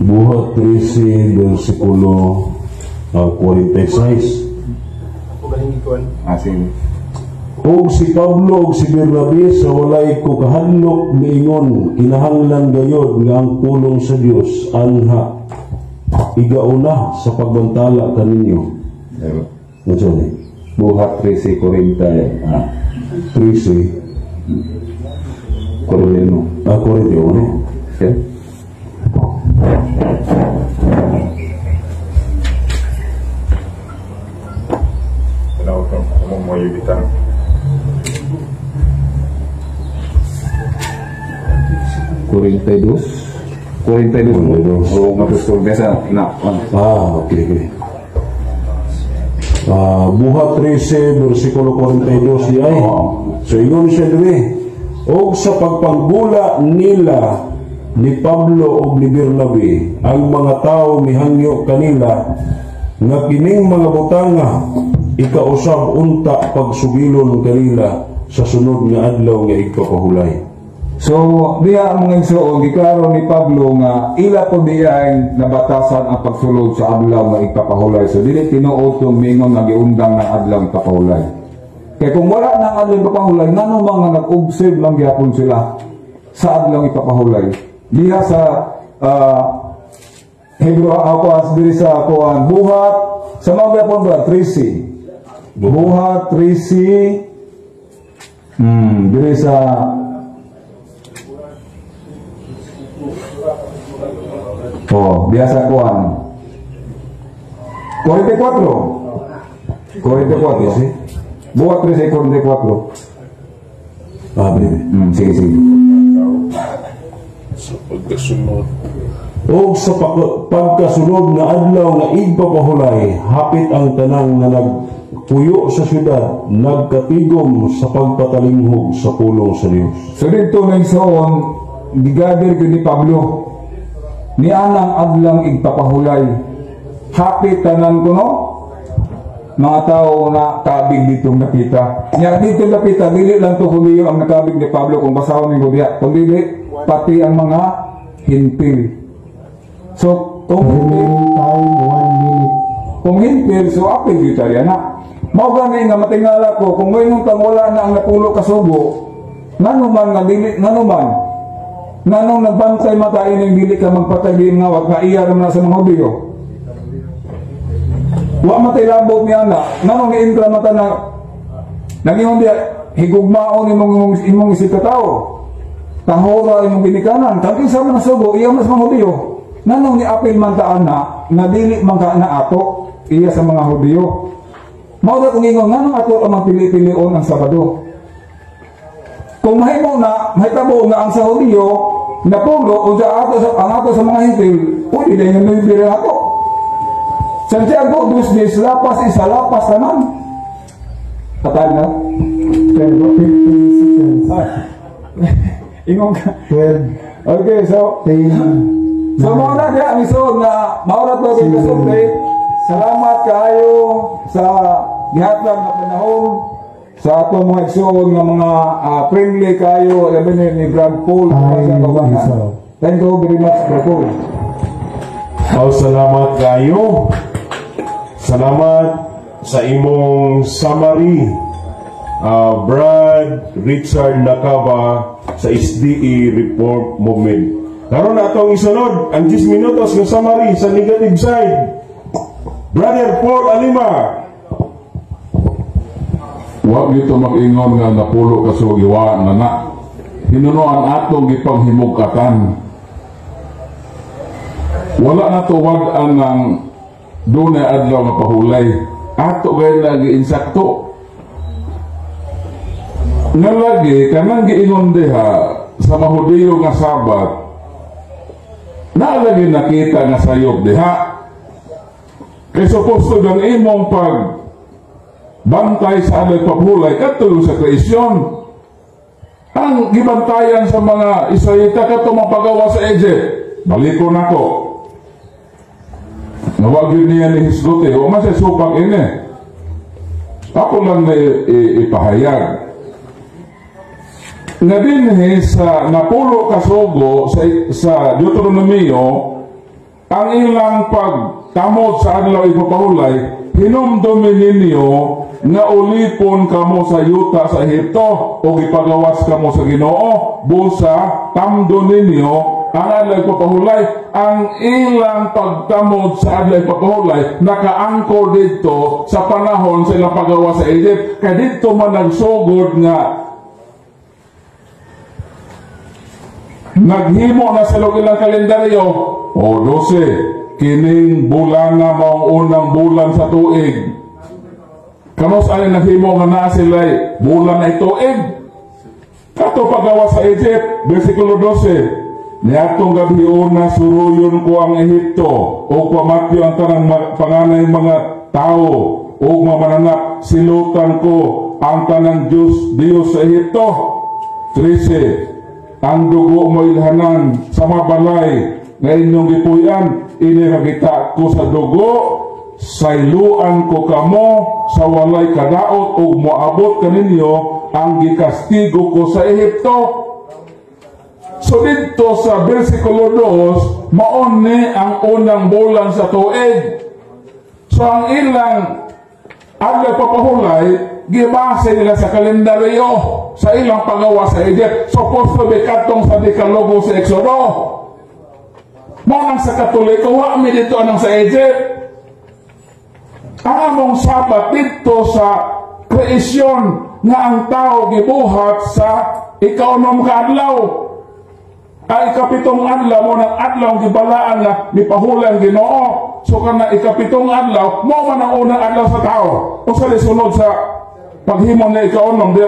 Speaker 3: Buhat 13, versikulo 46.
Speaker 6: Sige.
Speaker 3: Og si Pablo og si Bernabe sa walay ko kahadlok niingon kinahanglan gayod nga ang pulong sa Dios anha igauna sa pagbantala kaninyo. Unsa ni?
Speaker 6: Buhat 13:40.
Speaker 3: 13
Speaker 6: Korino.
Speaker 3: 41.
Speaker 6: Okay. Mo yung bitang. Corinthians. O matutul biasa na.
Speaker 3: Okay. Buhat 13 versikulo 42 ay. So ingon siya diri. Og sa pagpanggula nila ni Pablo og ni Bernabe ang mga tao mihangyo kanila nga kining mga butanga ikausab unta pagsugilon kanila sa sunod nga adlaw nga ipapahulay.
Speaker 6: So diya ang mga igsoon giklaro ni Pablo nga ila po diya ay nabatasan ang pagsulod sa adlaw nga ipapahulay. So dili tinuod tong mingon nga giundang ng adlaw ipapahulay. Kaya kung wala nang adlaw ipapahulay ngano mga nag-observe lang gyapon sila sa adlaw ipapahulay. Diya sa Hebrew ako diri sa kuan buhat sa mga gyapon ba 13. Buhat 13 diri sa biasa kuan 44 buat 13:44
Speaker 3: Breve.
Speaker 6: sige
Speaker 3: Sa pagkasunod o sa pagkasunod nga adlaw nga igpapahulay hapit ang tanang nga nagpuyo sa syudad nagkatigom sa pagpatalinghog sa pulong sa Dios.
Speaker 6: So dito na igsoon gigather ko ni Pablo ni anang adlang igpapahulay hapit tanan ko no mga tao na kabig ditong nakita nya dito nakita dili lang to Hudiyo ang nakabig ni Pablo kung basahon ni Hudiya kundi pati ang mga hintil. So kung hintil so apil dito yan na mao gani nga matingala ko kung ngayon tang wala na ang napulo ka subo ngano man nga dili ngano man Nanong nagbantay mata ining dili ka magpatagin nga wag nga iya naman sa mga Hudiyo. Wa matay labot niya na. Nanong ni-intra mata na naging diya higugmaon imong isip ka tao. Tahora imong ginikanan. Kaging sa mga sugo, iya mas mga Hudiyo. Nanong ni apil man taan na dili man ka na ato iya sa mga Hudiyo. Mao da kung ingon nanong ato ang mapili-pilion ang Sabado. Kung mahimo na, mahitabo na ang sa Hudiyo, napulo, o sa ato sa mga Hintil, pwede na yung nabibili ako. Santiago, 2 days, lapas, isa, lapas naman. Patan na?
Speaker 2: 50 seconds.
Speaker 6: Ingon ka.
Speaker 2: 12,
Speaker 6: Okay, so,
Speaker 2: 10,
Speaker 6: mauna niya ang isod na mauna to sa kasunday. Salamat kayo sa gihatag na panahon. Sa ato mga igsoon nga mga friendly kayo, labi ni Brad Paul, thank you very much, Brad Paul.
Speaker 3: Salamat kayo. Salamat sa imong summary, Brad Richard Nakaba sa SDE Reform Movement. Karon na atong isunod ang 10 minutos ng summary sa negative side. Brother Paul Alima.
Speaker 4: Wa gito mag-ingon nga napulo ka sugiwa na na. Hinuno ang atong gipanghimugkatan. Wala na to wag-an ng dunay adlaw nga pahulay. Ato gay lagi insakto. Nalagi kanang giingon diha sa mga Hudiyo nga Sabat. Nalagi nakita nga sayop diha. Kay suposto ang imong pag bantay sa alay pahulay katulong sa kreasyon. Ang gibantayan sa mga Israelita kato mapagawa sa Egypt. Balikon ako. Nawag yun niya ni Hisgote. O masasupang ini. Ako lang na ipahayag. Nga din sa napulo kasugo sa Deuteronomio, ang ilang pagtamod sa adlaw ipapahulay, hinumdumin ninyo nga ulipon kamo sa yuta sa Ehipto o ipagawas kamo sa Ginoo busa tamdo ninyo ang adlaw ipapahulay. Ang ilang pagtamod sa adlaw ipapahulay nakaangkor dito sa panahon sa ilang pagawas sa Egypt. Kaya dito man nagsugod nga naghimo na sa ilang kalendaryo o 12 kining bulan na maong unang bulan sa tuig. Kanos ay naghimo nga naa sila'y bulan ay tuig. Kato pagawa sa Egypt, versikulo 12. Niatong gabi una suruyon ko ang Ehipto o pamatyo ang tanang panganay mga tao o mamananap silutan ko ang tanang Diyos sa Ehipto. 13. Ang dugo mo ilhanan sa mabalay nga inyong gipuyan, iniragita ko sa dugo, sayluan ko kamo sa walay kadaot o moabot kaninyo ang gikastigo ko sa Ehipto. So dito sa versikulo 2, maon ni ang unang bulan sa tuig. So ang ilang adlaw papahulay, gibase nila sa kalendaryo sa ilang pagawa sa Egypt. So posto katong sa Dekalogo sa Exodo. Manang sa Katoliko, wa mi dito anong sa Egypt. Ang among Sabat dito sa kreasyon nga ang tao gibuhat sa ikaonom ka adlaw. Ay ikapitong adlaw mo ng adlaw gibalaan nga mipahulang Ginoo. So kana ikapitong adlaw mo man ang unang adlaw sa tao. O sa lisunod sa paghimon na ikaonom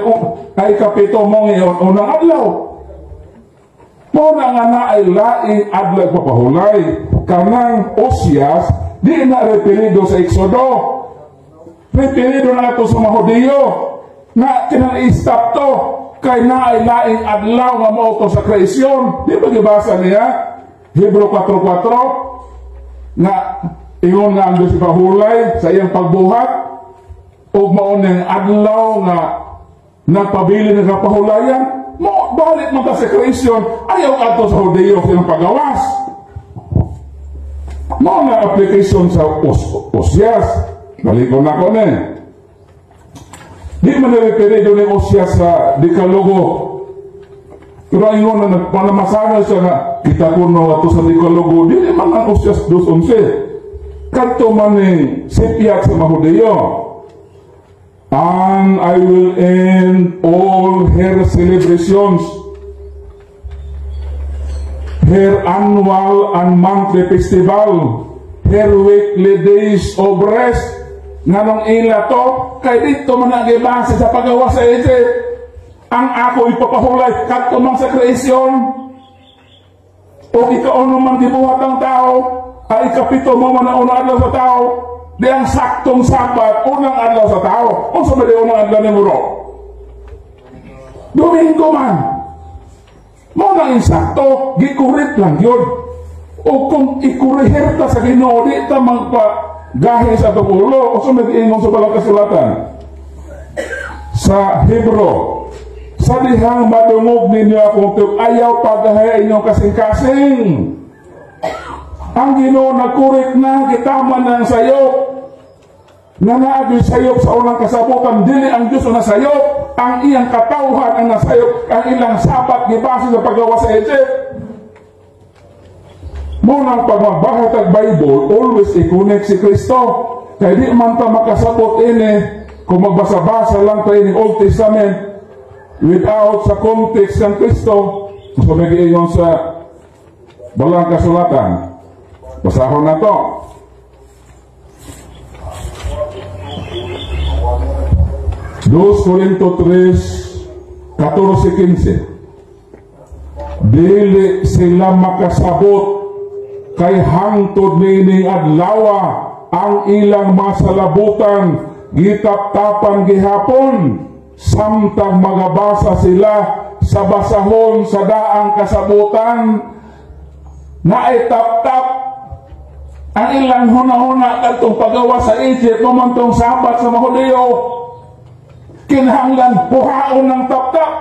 Speaker 4: ay ikapito mo ngayon unang adlaw. Mo na nga na ay laing adlaw papahulay. Kanang Osias di na referido sa Exodo. Referido na ito sa mga Hudiyo na kinang-istap to kay na ay laing adlaw nga mo ito sa kreasyon. Di ba gibasa niya? Hebrew 4:4 na ingon nga ang Diyos ipahulay sa iyang pagbuhat o maunang adlaw nga nagpabili ng kapahulayan mo balik mo ta sa kreasyon ayaw ato sa Hudiyo ng pagawas. Mo na application sa Osias balikon na ko na di man na-referido ng Osias sa Dekalogo Pero ingon na nagpanamasagal siya nga, kita ko na ato sa Nikologo, di man ang usyas 2:11. Kanto man ni sipiyat sa Mahudeo. And I will end all her celebrations, her annual and monthly festival, her weekly days of rest. Nganong ila to, kay dito man nagibase sa paggawa sa Egypt. Ang ako ipapahulay, kadto man sa kreasyon, o ikauno man gibuhat ang tao, ay ikapito mo man ang unang adlaw sa tao, di ang saktong Sabat, unang adlaw sa tao. O sa di unang adlaw ni Muro? Domingo man. Mo na insakto, gikurit lang yun. O kung ikurihirta sa Ginoo, di ta magpagahi sa tupulo, o sa mag-ingon sa balang kasulatan. Sa Hebro, sa dihang madungog ninyo akong ayaw pagahay inyong kasing-kasing. Ang Ginoo nagkurik na kitaman ng sayop. Na naagyo sayop sa unang kasabutan, dili ang Diyos na sayop. Ang iyang katauhan ang nasayop. Ang ilang Sabat gibase sa paggawa sa Egypt. Munang pag magbahat ang Bible, always i-connect si Kristo. Kaya di man ta makasabot ini kung magbasa-basa lang tayo ng Old Testament without sa context ng Kristo. So nag-iingon sa balang kasulatan. Basahon na to. Dos Corinto 3, 14-15. Dili sila makasabot kay hangtod nining adlawa ang ilang masalabutan gitap-tapan gihapon samtang magabasa sila sa basahon sa daang kasabutan na itap-tap ang ilang huna-huna katong pagawa sa Egypt mamantong Sabat sa Mahudeo kinahanglan puhaon ng tap-tap.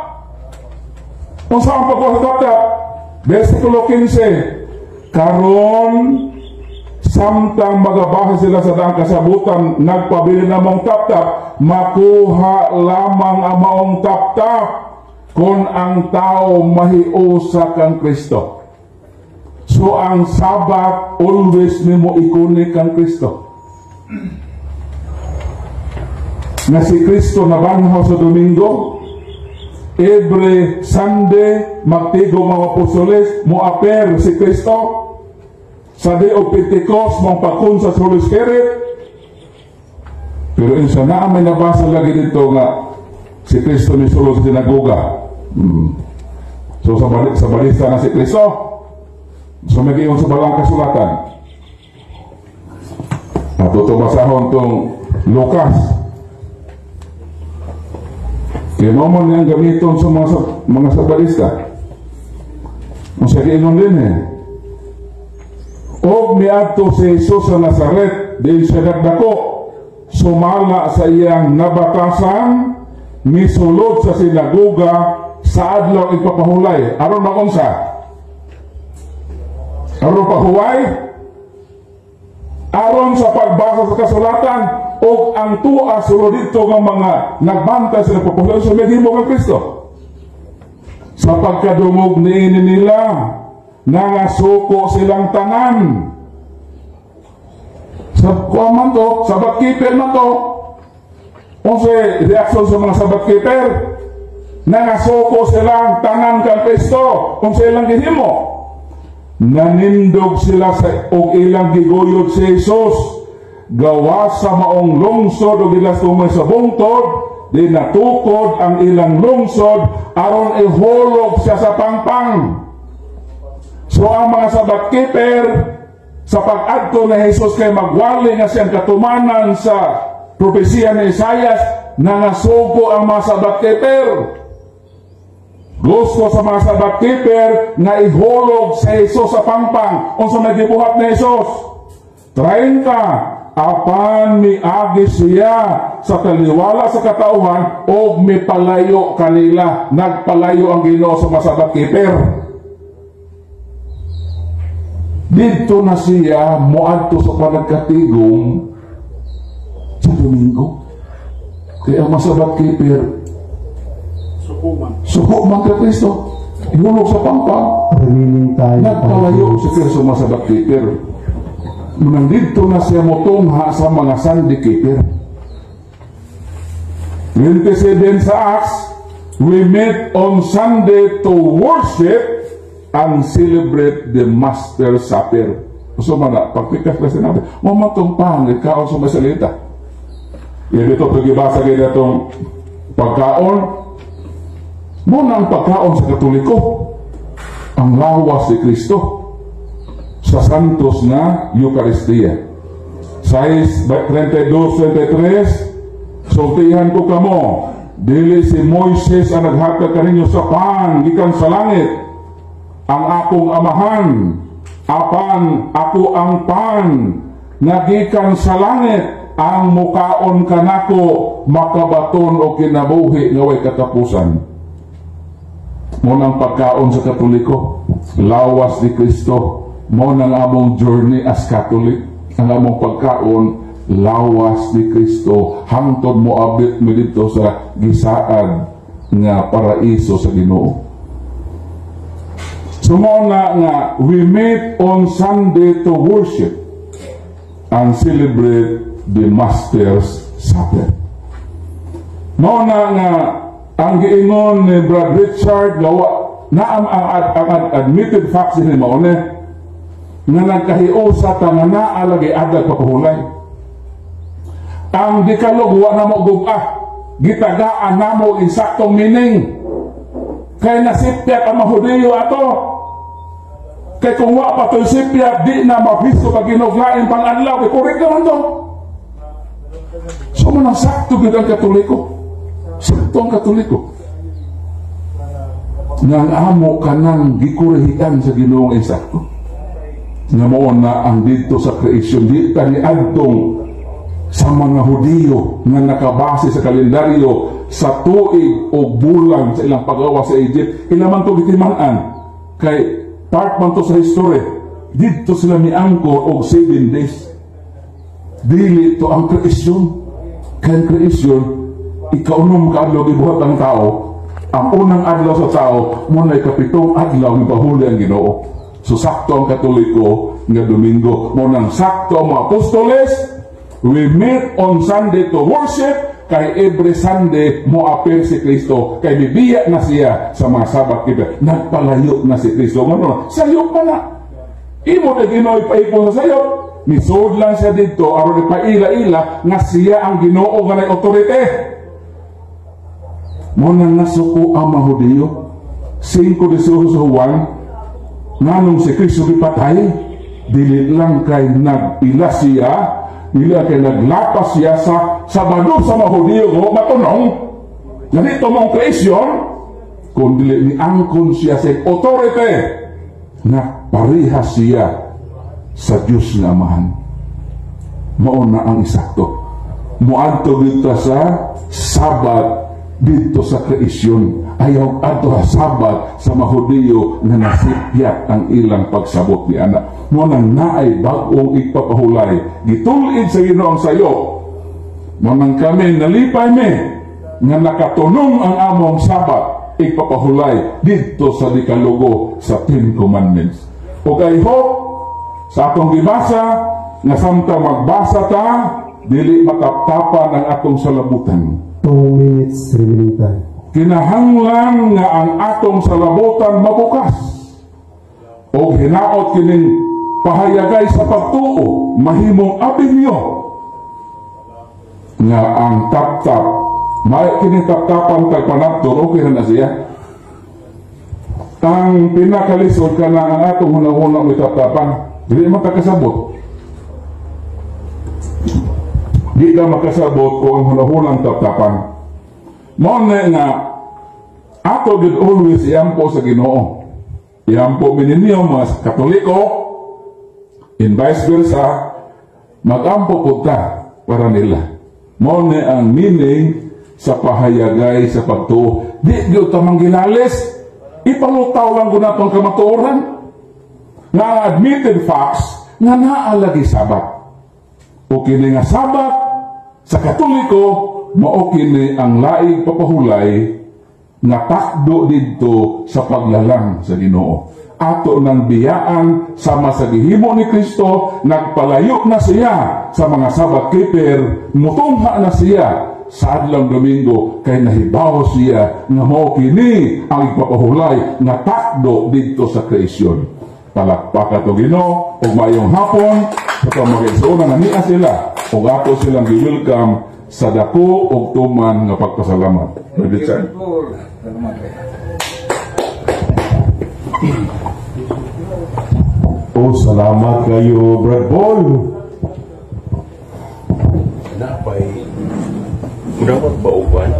Speaker 4: Kung saan paggawa sa tap-tap, versikulo 15, karon samtang magabasa sila sa daang kasabutan nagpabili na mong tap-tap, makuha lamang ang maong tap-tap kung ang tao mahiusa kang Kristo. So ang Sabat always nimo ikunik kang Kristo. Na si Kristo nabanhaw sa Domingo, every Sunday magtigong mga apostoles mo appear si Kristo. Sa Day of Pentecost mong pakun sa Holy Spirit. Pero insa na may nabasa lagi dito nga si Kristo ni Sulo sa sinagoga. So sa balista na si Kristo. So mag-iyon sa balang kasulatan. At ito basahon itong Lucas. Kaya naman niyang gamiton sa mga sabalista. Kung sa giinon din Og miadto si Jesus sa Nazaret, din siya nagdako, sumala sa iyang nabatasan, misulod sa sinagoga, sa adlaw ipapahulay. Aron maunsa? Aron pahuway? Aron sa pagbasa sa kasulatan, o ang tuwa sulod dito ng mga nagbantay sa nagpapahulay sa medimo ng Kristo. Sa pagkadungog niini nila, nangasuko silang tanan. Sa kuaman to, Sabat keeper na to. Kung sa reaksyon sa mga Sabat keeper, nangasuko silang tanan kang Kristo. Kung sa ilang gihimo, nanindog sila sa og ilang giguyod si Jesus. Gawa sa maong lungsod o gilas tumay sa bungtod, di natukod ang ilang lungsod aron ihulog siya sa pangpang. So ang mga Sabat keeper sa pag-adto na Jesus kay magwali nga siyang katumanan sa propesiya ni Isaias, nangasugo ang mga Sabat keeper. Gusto sa mga Sabat keeper na ihulog sa Jesus sa pangpang o sa nagibuhat ni Jesus. 30, apan miagi siya sa taliwala sa katauhan o mipalayo kanila. Nagpalayo ang Ginoo sa mga Sabat keeper. Dito na siya muadto sa panagkatigong sa Domingo. Kaya ang Sabat keeper suko man ka Kristo. Ihulog sa pampa.
Speaker 2: remaining time.
Speaker 4: Nagpalayo si Peter sumasabat Peter. Nandito na siya motungha sa mga syndicators. 27 sa Acts, we met on Sunday to worship and celebrate the Master Supper. So mana, pagpikas na sinabi, mamatong pangit kaon sa masalita. Yan dito, pag-ibasa kayo itong pagkaon, muna ang pagkaon sa Katoliko, ang lawas ni Kristo sa santos na Eucharistia. 6:32-33, sultihan ko kamo, dili si Moises ang naghatag kaninyo sa pan gikan sa langit, ang akong amahan, apan ako ang pan na gikan sa langit, ang mukaon kanako makabaton o kinabuhi nga way katapusan. Munang pagkaon sa Katoliko, lawas ni Kristo, munang among journey as Catholic, ang among pagkaon, lawas ni Kristo, hangtod mo abit mo dito sa gisaad nga paraiso sa Ginoo. Sumuna nga, we meet on Sunday to worship and celebrate the Master's Supper. Muna nga, ang giingon ni Brad Richard, na ang admitted facts ni Maone, nga nagkahiusa ta nga naalagay adag papahulay. Ang dikalog wa na mo gubah, gitagaan na mo insaktong meaning. Kay nasipyat ang Mahudiyo ato. Kay kung wa pa to'y sipyat, di na mabiso pag ginuglain pang adlaw. Kay kurik naman to. So manang sakto gid ang Katoliko. Sakto ang Katoliko. Nang amo ka nang gikurihian sa Ginoong insakto. Nga mo na ang dito sa creation, di ka ni adtong sa mga Hudiyo nga nakabase sa kalendaryo sa tuig o bulan sa ilang pagawa sa Egypt, ilaman to gitimaan kay part man to sa history. Dito sila miangkor og 7 days. Dili to ang creation. Kaya ang creation, ikaunom ka adlaw gibuhat ang tao. Ang unang adlaw sa tao, muna ikapitong adlaw ng pahuli ang Ginoo. So sakto ang Katoliko nga Domingo. Munang sakto ang mga apostoles, we meet on Sunday to worship, kay every Sunday mo appear si Kristo, kay bibiya na siya sa mga Sabat kita. Nagpalayo na si Kristo. Ano? Sayop pa na. Imo na Ginoo ipaipon sa sayop. Misod lang siya dito, aron ipaila-ila nga siya ang Ginoo nga may otorite. Munang nasuko ang Mahudiyo. 5:1, nganong si Kristo ipatay, dili lang kay nagpila siya, dili kay naglapas siya sa Sabado sa Mahudiyo o matunong, ganito mong kreasyon, kung dili ni angkon siya sa authority, na parihas siya sa Diyos na Amahan. Mauna ang isakto. Muadto dito sa Sabat, dito sa kreasyon. Ayaw ato Sabat sa Mahudiyo na nasipyat ang ilang pagsabot ni anak. Munang naay bagong ipapahulay. Gitulid sa Ginoong sayo. Munang kami nalipay me nga nakatunong ang among Sabat ipapahulay dito sa Dikalugo sa 10 Commandments. O kay hope sa atong gibasa nga samtang magbasa ta, dili mataptapan ang atong salabutan.
Speaker 2: 2 minutes remaining time.
Speaker 4: Kinahanglan nga ang atong salabutan mabukas o hinaot kining pahayagay sa pagtuo, mahimong abinyo nga ang tap-tap may kining tap-tapan kay panaptor, okay na siya. Ang pinakalisod ka na ang atong hunahunang may tap-tapan, dili makakasabot. Di ka makasabot kung ang hunahunang tap-tapan. Muna nga, ato did always iampo sa Ginoo. Iampo mininyo mga Katoliko, in vice versa, mag-ampo po ta para nila. Muna ang meaning sa pahayagay sa pagtuo. Di diyo tamang gilalis, ipalutaw lang ko na itong kamatuoran. Nga admitted facts, nga naalagi Sabat. O kini nga Sabat, sa Katoliko, mao kini ang laing papahulay nga takdo didto sa paglalang sa Ginoo. Ato ng biyaan sama sa gihimo ni Kristo, nagpalayo na siya sa mga Sabbath keeper, mutungha na siya sa adlang Domingo kay nahibaw siya nga mao kini ang ipapahulay nga takdo didto sa kreasyon. Palakpakan to Ginoo ug mayong hapon sa mag-igsoon nga niya sila ug ato silang gi-welcome sa dako ug tuman nga pagpasalamat. Brother
Speaker 3: Oh, salamat kayo, Brad Paul.
Speaker 7: Napay dapat bauban.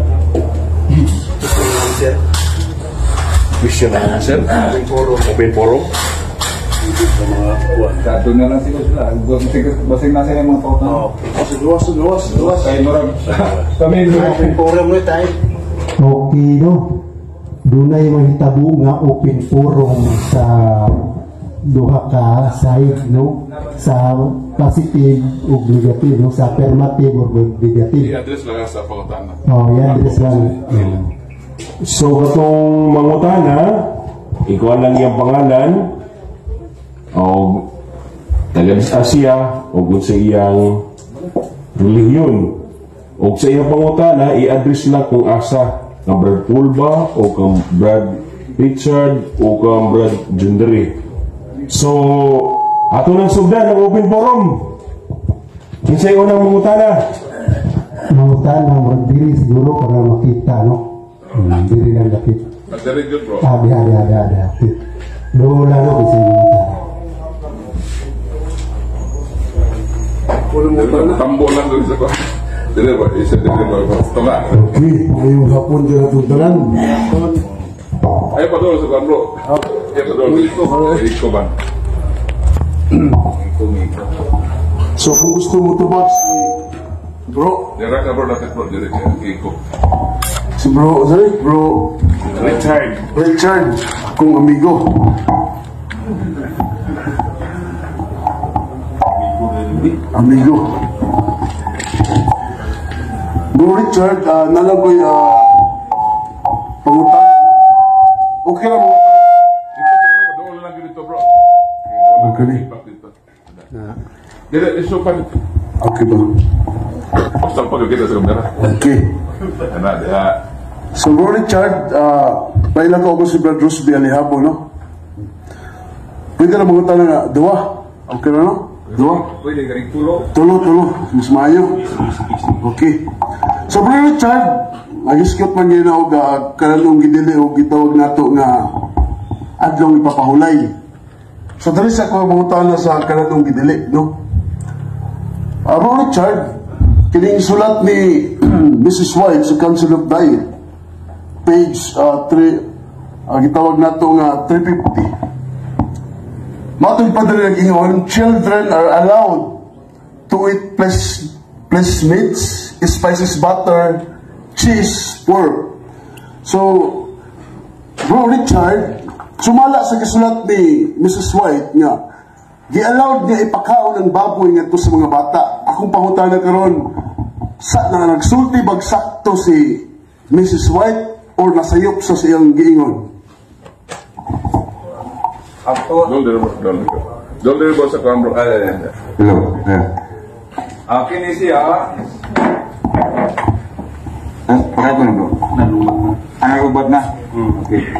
Speaker 7: Sir. Mission na sir. Open forum. Sa mga kuwan.
Speaker 6: Kato na lang sila. Basing na sila yung mga tao.
Speaker 7: Luwas.
Speaker 6: Kaya marag. Kami
Speaker 7: Open forum na tayo.
Speaker 2: Okay, no? Dunay mahitabo nga open forum sa duha ka side, no? Sa positive ug negative, no? Sa affirmative ug negative.
Speaker 4: i-address lang sa pangutana.
Speaker 2: Oh, yan, this lang.
Speaker 3: So, katong mangutana, ikaw lang yung pangalan, o taga Asia, o kung sa iyang relihiyon. O sa iyang pangutana, i-address lang kung asa, kang Brad Paul ba, o kang Brad Richard, o kang Brad Jundere. So, ato nang sugdan ng open forum. Kinsay unang mangutana?
Speaker 2: Mangutan ng magdiri siguro para makita, no? Diri lang dapit.
Speaker 4: Very good, bro.
Speaker 2: Ada. Doon lang ako kasi mangutan.
Speaker 4: Tambo lang doon sa kwan. Dili ba? Isa dili ba? Tunga.
Speaker 5: Okay, ngayong hapon dyan natutunan.
Speaker 4: Ay pa doon sa kwan, bro. Ay pa doon. Iko ba?
Speaker 5: So kung gusto mo tubag si bro,
Speaker 4: Dira ka bro natin bro. Dira ka. Iko.
Speaker 5: si bro Richard, akong amigo. Bro Richard, nalang ko'y pangutan. Okay lang mo.
Speaker 4: Doon lang dito bro.
Speaker 5: Okay.
Speaker 4: Dira iso pa.
Speaker 5: Okay ba?
Speaker 4: Basta pag kita sa kamera.
Speaker 5: Okay.
Speaker 4: Ana dia.
Speaker 5: So bro Richard, pailan ko ako si Brad Rusby Alihapo, no? Pwede na mga tanong na, dua? Okay na, no? Dua?
Speaker 6: Pwede garing tulo.
Speaker 5: Tulo. Mas maayo. Okay. So bro Richard, magiskot man yun ako kananong gidili o gitawag nato nga adlong ipapahulay. So dali sa ako mga sa kananong gidili, no? Bro Richard, kining sulat ni Mrs. White sa Council of Diet, page 3, gitawag nato nga 350. Matong padre nag-ingon, children are allowed to eat flesh meats, spices, butter, cheese, pork. So, Bro Richard, sumala sa kasulat ni Mrs. White nga, gi-allowed niya ipakaon ng baboy nga to sa mga bata. Akong pangutana karon, sa na nagsulti bagsakto si Mrs. White or nasayop sa siyang giingon?
Speaker 6: Ako,
Speaker 4: Doon diri bro sa kwan bro.
Speaker 5: Hello.
Speaker 6: kini siya,
Speaker 5: Pareho na bro.
Speaker 6: nagubat na. Okay.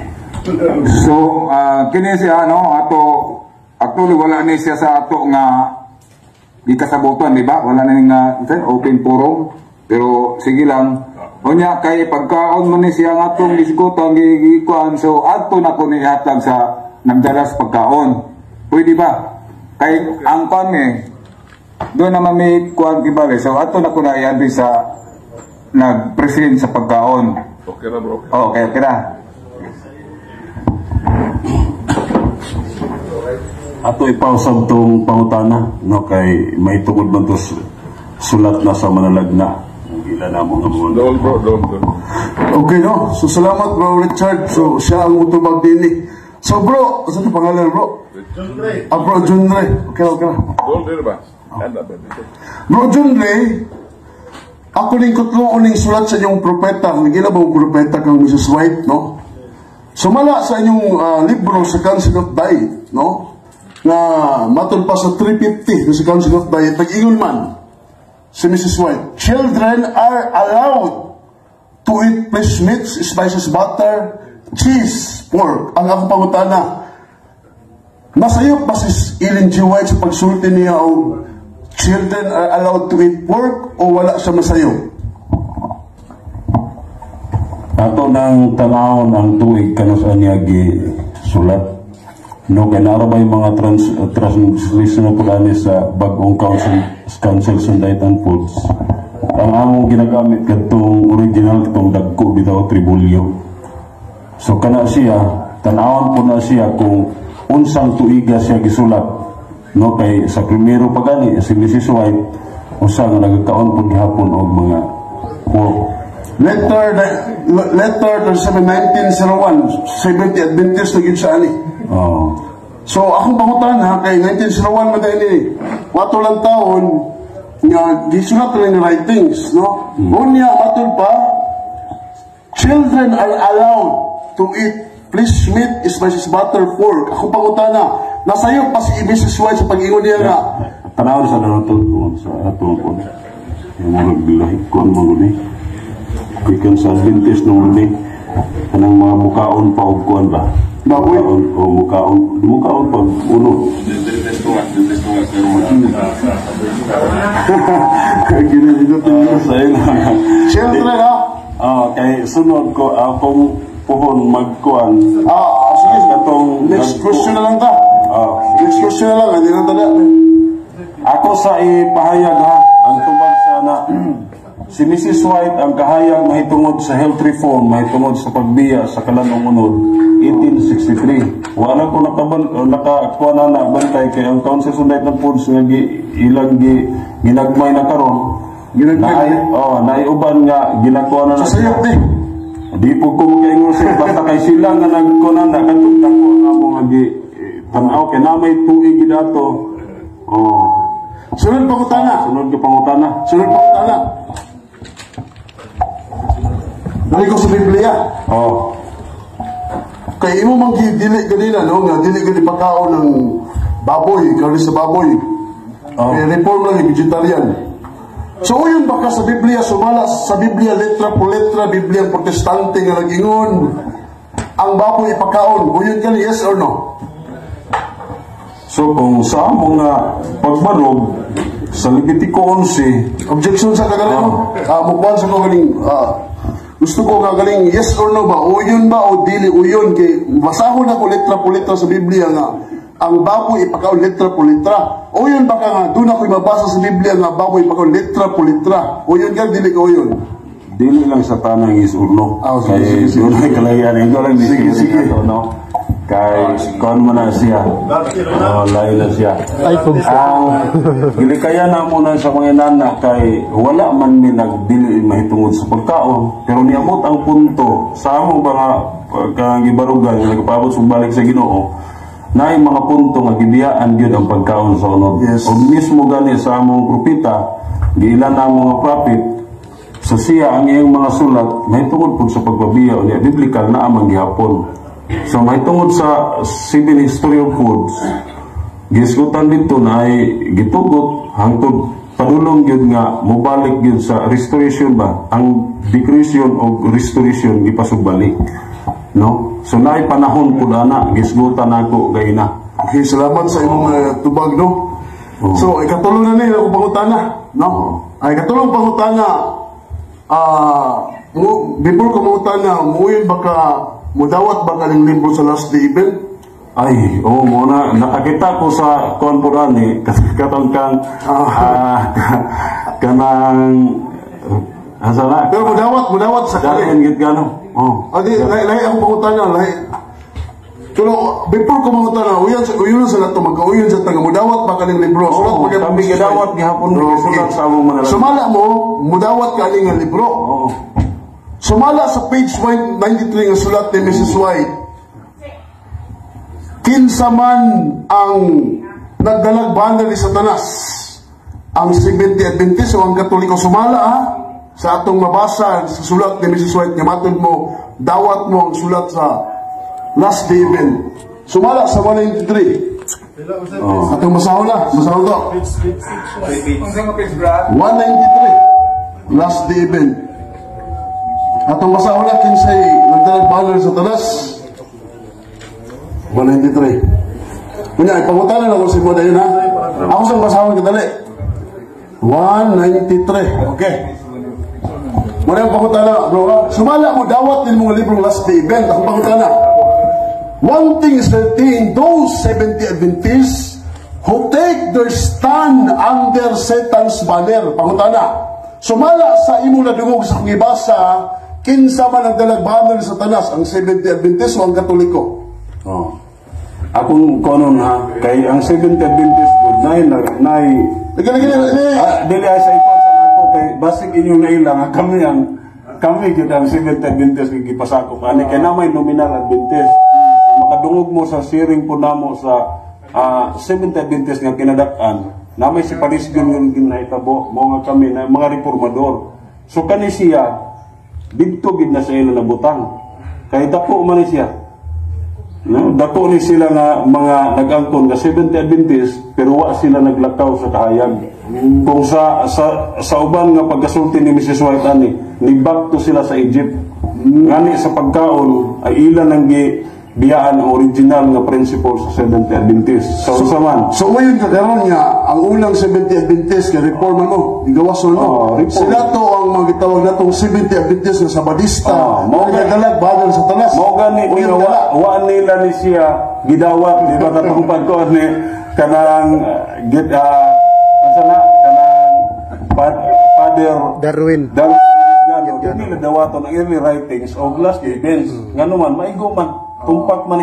Speaker 6: So, kini siya, no, actually wala ni siya sa ato nga gikasabutan, di ba? Wala na nga open forum. Pero sige lang. Unya kay pagkaon man ni siya nga atong isgutan gikuan, so ato na ko ni hatag sa nagdalas pagkaon. Pwede ba? Kay ang kwan doon naman may kuhan kibali. So ato na ko na i-add sa nag-present sa pagkaon.
Speaker 4: Okay na bro.
Speaker 6: Okay na.
Speaker 1: Ato ipausab tong pangutana, no, kay may tungod man to sulat na sa manalagna. Ang ila na mga mga.
Speaker 4: Doon bro.
Speaker 5: Okay, no? So, salamat, Bro Richard. So, siya ang utubag din. So, bro, saan ang pangalan, bro? Bro Junre. Okay na.
Speaker 4: Doon diri ba? Anda ba dito?
Speaker 5: Bro Junre, Ako ning kutlo uning sulat sa inyong propeta, kung ginabang propeta kang Mrs. White, no? Sumala sa inyong libro sa Council of Diet, no? Na matun pa sa 350 sa Council of Diet, nag-ingon man si Mrs. White, children are allowed to eat flesh meats, spices, butter, cheese, pork. Ang akong pangutana, masayop ba si Ellen G. White sa pagsulti niya o children are allowed to eat pork o wala siya masayop?
Speaker 3: Ato nang tanawon ang tuig kano sa niya sulat. No, kaya narabay mga translation po dani sa bagong council sa Diet and Foods. Ang among ginagamit katong original katong dagko bitaw tribulyo. So kana siya, tanawon po na siya kung unsang tuiga siya gisulat. No, kay sa primero pa gani si Mrs. White usang nagkaon po gihapon og mga pork.
Speaker 5: Letter 1901, 70 Adventist na gid siya ani.
Speaker 3: Oh.
Speaker 5: So akong pangutan ha, kay 1901 man ni wato lang taon nga gisulat lang ni writings, no? Unya matod pa, children are allowed to eat flesh meat, spices, butter, pork. Akong pangutan na, nasayop pa si Mrs. White sa pag-ingon niya nga.
Speaker 3: Tanawon sa naroton sa atong po. Yung mga bilahi ko ang mga ni. Kikan sa Adventist nung ni. Kanang mga mukaon pa o kuan ba?
Speaker 5: Baboy?
Speaker 3: O mukaon pa uno.
Speaker 5: Children ha?
Speaker 3: Kay sunod ko akong puhon magkuan.
Speaker 5: Sige.
Speaker 3: Katong
Speaker 5: Next question na lang ta. Next question na lang, hindi na tada.
Speaker 3: Ako sa ipahayag ha, ang tubag sana si Mrs. White ang kahayag mahitungod sa health reform, mahitungod sa pagbiya sa kalanungunod 1863. Wala ko nakakuha na bantay kay ang Council of Diet and Foods nga ilang ginagmay na karon. Naiuban nga ginakuha na
Speaker 5: Sasayap
Speaker 3: siya. Di po ko makaingon siya basta kay sila nga nagkuha na katugtang ko nga mo nga tanaw kay na may tuig dato.
Speaker 5: Sunod pangutana.
Speaker 3: Sunod pangutana.
Speaker 5: Dali ko sa Biblia. Kay imo mang dili ganina no nga dili gani pagkaon ng baboy, karne sa baboy. Reform lang vegetarian. So yun baka sa Biblia sumala sa Biblia letra po letra Biblia protestante nga nagingon ang baboy ipakaon. Uyon kani yes or no?
Speaker 3: So kung sa mga pagbarog sa Leviticus 11,
Speaker 5: Objection sa kagaling mukbang sa kagaling gusto ko kagaling yes or no ba? Uyon ba o dili uyon? Kay basahon ako letra po letra sa Biblia nga ang baboy ipakaon letra po letra. Uyon ba ka nga doon ako ibabasa sa Biblia nga baboy ipakaon letra po letra. Uyon ka dili ka uyon?
Speaker 3: Dili lang sa tanang is urno. Kay doon ay kalayan. Ito lang sige. No? Kay kon man na siya. Layo na siya. Ang gilikaya na muna sa mga nana kay wala man ni nagdili mahitungod sa pagkaon. Pero niabot ang punto sa among mga gibarugan nga nagpaabot sa balik sa Ginoo. Naay mga punto nga gibiyaan gyud ang pagkaon sa unod. O mismo gani sa among propeta, giilan na mga prophet sa siya ang iyang mga sulat mahitungod pud sa pagbabiya unya biblikal na amang gihapon. So mahitungod sa 7 History of Foods, gisgutan dito na ay gitugot hangtod padulong gyud nga mobalik gyud sa restoration ba ang decretion o restoration gipasugbalik. No? So naay panahon pud ana gisgutan nako gayna.
Speaker 5: Okay, salamat sa imong tubag no. So ikatulong na ni ako pangutana, no? Ay katulong pangutana before ko mangutana, muin baka mudawat ba kaning libro sa Last Day Event?
Speaker 3: Ay, muna nakakita ko sa konpuran ni katong kang kanang asala.
Speaker 5: Pero mudawat sa
Speaker 3: kanya gid gano.
Speaker 5: Adi lahi ang pangutana lahi. Pero before ko mangutana, uyon sa lato magkauyon sa taga mudawat ba kaning libro? Sulat
Speaker 3: pag kami gidawat gihapon sulat sa among manala.
Speaker 5: Sumala mo, mudawat kaning nga libro. Sumala sa page 193 ng sulat ni Mrs. White. Kinsa man ang nagdalag banda ni Satanas, ang 70 Adventist o ang Katoliko sumala sa atong mabasa sa sulat ni Mrs. White nga matod mo dawat mo ang sulat sa last day event. Sumala sa 193. Atong masahol na, masahol to. 193. Last day event. Atong masahol na kinsay nagdalag banner sa talas. 193. Kunya, ipangutanan ako si Moda yun ha. Ako sa masahol kadali. 193. Okay. Muna yung pangutana, bro. Sumala mo, dawat din mga librong last day event. Ang pangutana. One thing is certain, those 70 Adventists who take their stand under Satan's banner. Pangutana. Sumala sa imo na dungog sa kungibasa, kinsa man ang dalag banner sa tanas, ang 70 Adventists o ang Katoliko?
Speaker 1: Oh. Akong konon ha, kay ang 70 Adventist good nay dili ay sa ikon sa nako kay basig inyong nailang kami kita ang 70 Adventist gipasakop ani kay namay nominal Adventist makadungog mo sa siring po namo sa 70 Adventist nga kinadak-an namay si Paris yung ginahitabo mo nga kami na mga reformador so kani siya didto gid na sa ila nabutang kay dako man siya. No, dako ni sila nga mga nag-angkon nga 70 Adventist pero wa sila naglakaw sa kahayag. Kung sa uban nga pagkasulti ni Mrs. White ani, ni-back to sila sa Egypt. Ngani sa pagkaon ay ilan ang biyaan ang original nga principle sa 70 Adventist. So man.
Speaker 5: So ngayon kakaroon nga ang unang 70 Adventist nga reforma mo, igawason mo. Sila to ang mga gitawag natong 70 Adventist nga Sabadista. Mga dalag badal sa tanas.
Speaker 1: Mo gani wa nila ni siya gidawat di ba katong pagkuan ni kanang kanang Father
Speaker 7: Darwin.
Speaker 1: Hindi na dawaton ang early writings o last events. Ngano man maigo man tumpak man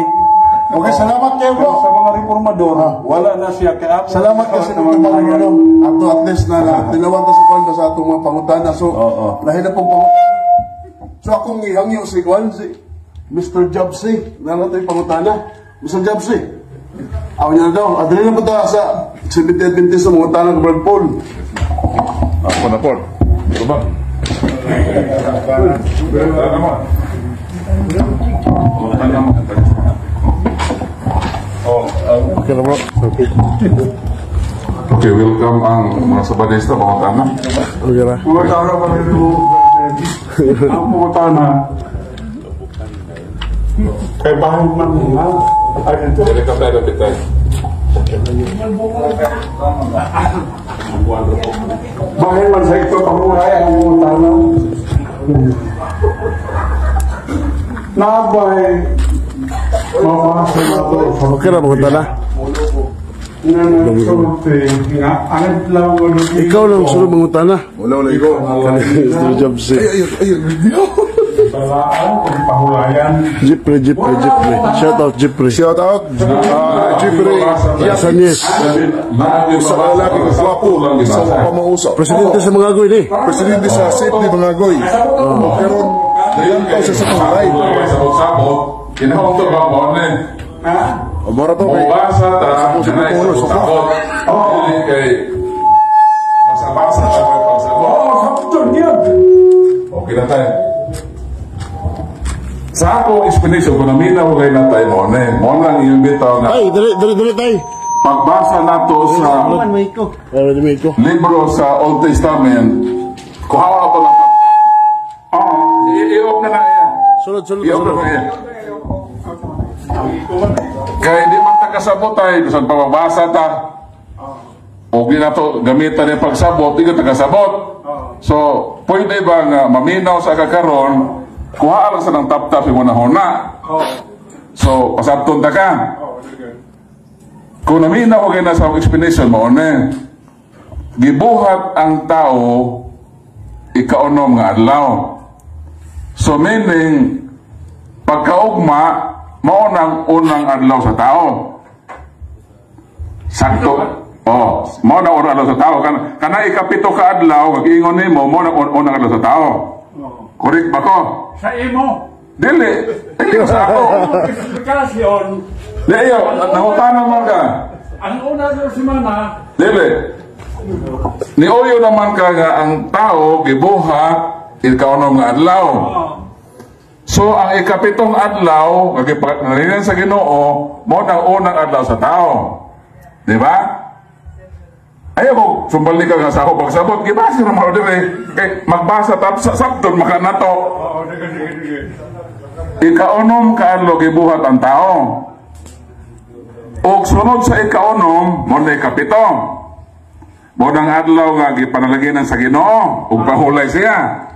Speaker 5: Okay, salamat kayo bro.
Speaker 1: Sa mga reformador, wala na siya kaya
Speaker 5: salamat kasi ng mga pangulo. Ato at least na tinawag sa kwento sa atong mga pangutana. So, lahi na pong pangutana. So, akong ihangyo si Kwan, si Mr. Jobsy. Nalang tayo pangutana. Mr. Jobsy. Awan niya na daw. Adali na po ito sa 70 Adventist sa mga tanang Brad Paul.
Speaker 4: Ako na, Paul. Ito ba?
Speaker 7: Okay na bro.
Speaker 4: Okay, welcome ang mga Sabadista, mga tana.
Speaker 7: Okay na.
Speaker 1: mga tao kami ang pumutana kay bahay man nga
Speaker 4: Jadi kata ada pitay.
Speaker 1: bahay man sa ito pamuhay ang pumutana nabay
Speaker 7: Okay na mga tala. Ikaw lang suruh mengutana.
Speaker 5: Wala ikaw.
Speaker 7: Mr. Jobsy. Jipre. Shout out Jipre.
Speaker 5: Shout out. Jeffrey.
Speaker 7: Sanyes.
Speaker 5: Sa lalaki ng swapo. Sa pamausap.
Speaker 7: Presidente sa mga agoy ni.
Speaker 5: Presidente sa Safety Bangagoy. Pero, yan pa sa pangay.
Speaker 4: Sabot-sabot, kinahong to ba mo na?
Speaker 5: Mara to kay.
Speaker 4: Mabasa ta, kanay sabot-sabot. Dili kay basa-basa ta may pagsabot. Okay na tayo. Sa ako explanation, kung naminaw kayo na tayo mo na, mo lang yung bitaw na
Speaker 7: Ay, dali tayo.
Speaker 4: pagbasa nato sa libro sa Old Testament, kuhawa ko lang. I-off na na yan.
Speaker 7: Sunod.
Speaker 4: I-off na yan. Kaya hindi man tagasabot tayo, gusto pababasa ta. O ginato, gamitan yung pagsabot, hindi ka tagasabot. So, pwede ba nga maminaw sa kakaroon, kuha lang sa ng tap-tap yung una-huna. So, pasabton ta ka. Kung naminaw ko kayo na sa explanation mo, gibuhat ang tao ikaunom nga adlaw. So meaning pagkaugma mao nang unang adlaw sa tao. Sakto. Mao nang unang adlaw sa tao kana ikapito ka adlaw giingon nimo mao nang unang adlaw sa tao. Correct ba ko?
Speaker 1: sa imo
Speaker 4: Dili. Dili sa ako.
Speaker 1: explikasyon
Speaker 4: Dili yo nangutana mo ka.
Speaker 1: ang una sa semana
Speaker 4: Dili. Niuyo naman ka nga ang tao gibuhat ikaw nga adlaw. So ang ikapitong adlaw nagipangalinan sa Ginoo mo nang unang adlaw sa tao. Di ba? Ayaw ko sumbalik ka nga sa ako pagsabot gibasa na mo dire kay magbasa tap sa sabton maka nato. Ikaunom ka adlaw gibuhat ang tao. Og sunod sa ikaunom mo na ikapito. Mo nang adlaw nga gipanalaginan sa Ginoo ug pahulay siya.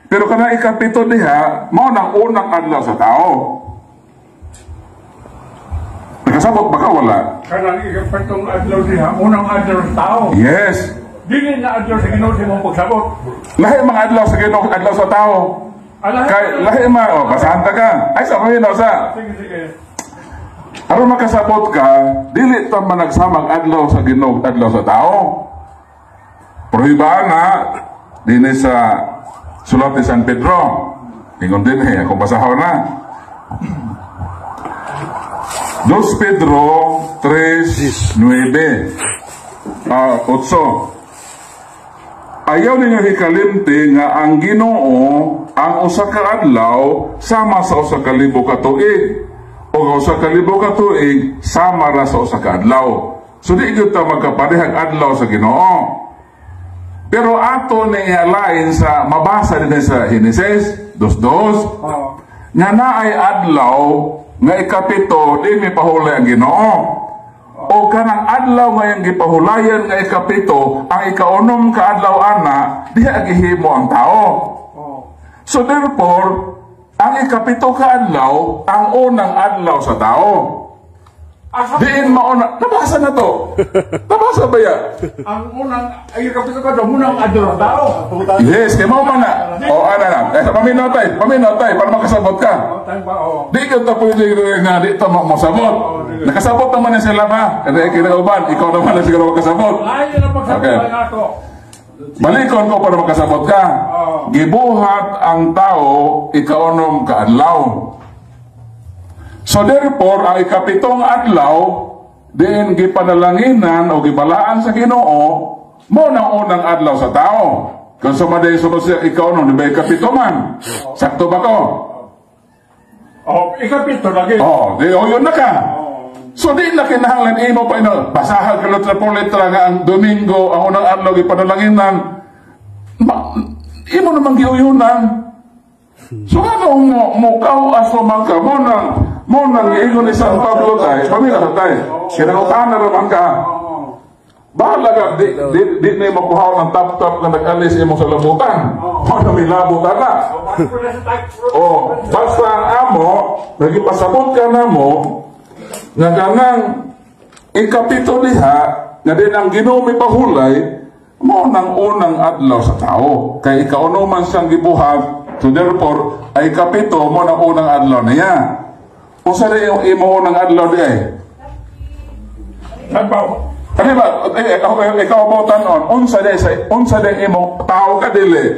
Speaker 4: Pero kana ikapito diha, mao nang unang adlaw sa tao. Nakasabot ba ka wala?
Speaker 8: Kanang ikapitong adlaw diha, unang adlaw sa tao.
Speaker 4: Yes.
Speaker 8: Dili na adlaw sa Ginoo sa imong pagsabot.
Speaker 4: Lahi mga adlaw sa Ginoo, adlaw sa tao. Kay lahi basahan ta ka. Ay sa kuno sa.
Speaker 8: Sige.
Speaker 4: Aron makasabot ka, dili ta man nagsamang adlaw sa Ginoo, adlaw sa tao. Prohibahan na dinhi sa sulat ni San Pedro. Ingon din ako basahaw na. 2 Pedro 3:9. 8. Ayaw ninyo hikalimti nga ang Ginoo ang usa ka adlaw sama sa usa ka libo ka tuig o usa ka libo ka tuig sama ra sa usa ka adlaw. So di gyud ta magkaparehag adlaw sa Ginoo. Pero ato ni ialain sa mabasa din sa Genesis 2:2 nga naay adlaw nga ikapito di may pahulay ang Ginoo. O kanang adlaw nga yung gipahulayan nga ikapito ang ikaunom ka adlaw ana diha gihimo ang tao. So therefore ang ikapito ka adlaw ang unang adlaw sa tao. Diin mauna, nabasa na to. Nabasa ba yan?
Speaker 8: Ang unang, ay kapito ka daw, unang adlaw sa tao.
Speaker 4: Yes, kaya mo man na. O, ano na. Paminaw tayo, para makasabot ka. Di ka ito pwede nga di ito masabot. Nakasabot naman na sila ba? Kaya kinauban, ikaw naman na siguro makasabot.
Speaker 8: Ay, yun ang pagsabot na ako.
Speaker 4: Balikon ko para makasabot ka. Gibuhat ang tao, ikaunom ka adlaw. So therefore, ang ikapitong adlaw, din gipanalanginan o gibalaan sa Ginoo, mo nang unang adlaw sa tao. Kung sumaday sunod siya, ikaw nung, di ba ikapito man? Sakto ba ko?
Speaker 8: Ikapito lagi.
Speaker 4: Di yun na ka. So di na kinahanglan imo pa ino, basahan ka letra po letra nga ang Domingo, ang unang adlaw gipanalanginan. Imo namang giuyunan. So ano mo aso man ka, mo nang iingon ni San Pablo tayo, pamila ka tayo, kinangutan na naman ka. Bahala ka, di na makuhaw ng tap-tap na nag-alis mo sa labutan. Ano may labutan na? Basta ang amo, nagipasabot ka na mo, nga ganang ikapito diha, nga din ang Ginoo may pahulay, mo nang unang adlaw sa tao. Kaya ikaunuman siyang gibuhat, so therefore, ay kapito mo nang unang adlaw na yan. Kung saan yung imo unang adlaw di ay? Ano ba? Ikaw mo tanon, unsa di imo tao ka dili?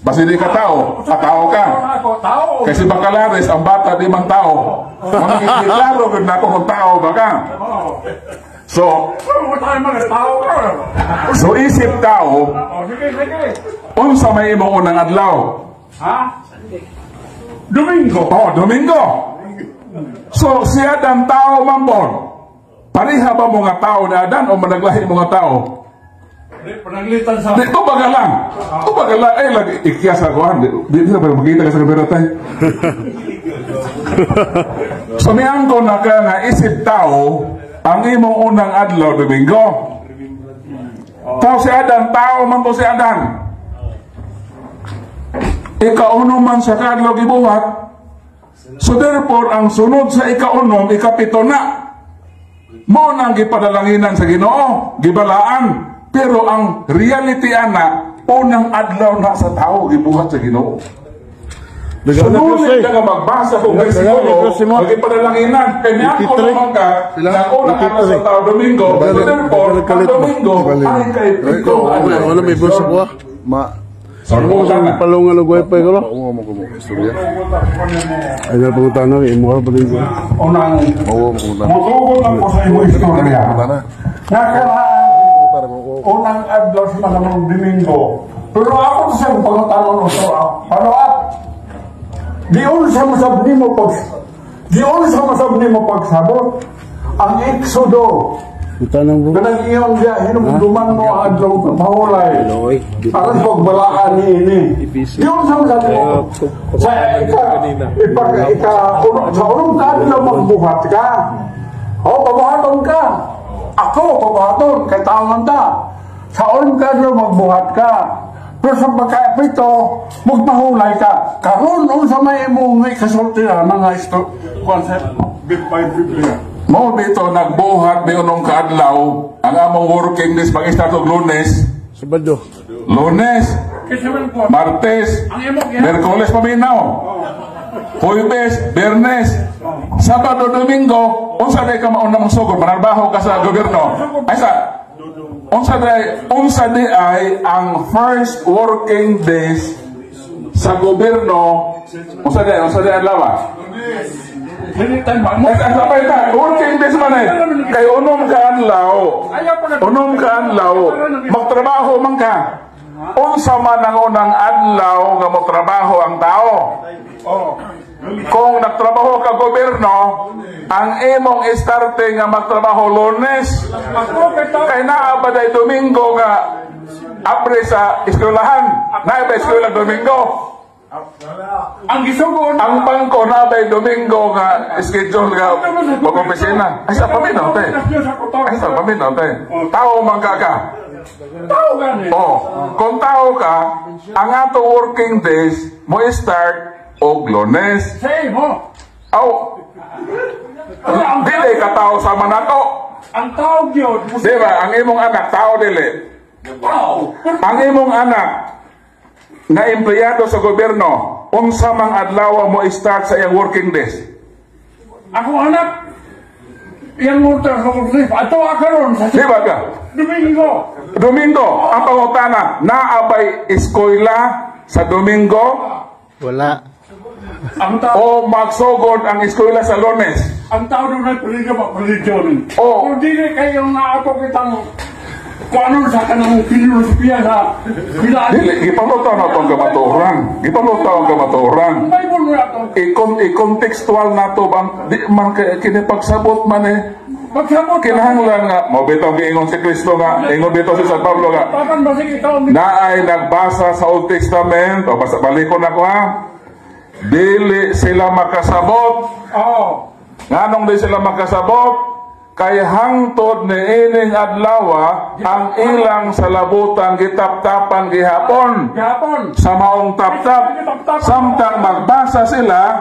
Speaker 4: Basta di ka tao, tao ka. Kasi Bacalares, ang bata di man tao. Klaro gud na ako kung tao ba ka? So isip tao, unsa may imo unang adlaw?
Speaker 8: Domingo.
Speaker 4: Domingo. So siya dan tao mambon. Pariha ba mga tao na adan o managlahi mga tao?
Speaker 8: Panaglitan sa...
Speaker 4: Ito baga lang. Ay, lagi, ikiyas ako. Di na ba makita ka sa kamera tayo? So, niyang ko na ka nga isip tao, ang imong unang adlaw, Domingo. Tao si Adan, tao man po si Adan. Ikaunom man sa kadlaw gibuhat. So, therefore, ang sunod sa ikaunom, ikapito na. Mo nang gipadalanginan sa Ginoo, gibalaan. Pero ang reality ana, unang adlaw na sa tao gibuhat sa Ginoo. So nulit ka nga magbasa kung bersikulo, magipadalanginan. Kanya ko naman ka, na unang adlaw sa tao Domingo, therefore, ang Domingo, ay kay Pito.
Speaker 7: Wala may bulsa ko ah. Ano sa palungan ng wifi ko lo? Oo, mo ko istorya. Ay na pangutan na, imo ba din ko?
Speaker 4: Unang,
Speaker 7: Oo, pangutan.
Speaker 4: motugon ako sa imo istorya.
Speaker 7: Pangutan na.
Speaker 4: Nakaraan,
Speaker 8: unang adlaw sa mga Domingo. Pero ako sa pangutanon sa ano di unsa masabni mo pagsabot ang Exodo. Kanang iyong diya, hinumduman mo ang adlaw mahulay. Aron pagbalaan ni ini. Di unsa masabni mo. Sa unong adlaw magbuhat ka. Pabuhaton ka. Ako, pabuhaton. Kay taon ta. Sa unong adlaw magbuhat ka. Pero sa pagkaipito, magpahulay ka. Karon unsa may imong kasulti mga concept bit by Biblia.
Speaker 4: Mo dito nagbuhat may unong kaadlaw ang among working days pag-start og Lunes.
Speaker 7: Sabado.
Speaker 4: Lunes, Martes, Miyerkules paminaw. Huwebes, Biyernes, Sabado, Domingo, unsa day ka mauna mong sugod, manarbaho ka sa gobyerno. Ay sa unsa day ay ang first working days sa gobyerno. Unsa day adlaw? Working days man eh. Kay unom ka adlaw, magtrabaho man ka. Unsa man ang unang adlaw nga motrabaho ang tao. Kung nagtrabaho ka gobyerno, ang imong starte nga magtrabaho Lunes, kay naa ba day Domingo nga apre sa eskwelahan, naa ba eskwela Domingo?
Speaker 8: Ang gisugon,
Speaker 4: ang bangko na bay Domingo nga schedule nga pag-opisina. Ay sa paminaw tayo. Tao man ka.
Speaker 8: tao gani.
Speaker 4: Kung tao ka, ang ato working days mo start og Lunes.
Speaker 8: Say mo.
Speaker 4: Dili ka tao sa manato.
Speaker 8: Ang tao gyud.
Speaker 4: Diba, ang imong anak tao dili. Ang imong anak na empleyado sa gobyerno, unsa mang adlaw mo start sa iyang working days?
Speaker 8: Ako anak, iyang motor sa working ato akaron sa
Speaker 4: diba ka? Domingo, ang pangutana, naabay eskwela sa Domingo?
Speaker 2: Wala.
Speaker 8: Ang tao,
Speaker 4: O magsugod ang eskwela sa Lunes?
Speaker 8: ang tao doon ay religion. Kung di kayo nga ato kitang kung ano sa kanang filosofiya sa pilaan.
Speaker 4: Dili, ipalutaw na itong kamaturan.
Speaker 8: May mo na ito.
Speaker 4: I-contextual na ito. Di man kinipagsabot man eh.
Speaker 8: Pagsabot.
Speaker 4: Kinahanglan nga, mabitaw giingon si Kristo nga, ingon dito si San Pablo nga,
Speaker 8: Papan ba sige ito?
Speaker 4: na ay nagbasa sa Old Testament, o basta balikon ako ha, dili sila makasabot. Nganong di sila makasabot? Kay hangtod ni ining adlawa ang ilang salabutan gitaptapan gihapon sa maong taptap. Samtang magbasa sila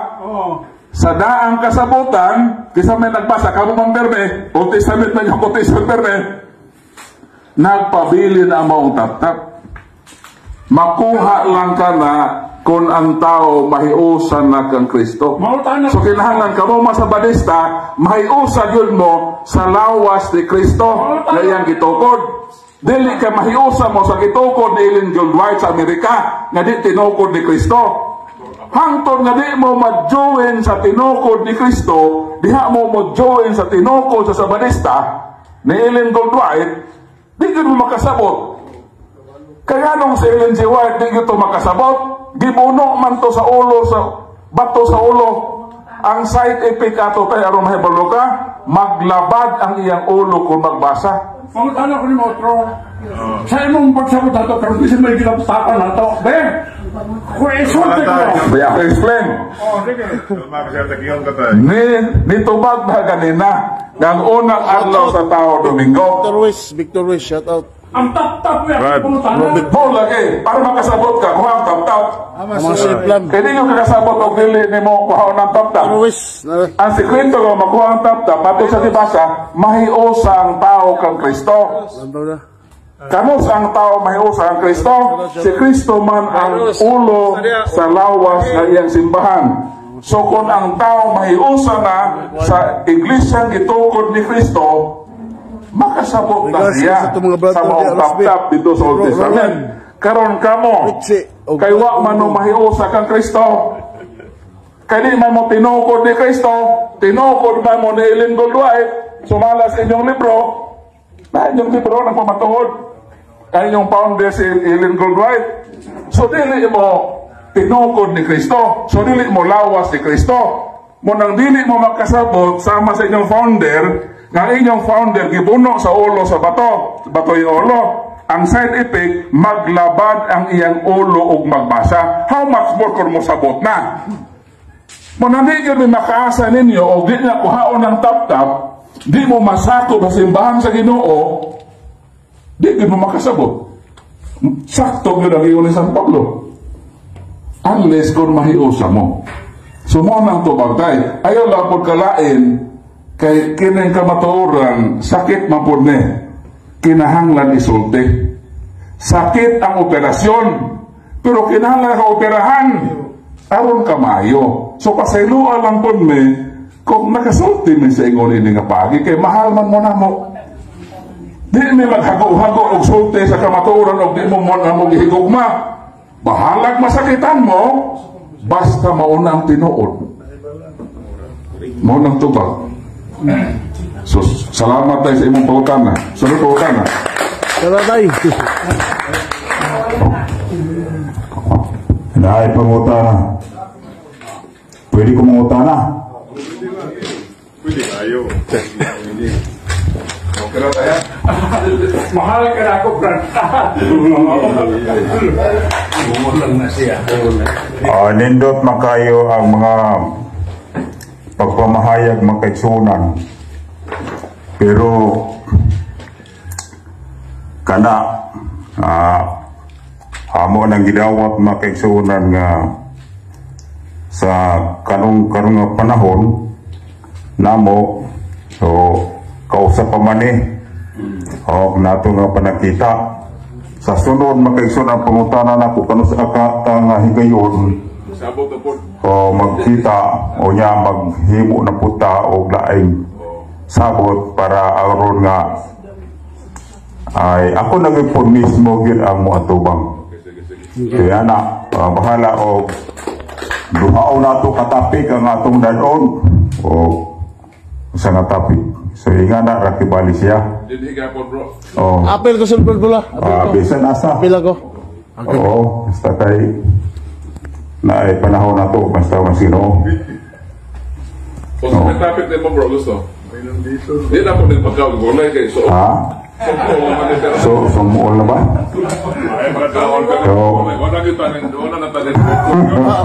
Speaker 4: sa daang kasabutan, kisa may nagbasa kamo mang berbe, Old Testament na yung Old Testament berbe, nagpabili na ang maong taptap. Makuha lang ka na kung ang tao mahiusan na kang Kristo. So kinahanglan ka mo sa badista, mahiusan yun mo sa lawas ni Kristo na iyang gitukod. Dili ka mahiusan mo sa gitukod ni Ellen G. White sa Amerika nga di tinukod ni Kristo. Hangtod nga di mo ma-join sa tinukod ni Kristo, diha mo ma-join sa tinukod sa badista ni Ellen G. White, di ka mo makasabot. Kaya nung si Ellen G. White di ito makasabot, gibuno man to sa ulo, sa bato sa ulo. Ang side effect ato tayo aron mahibalo ka, maglabad ang iyang ulo kung magbasa.
Speaker 8: Pangutana ko ni Motro, sa imong pagsabot ato, pero di siya may ginaptapan ato. Ben, kung isulti ko.
Speaker 4: Di ako explain. Nitubag na ganina, ng unang adlaw sa tao Domingo.
Speaker 7: Victor Ruiz, shout out.
Speaker 8: Ang tap-tap niya, pangutana.
Speaker 4: Paul lagi, para makasabot ka, kuha ang tap-tap.
Speaker 7: Mga siplam.
Speaker 4: Kaya di nyo kakasabot o dili ni mo kuha ng tap-tap.
Speaker 7: Ruiz.
Speaker 4: Ang sekreto ko, makuha ang tap-tap, pati sa dibasa, mahiusa ang tao kang Kristo. Kamus ang tao mahiusa ang Kristo? Si Kristo man ang ulo sa lawas na iyang simbahan. So kung ang tao mahiusa na sa iglesyang gitukod ni Kristo, makasabot na siya sa mga tap-tap dito sa Old Testament. Karon kamo, kay wa man mo mahiusa kang Kristo. Kay di man mo tinukod ni Kristo, tinukod man mo ni Ellen G. White, sumala sa inyong libro, na inyong libro nagpamatuod. Ang inyong founder si Ellen Goldwright. So dili mo tinukod ni Kristo. So dili mo lawas ni Kristo. Munang dili mo makasabot sama sa inyong founder, nga inyong founder gibuno sa ulo sa bato yung ulo. Ang side effect, maglabad ang iyang ulo ug magbasa. How much more kung mo sabot na? Munang di yun makaasa ninyo o di na kuhaon ng tap-tap, di mo masako sa simbahan sa Ginoo, di mo makasabot. Sakto yun ang iyon ni San Pablo. Unless kung mahiusa mo. So mo nang tubagtay. Ayaw lang po kalain kay kinang kamatuoran, sakit mapod ni. Kinahanglan isulti. Sakit ang operasyon, pero kinahanglan ka operahan. Aron kamayo. So pasayloa lang po mi, kung nakasulti mi sa ingon ini nga pagi, kay mahal man mo na mo. Di mi maghago-hago og sulti sa kamatuoran og di mo mo gihigugma. Bahalag masakitan mo, basta mauna ang tinuod. Maunang tubag. So, salamat tayo sa imong pangutana. Sunod pangutana.
Speaker 7: Salamat tayo.
Speaker 3: Naay pangutana. Pwede ko mangutana?
Speaker 8: Pwede kayo.
Speaker 4: Okay na tayo.
Speaker 8: Mahal ka na ako, Brad. Umulang na siya.
Speaker 3: Nindot makayo ang mga pagpamahayag makaigsunan. Pero kana amo nang gidawat makaigsunan nga sa kanong nga panahon namo so kausap pa man o nato nga panakita sa sunod makaigsunan ang pangutanan ako kano sa akata nga higayon o magkita o niya maghimo na puta o laing sabot para aron nga ay ako nagipon mismo gid ang mo atubang. Kaya na bahala o duhao nato katapik ang atong danon o sa nga tapik. So inga na rakibali siya. Oh.
Speaker 7: Apel ko sulpul pula.
Speaker 3: Bisan asa.
Speaker 7: Apel ako.
Speaker 3: Oo, basta kay na ay panahon na to basta masino.
Speaker 4: Kung sa topic din mo bro, gusto? Hindi na po nagpagkagulay kayo. So,
Speaker 3: so muol na ba?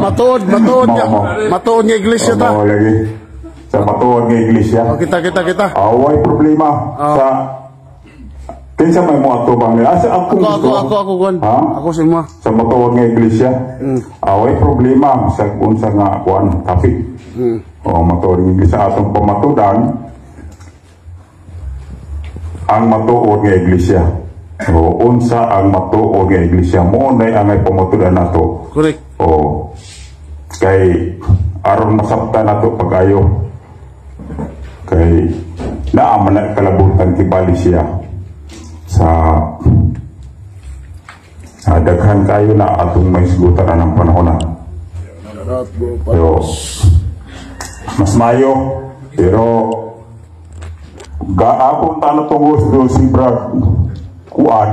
Speaker 7: Matuod nga iglesia ta.
Speaker 3: Oo, lagi. Sa matuod nga iglesia.
Speaker 7: Kita.
Speaker 3: Away problema sa kinsa may mo ato bang ako
Speaker 7: Gon. Ako si mo.
Speaker 3: sa matuod nga iglesia. Away problema sa unsa nga kuan topic. O matuod nga iglesia atong pamatudan ang matuod nga iglesia. O unsa ang matuod nga iglesia mo nay ang pamatudan nato.
Speaker 7: Correct.
Speaker 3: O kay aron masabtan nato pagayo kay naaman na kalabutan kibali siya sa daghan kayo na atong may sigutan na ng panahon na. Pero mas mayo pero gaapon ta na tong gusto si Brad kuan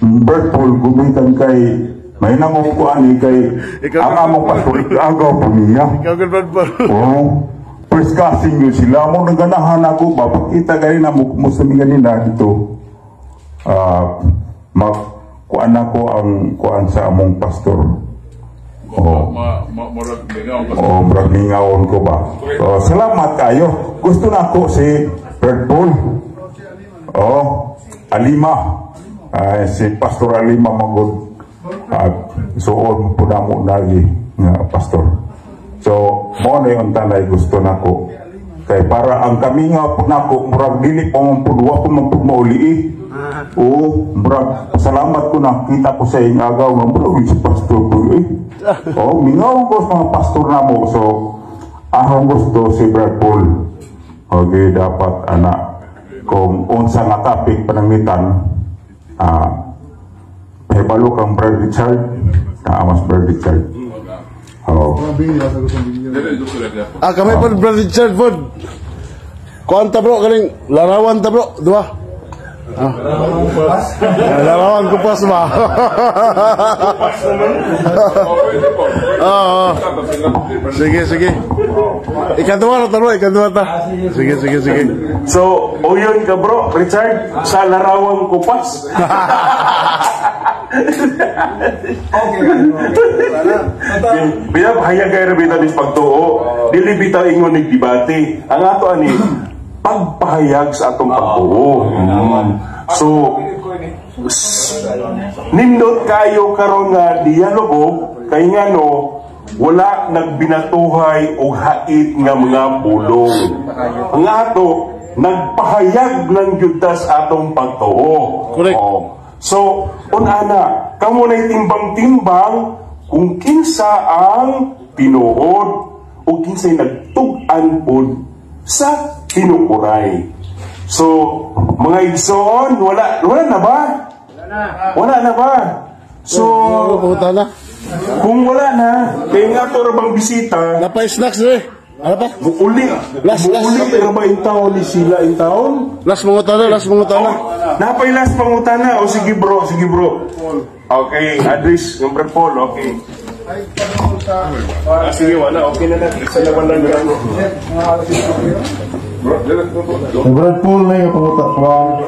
Speaker 3: Bertol gumitan kay may namong kuan kay ang among pastor agaw po niya.
Speaker 7: Ikaw gud Brad.
Speaker 3: Discussing yun sila mo naganahan ako ba pagkita gani na mo sa ganina dito kuan ako ang kuan sa among pastor murag ningawon ko ba so salamat kayo gusto na ako si Bertol Alima si Pastor Alima magod suon po na mo lagi nga pastor. So, mo na yung tanay gusto nako. Kay para ang kami nga po nako, murag dili pa mong pudwa ko mauli. Murag salamat ko nakita ko sa inyong agaw nga murag si pastor ko mingaw ko sa mga pastor na mo. So, ahong gusto si Brad Paul. Okay, dapat anak kung unsa nga topic panangitan hebalo kang Brad Richard mas Brad Richard.
Speaker 7: Kami po Brad Richard po. Kuan ta bro kaning larawan ta bro, dua. Larawan kupas ba? Oo. Sige, sige. Ikadua ta. Sige.
Speaker 1: So, o yun ka bro, Richard, sa larawang kupas. Biya bahaya kay rabita dis pagtuo. Dili bitaw ingon nig debate. Ang ato ani pagpahayag sa atong pagtuo. So, nindot kayo karon nga dialogo kay ngano wala nagbinatuhay og hait nga mga pulong. Ang ato nagpahayag ng judas atong pagtuo.
Speaker 7: Correct.
Speaker 1: So, unana, kamo na'y timbang-timbang kung kinsa ang tinuod o kinsa'y nagtug-an pod sa tinukuray. So, mga igsoon, wala na ba? Wala na ba? So, kung wala na, kaya nga ito bang bisita,
Speaker 7: Napay-snacks eh. Ano pa?
Speaker 1: uli ba yung taon ni sila yung taon?
Speaker 7: Last mangutana.
Speaker 1: Napay last pangutana. O sige bro. Okay, address, number Paul, okay. Sige, wala, okay na natin. Isa naman lang gano'n.
Speaker 3: Brad Paul na yung pangutana.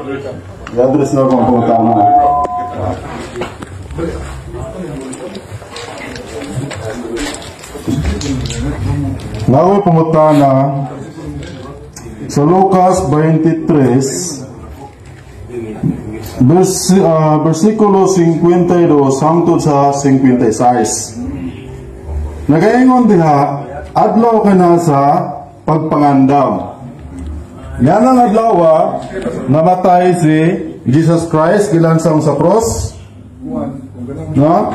Speaker 3: I-address na akong pangutana. Nawe pangutana sa Lucas 23 versikulo 52 hangtod sa 56. Nagaingon diha adlaw kana sa pagpangandam. Yan ang adlaw namatay si Jesus Christ gilansang sa cross. No?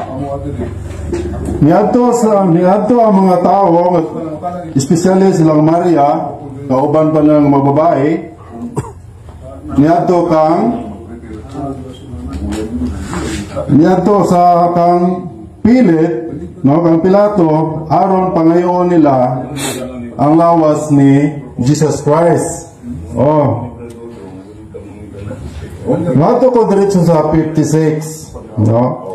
Speaker 3: Niadto ang mga tao, especially silang Maria, kauban pa ng mga babae. Niadto sa kang Pilit, no, kang Pilato, aron pangayoon nila ang lawas ni Jesus Christ. Niadto ko diretso sa 56, no?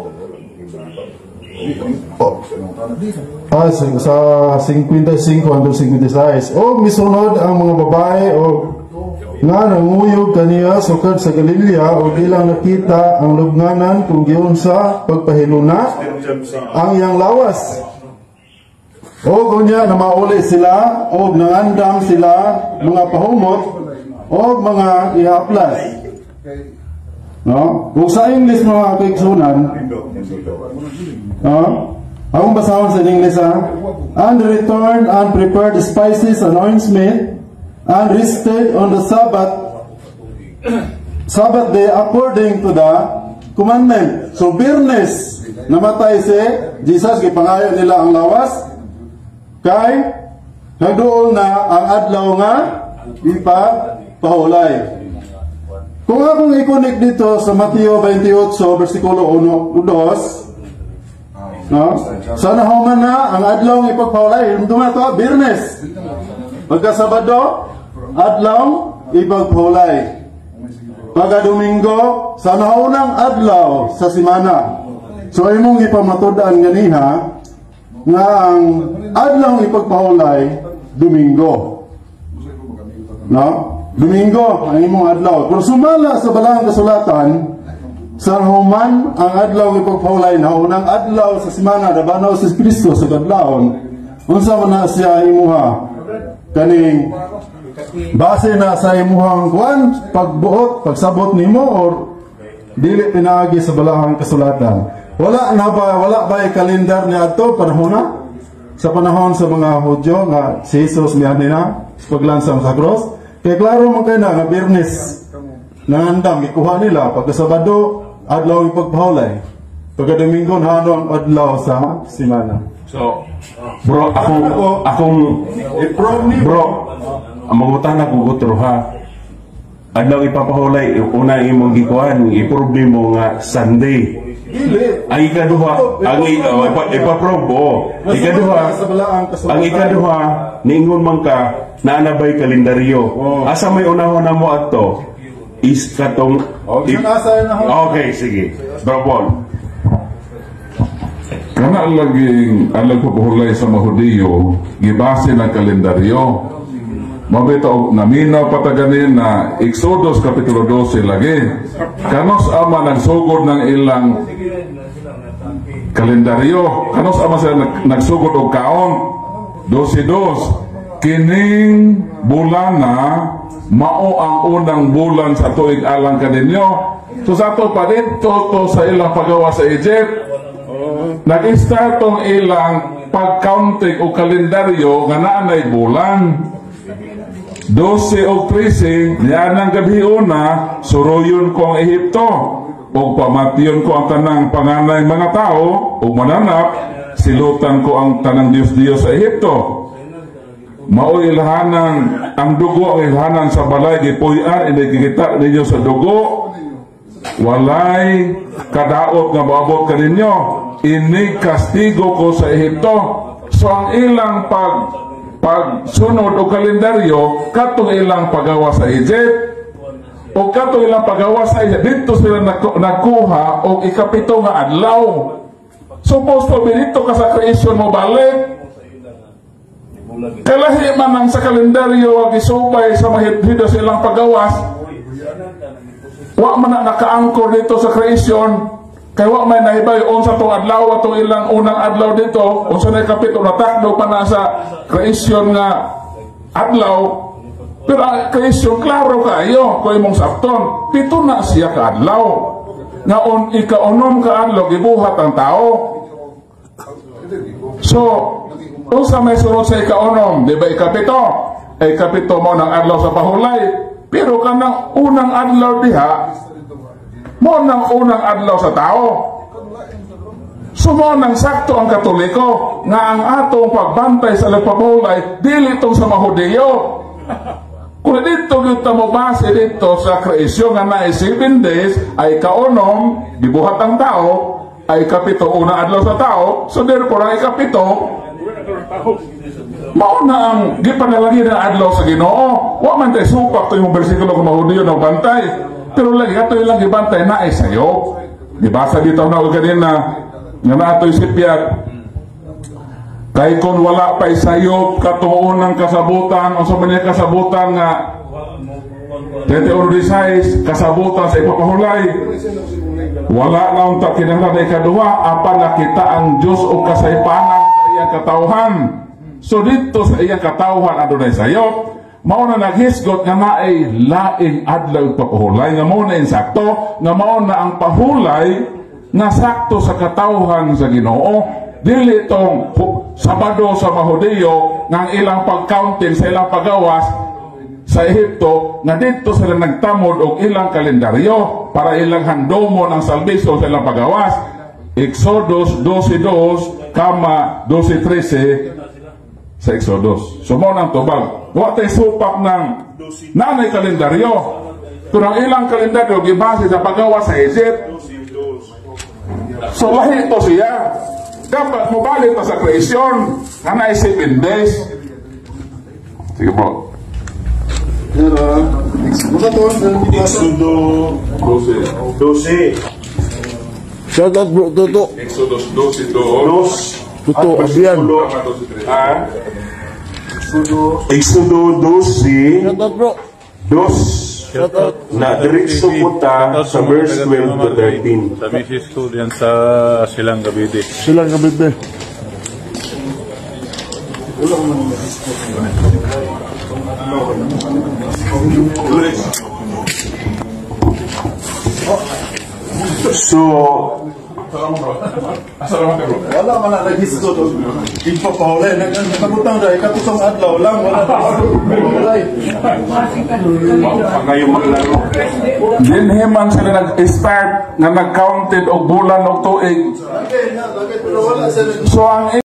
Speaker 3: Sa 55 hanggang 56. Misunod ang mga babae nga nanguyog kaniya sukad sa Galilea o ilang nakita ang lubnganan kung giyon sa pagpahiluna ang iyang lawas. Kunya na mauli sila o nangandam sila mga pahumot o mga ihaplas. No? Kung sa English mga kaigsunan, akong basahon sa English and returned and prepared spices and ointment and rested on the Sabbath day according to the commandment. So Birnes namatay si Jesus, gipangayo nila ang lawas kay nagduol na ang adlaw nga ipapahulay. Kung akong i-connect dito sa Mateo 28 versikulo 1-2, no? Sana human na ang adlaw ng ipagpahulay. Hintong na ito, Birnes. Pagka Sabado, adlaw ipagpahulay. Pagka Domingo, sana unang adlaw sa simana. So imong ipamatodaan ganiha nga ang adlaw ipagpahulay Domingo. No? Domingo ang imong adlaw. Pero sumala sa balahang kasulatan, sa human ang adlaw ipagpahulay na unang adlaw sa simana nabanaw si Kristo sa kadlawon. Unsa man na siya imuha kaning base na sa imuhang kuan pagbuot pagsabot nimo or dili pinaagi sa balahang kasulatan. Wala ba kalendar ni adto panahon na sa panahon sa mga Hudyo nga si Jesus miani na paglansang sa cross. Kaya klaro man kayo na Birnes nangandam, ikuha nila pagka Sabado, adlaw ipagpahulay. Pagka Domingo, hanong adlaw sa simana.
Speaker 1: So, bro, ang mangutan na kugutro ha. Adlaw ipapahulay, una imong gikuhan, iproblemo nga Sunday. Ang ikaduha, ang ikaduha, niingon man ka, naanabay kalendaryo. Asa may unahon na mo ato, is katong okay, sige. Bro Paul.
Speaker 4: Kana laging alang papahulay sa Mahudiyo, gibase ng kalendaryo. Mabito naminaw pataganin na Exodus Kapitulo 12 lagi. Kanos ama nagsugod ng ilang kalendaryo. Kanos ama sila nagsugod og kaon. 12-2. Kining bulana mao ang unang bulan sa tuig alang kaninyo. So sa to pa dito to sa ilang paggawa sa Egypt. Nag-start tong ilang pag-counting o kalendaryo nga naanay bulan. 12 o 13 yan ang gabi una, suruyon ko ang Ehipto o pamatiyon ko ang tanang panganay mga tao o mananap, silutan ko ang tanang Diyos-Diyos sa Ehipto. Mao ilhanan ang dugo ang ilhanan sa balay gipuy-an inigikita ninyo sa dugo. Walay kadaot nga maabot kaninyo, ini kastigo ko sa Ehipto. So ang ilang pagsunod o kalendaryo katong ilang pagawa sa Egypt o katong ilang pagawa sa Egypt, dito sila nagkuha o ikapito nga adlaw. Supposed to be dito ka sa creation mo balik. Kalahi man ang sa kalendaryo ang isubay sa mahidhido sa ilang pagawas, wa man na naka-anchor dito sa creation, kay wa may nahibay unsa tong adlaw atong ilang unang adlaw dito, unsa na kapito natakdo pa na sa creation nga adlaw. Pero ang creation klaro kaayo kung imong sabton, pito na siya ka adlaw. Ngaon ika-unom ka adlaw gibuhat ang tao. So unsa may sunod sa ika-unom, di ba ikapito? Ikapito mo ng adlaw sa pahulay. Pero kanang unang adlaw diha, mo nang unang adlaw sa tao. Sumo nang sakto ang Katoliko nga ang atong pagbantay sa pagpapahulay dili tong sa Mahudiyo. Kung dito kita mo base dito sa kreasyon nga na 7 days ay kaunom, gibuhat ang tao, ay kapito unang adlaw sa tao, so therefore ang ikapito mauna ang gipanalagi ng adlaw sa Ginoo. Wa man tay supak to yung bersikulo kung Mahudiyo ng bantay, pero lagi ato ilang gibantay na ay sayo. Dibasa dito na ganina nga naato'y sipyat kay kung wala pa'y sayop katong unang kasabutan o sa mga kasabutan nga 31 kasabutan sa ipapahulay, wala na unta kinahanglan na ikaduha apan nakita ang Diyos o kasaypanan sa iyang katawhan. So dito sa iyang katawhan adunay sayop, mao na naghisgot nga naay laing adlaw papahulay nga mao na insakto nga mao na ang pahulay nga sakto sa katawhan sa Ginoo. Dili tong Sabado sa Mahudiyo nga ilang pag-counting sa ilang pagawas sa Ehipto nga dito sila nagtamod og ilang kalendaryo para ilang handomon ang salbisyon sa ilang pagawas. Exodus 12:2 kama 12:13 sa Exodus. So mo nang tubag. Wa tay supak ng nanay kalendaryo. Pero ang ilang kalendaryo gibase sa pagawas sa Egypt. So lahi ito siya. Dapat mobalik na sa kreasyon nga na 7 days. Sige po.
Speaker 1: Exodo 12.
Speaker 7: Shout out bro, Toto.
Speaker 4: Exodus 12:2.
Speaker 7: Toto, abiyan.
Speaker 1: Exodo 12.
Speaker 7: Shout out bro.
Speaker 1: 2.
Speaker 7: Shout out.
Speaker 1: Na diretso po ta sa verse 12 to 13.
Speaker 9: Sa misis ko diyan sa Silang Gabide.
Speaker 7: Silang Gabide.
Speaker 1: So,
Speaker 7: Wala man na nag-hisgot o ipapahulay. Nagkabutang dahil katusang adlaw lang. Wala na
Speaker 1: ngayon maglaro.
Speaker 4: Dinhi man sila nag-start nga nag-counted og bulan og tuig.
Speaker 7: Lagay, pero wala sila.
Speaker 4: So ang